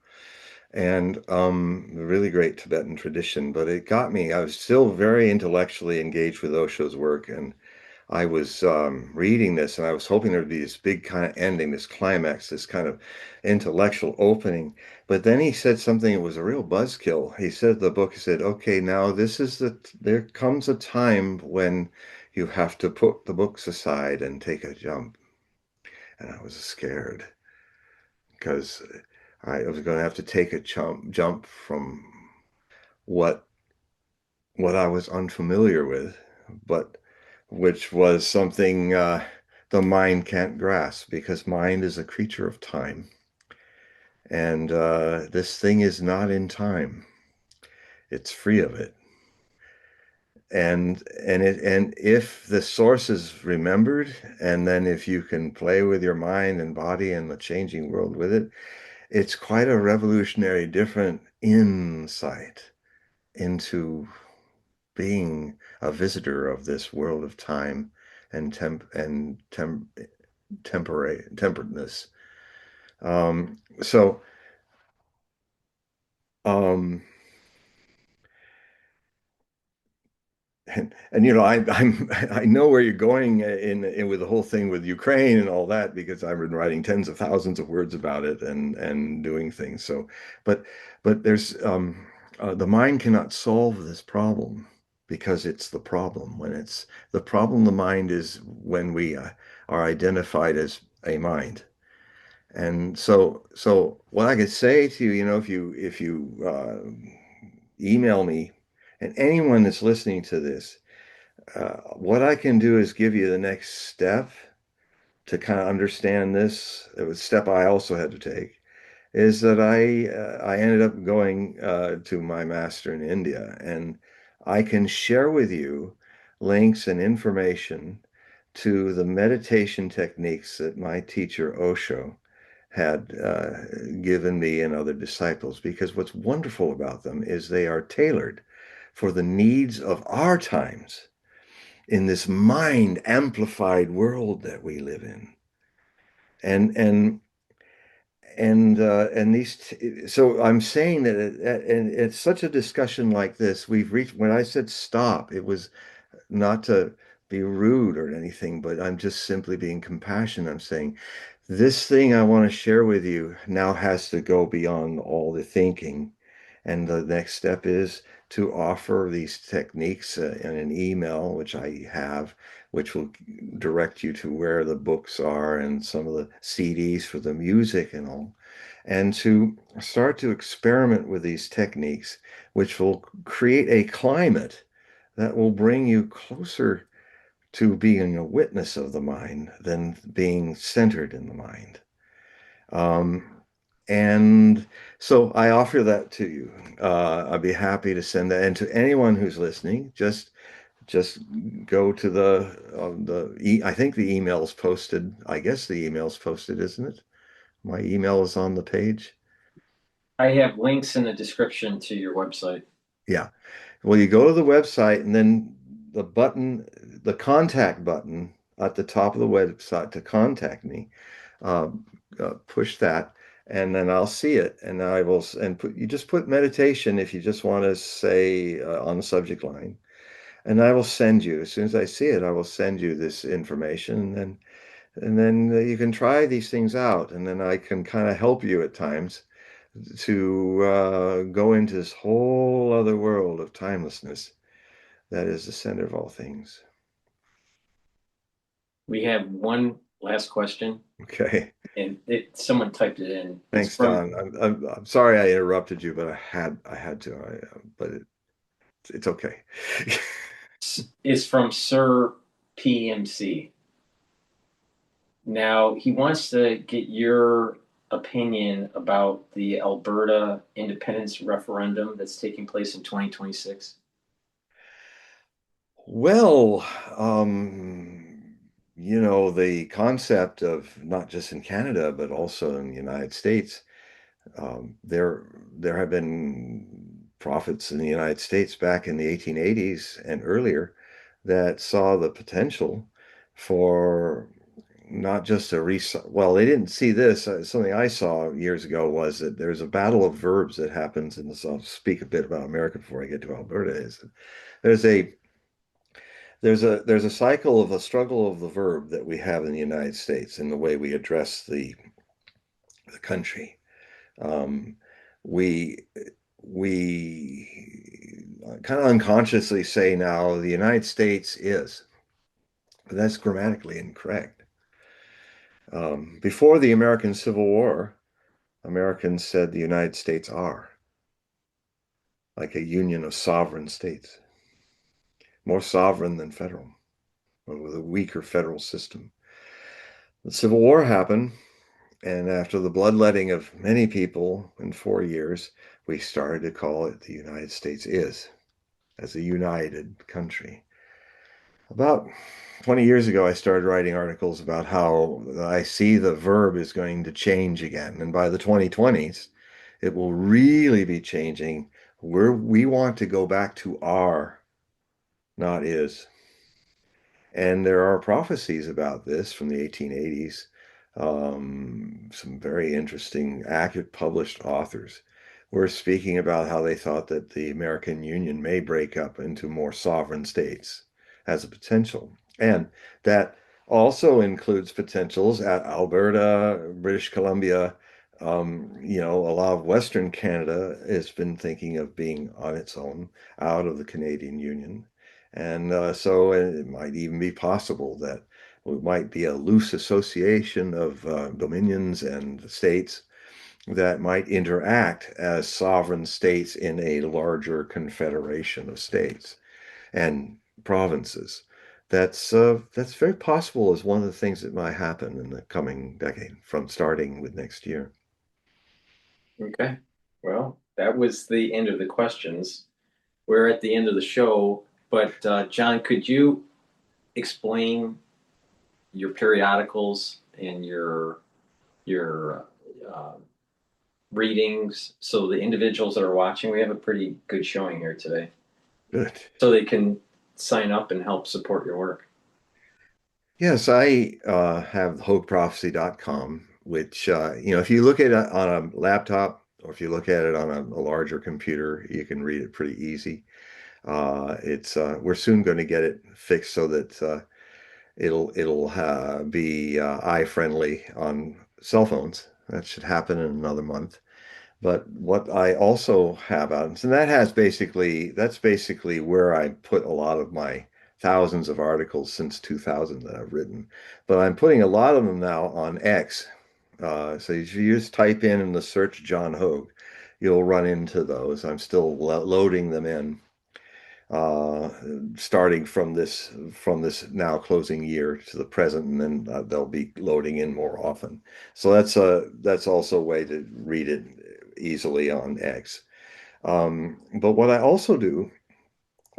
and really great Tibetan tradition. But it got me. I was still very intellectually engaged with Osho's work, and I was reading this, and I was hoping there would be this big kind of ending, this climax, this kind of intellectual opening. But then he said something that was a real buzzkill. He said the book, he said, "Okay, now there comes a time when you have to put the books aside and take a jump." And I was scared because I was going to have to take a jump from what I was unfamiliar with, but which was something the mind can't grasp, because mind is a creature of time, and this thing is not in time. It's free of it. And if the source is remembered, and then if you can play with your mind and body and the changing world with it, it's quite a revolutionary, different insight into being a visitor of this world of time and temperateness. So um, and I know where you're going in with the whole thing with Ukraine and all that, because I've been writing tens of thousands of words about it and doing things. So, but there's the mind cannot solve this problem, because it's the problem. When it's the problem, the mind is when we are identified as a mind. And so what I could say to you, if you email me, and anyone that's listening to this, what I can do is give you the next step to kind of understand this, it was a step I also had to take, is that I ended up going to my master in India, and I can share with you links and information to the meditation techniques that my teacher Osho had given me and other disciples, because what's wonderful about them is they are tailored for the needs of our times in this mind amplified world that we live in. And so I'm saying that and it's such a discussion like this, we've reached, when I said stop, it was not to be rude or anything, but I'm just simply being compassionate. I'm saying this thing I want to share with you now has to go beyond all the thinking. And the next step is to offer these techniques in an email, which I have, which will direct you to where the books are and some of the CDs for the music and all. And to start to experiment with these techniques, which will create a climate that will bring you closer to being a witness of the mind than being centered in the mind. Um, and so I offer that to you. I'd be happy to send that. And to anyone who's listening, just go to I think the email's posted. I guess the email's posted, isn't it? My email is on the page. I have links in the description to your website. Yeah. Well, you go to the website and then the contact button at the top of the website to contact me, uh, push that, and then I'll see it. And I will, and you just put meditation if you just want to say on the subject line. And I will send you, as soon as I see it, I will send you this information. And then you can try these things out. And then I can kind of help you at times to go into this whole other world of timelessness that is the center of all things. We have one last question, Okay. and someone typed it in. It's Thanks, from Don. I'm sorry I interrupted you, but I had to. But it's okay. is from Sir PMC. Now he wants to get your opinion about the Alberta independence referendum that's taking place in 2026. Well, the concept of not just in Canada, but also in the United States, there have been prophets in the United States back in the 1880s and earlier that saw the potential for not just well, they didn't see this. Something I saw years ago was that there's a battle of verbs that happens in this. I'll speak a bit about America before I get to Alberta. Is there's a there's a cycle of a struggle of the verb that we have in the United States in the way we address the country. Um, we we kind of unconsciously say now the United States is, but that's grammatically incorrect. Before the American Civil War, Americans said the United States are, like a union of sovereign states, more sovereign than federal, but with a weaker federal system. The Civil War happened, and after the bloodletting of many people in 4 years, we started to call it the United States is, as a united country. About 20 years ago, I started writing articles about how I see the verb is going to change again. And by the 2020s, it will really be changing. We want to go back to are, not is. And there are prophecies about this from the 1880s. Some very interesting, accurate, published authors were speaking about how they thought that the American Union may break up into more sovereign states as a potential. And that also includes potentials at Alberta, British Columbia. A lot of Western Canada has been thinking of being on its own out of the Canadian Union. And so it might even be possible that it might be a loose association of dominions and states that might interact as sovereign states in a larger confederation of states and provinces. That's very possible as one of the things that might happen in the coming decade from starting with next year. Okay. Well, that was the end of the questions. We're at the end of the show, but John, could you explain your periodicals and your readings so the individuals that are watching, we have a pretty good showing here today, Good. so they can sign up and help support your work? Yes, I have HogueProphecy.com, which, if you look at it on a laptop or if you look at it on a larger computer, you can read it pretty easy. It's We're soon going to get it fixed so that it'll be eye friendly on cell phones. That should happen in another month. But what I also have out, and that's basically where I put a lot of my thousands of articles since 2000 that I've written. But I'm putting a lot of them now on X. So if you just type in the search John Hogue, you'll run into those. I'm still loading them in, uh, starting from this now closing year to the present, and then they'll be loading in more often. So that's also a way to read it easily on X. But what I also do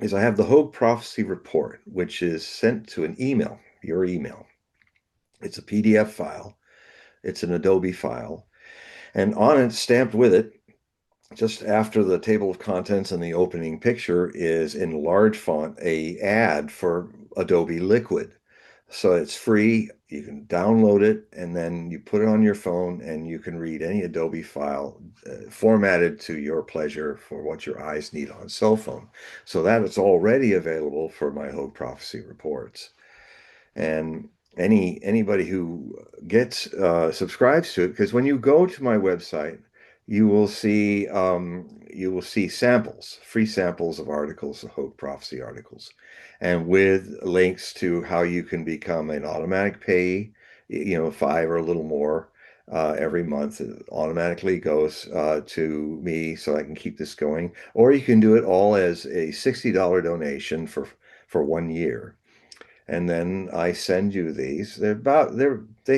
is I have the Hogue Prophecy Report, which is sent to an email, your email. It's a PDF file. It's an Adobe file, and on it, stamped with it, just after the table of contents and the opening picture, is in large font a ad for Adobe Liquid. So it's free. You can download it and then you put it on your phone and you can read any Adobe file formatted to your pleasure for what your eyes need on a cell phone. So that is already available for my Hogue Prophecy reports. And anybody who gets subscribes to it, because when you go to my website, you will see samples, free samples of articles, Hogue Prophecy articles, and with links to how you can become an automatic payee, five or a little more every month. It automatically goes to me so I can keep this going, or you can do it all as a $60 donation for 1 year. And then I send you these. They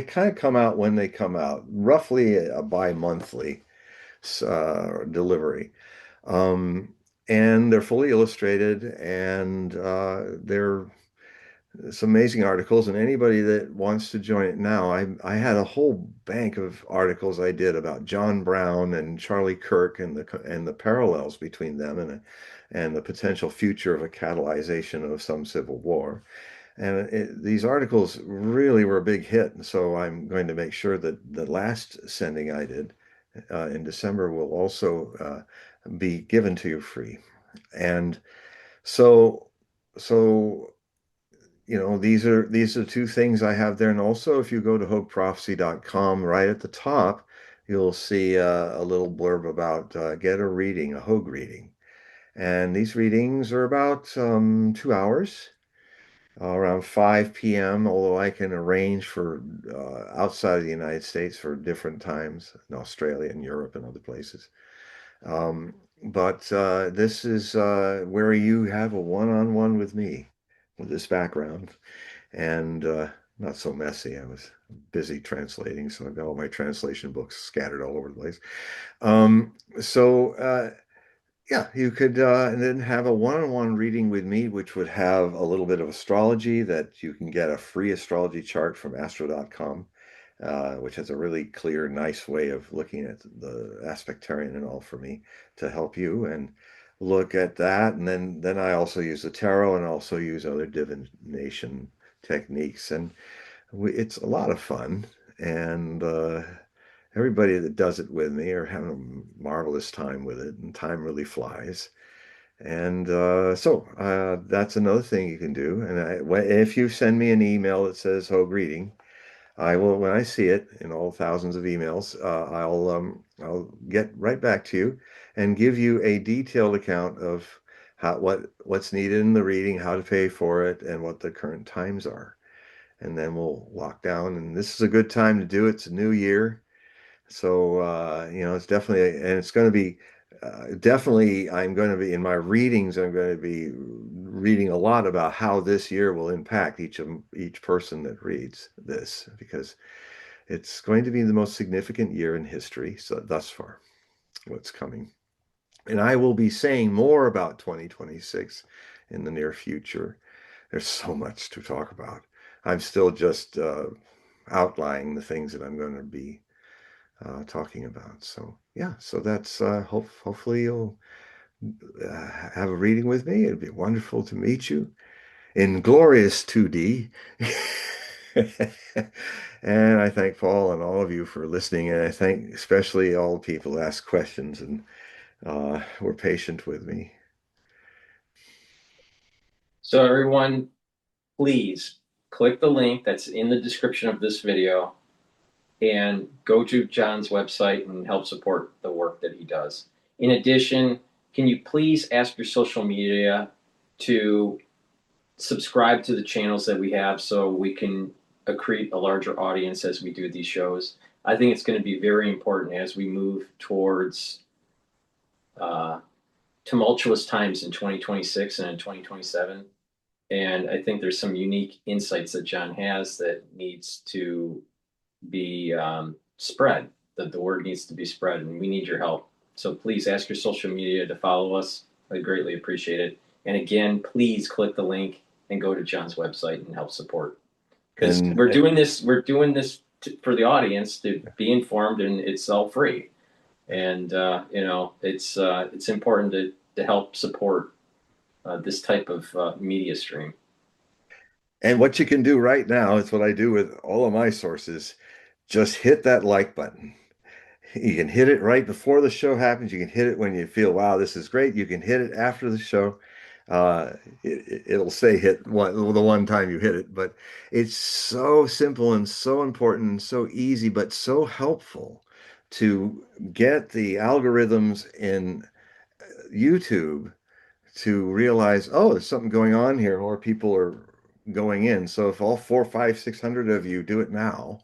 kind of come out when they come out, roughly a bi-monthly delivery. Um, and they're fully illustrated, and they're some amazing articles. And anybody that wants to join it now, I had a whole bank of articles I did about John Brown and Charlie Kirk and the parallels between them and the potential future of a catalyzation of some civil war. And these articles really were a big hit. And so I'm going to make sure that the last sending I did in December will also be given to you free. And so, so these are two things I have there. And also, if you go to HogueProphecy.com, right at the top, you'll see a little blurb about get a reading, a Hogue reading. And these readings are about 2 hours. Around 5 p.m., although I can arrange for outside of the United States for different times in Australia and Europe and other places. But this is where you have a one-on-one with me with this background and not so messy. I was busy translating, so I've got all my translation books scattered all over the place. So yeah, you could and then have a one-on-one reading with me, which would have a little bit of astrology that you can get a free astrology chart from astro.com, which has a really clear, nice way of looking at the aspectarian and all for me to help you and look at that. And then I also use the tarot and also use other divination techniques. And it's a lot of fun. And everybody that does it with me are having a marvelous time with it, and time really flies. And so that's another thing you can do. And if you send me an email that says Hogue reading, I will, when I see it in all thousands of emails, I'll get right back to you and give you a detailed account of what's needed in the reading, how to pay for it, and what the current times are. And then we'll lock down. And this is a good time to do it. It's a new year. So, it's definitely, and it's going to be definitely, I'm going to be in my readings. I'm going to be reading a lot about how this year will impact each person that reads this, because it's going to be the most significant year in history. So thus far, what's coming, and I will be saying more about 2026 in the near future. There's so much to talk about. I'm still just outlining the things that I'm going to be talking about. So yeah, so that's hopefully you'll have a reading with me. It'd be wonderful to meet you in glorious 2D. And I thank Paul and all of you for listening, and I thank especially all the people who ask questions and were patient with me. So everyone, please click the link that's in the description of this video and go to John's website and help support the work that he does. In addition, can you please ask your social media to subscribe to the channels that we have so we can accrete a larger audience as we do these shows? I think it's going to be very important as we move towards tumultuous times in 2026 and in 2027. And I think there's some unique insights that John has that needs to be spread, that the word needs to be spread, and we need your help. So please ask your social media to follow us. I greatly appreciate it. And again, please click the link and go to John's website and help support. Because And we're doing this for the audience to be informed, and it's all free. And it's important to help support this type of media stream. and what you can do right now is what I do with all of my sources. Just hit that like button. You can hit it right before the show happens. You can hit it when you feel, wow, this is great. You can hit it after the show. It'll say hit the one time you hit it, but it's so simple and so important and so easy, but so helpful to get the algorithms in YouTube to realize, oh, there's something going on here. More people are going in. So if all 4, 5, 600 of you do it now,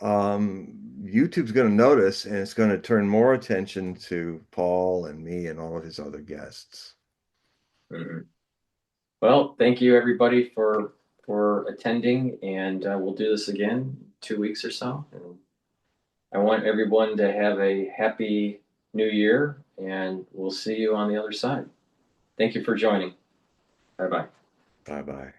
YouTube's going to notice, and it's going to turn more attention to Paul and me and all of his other guests. Mm-hmm. Well, thank you everybody for attending, and we'll do this again 2 weeks or so. And I want everyone to have a happy new year, and we'll see you on the other side. Thank you for joining. Bye bye. Bye bye.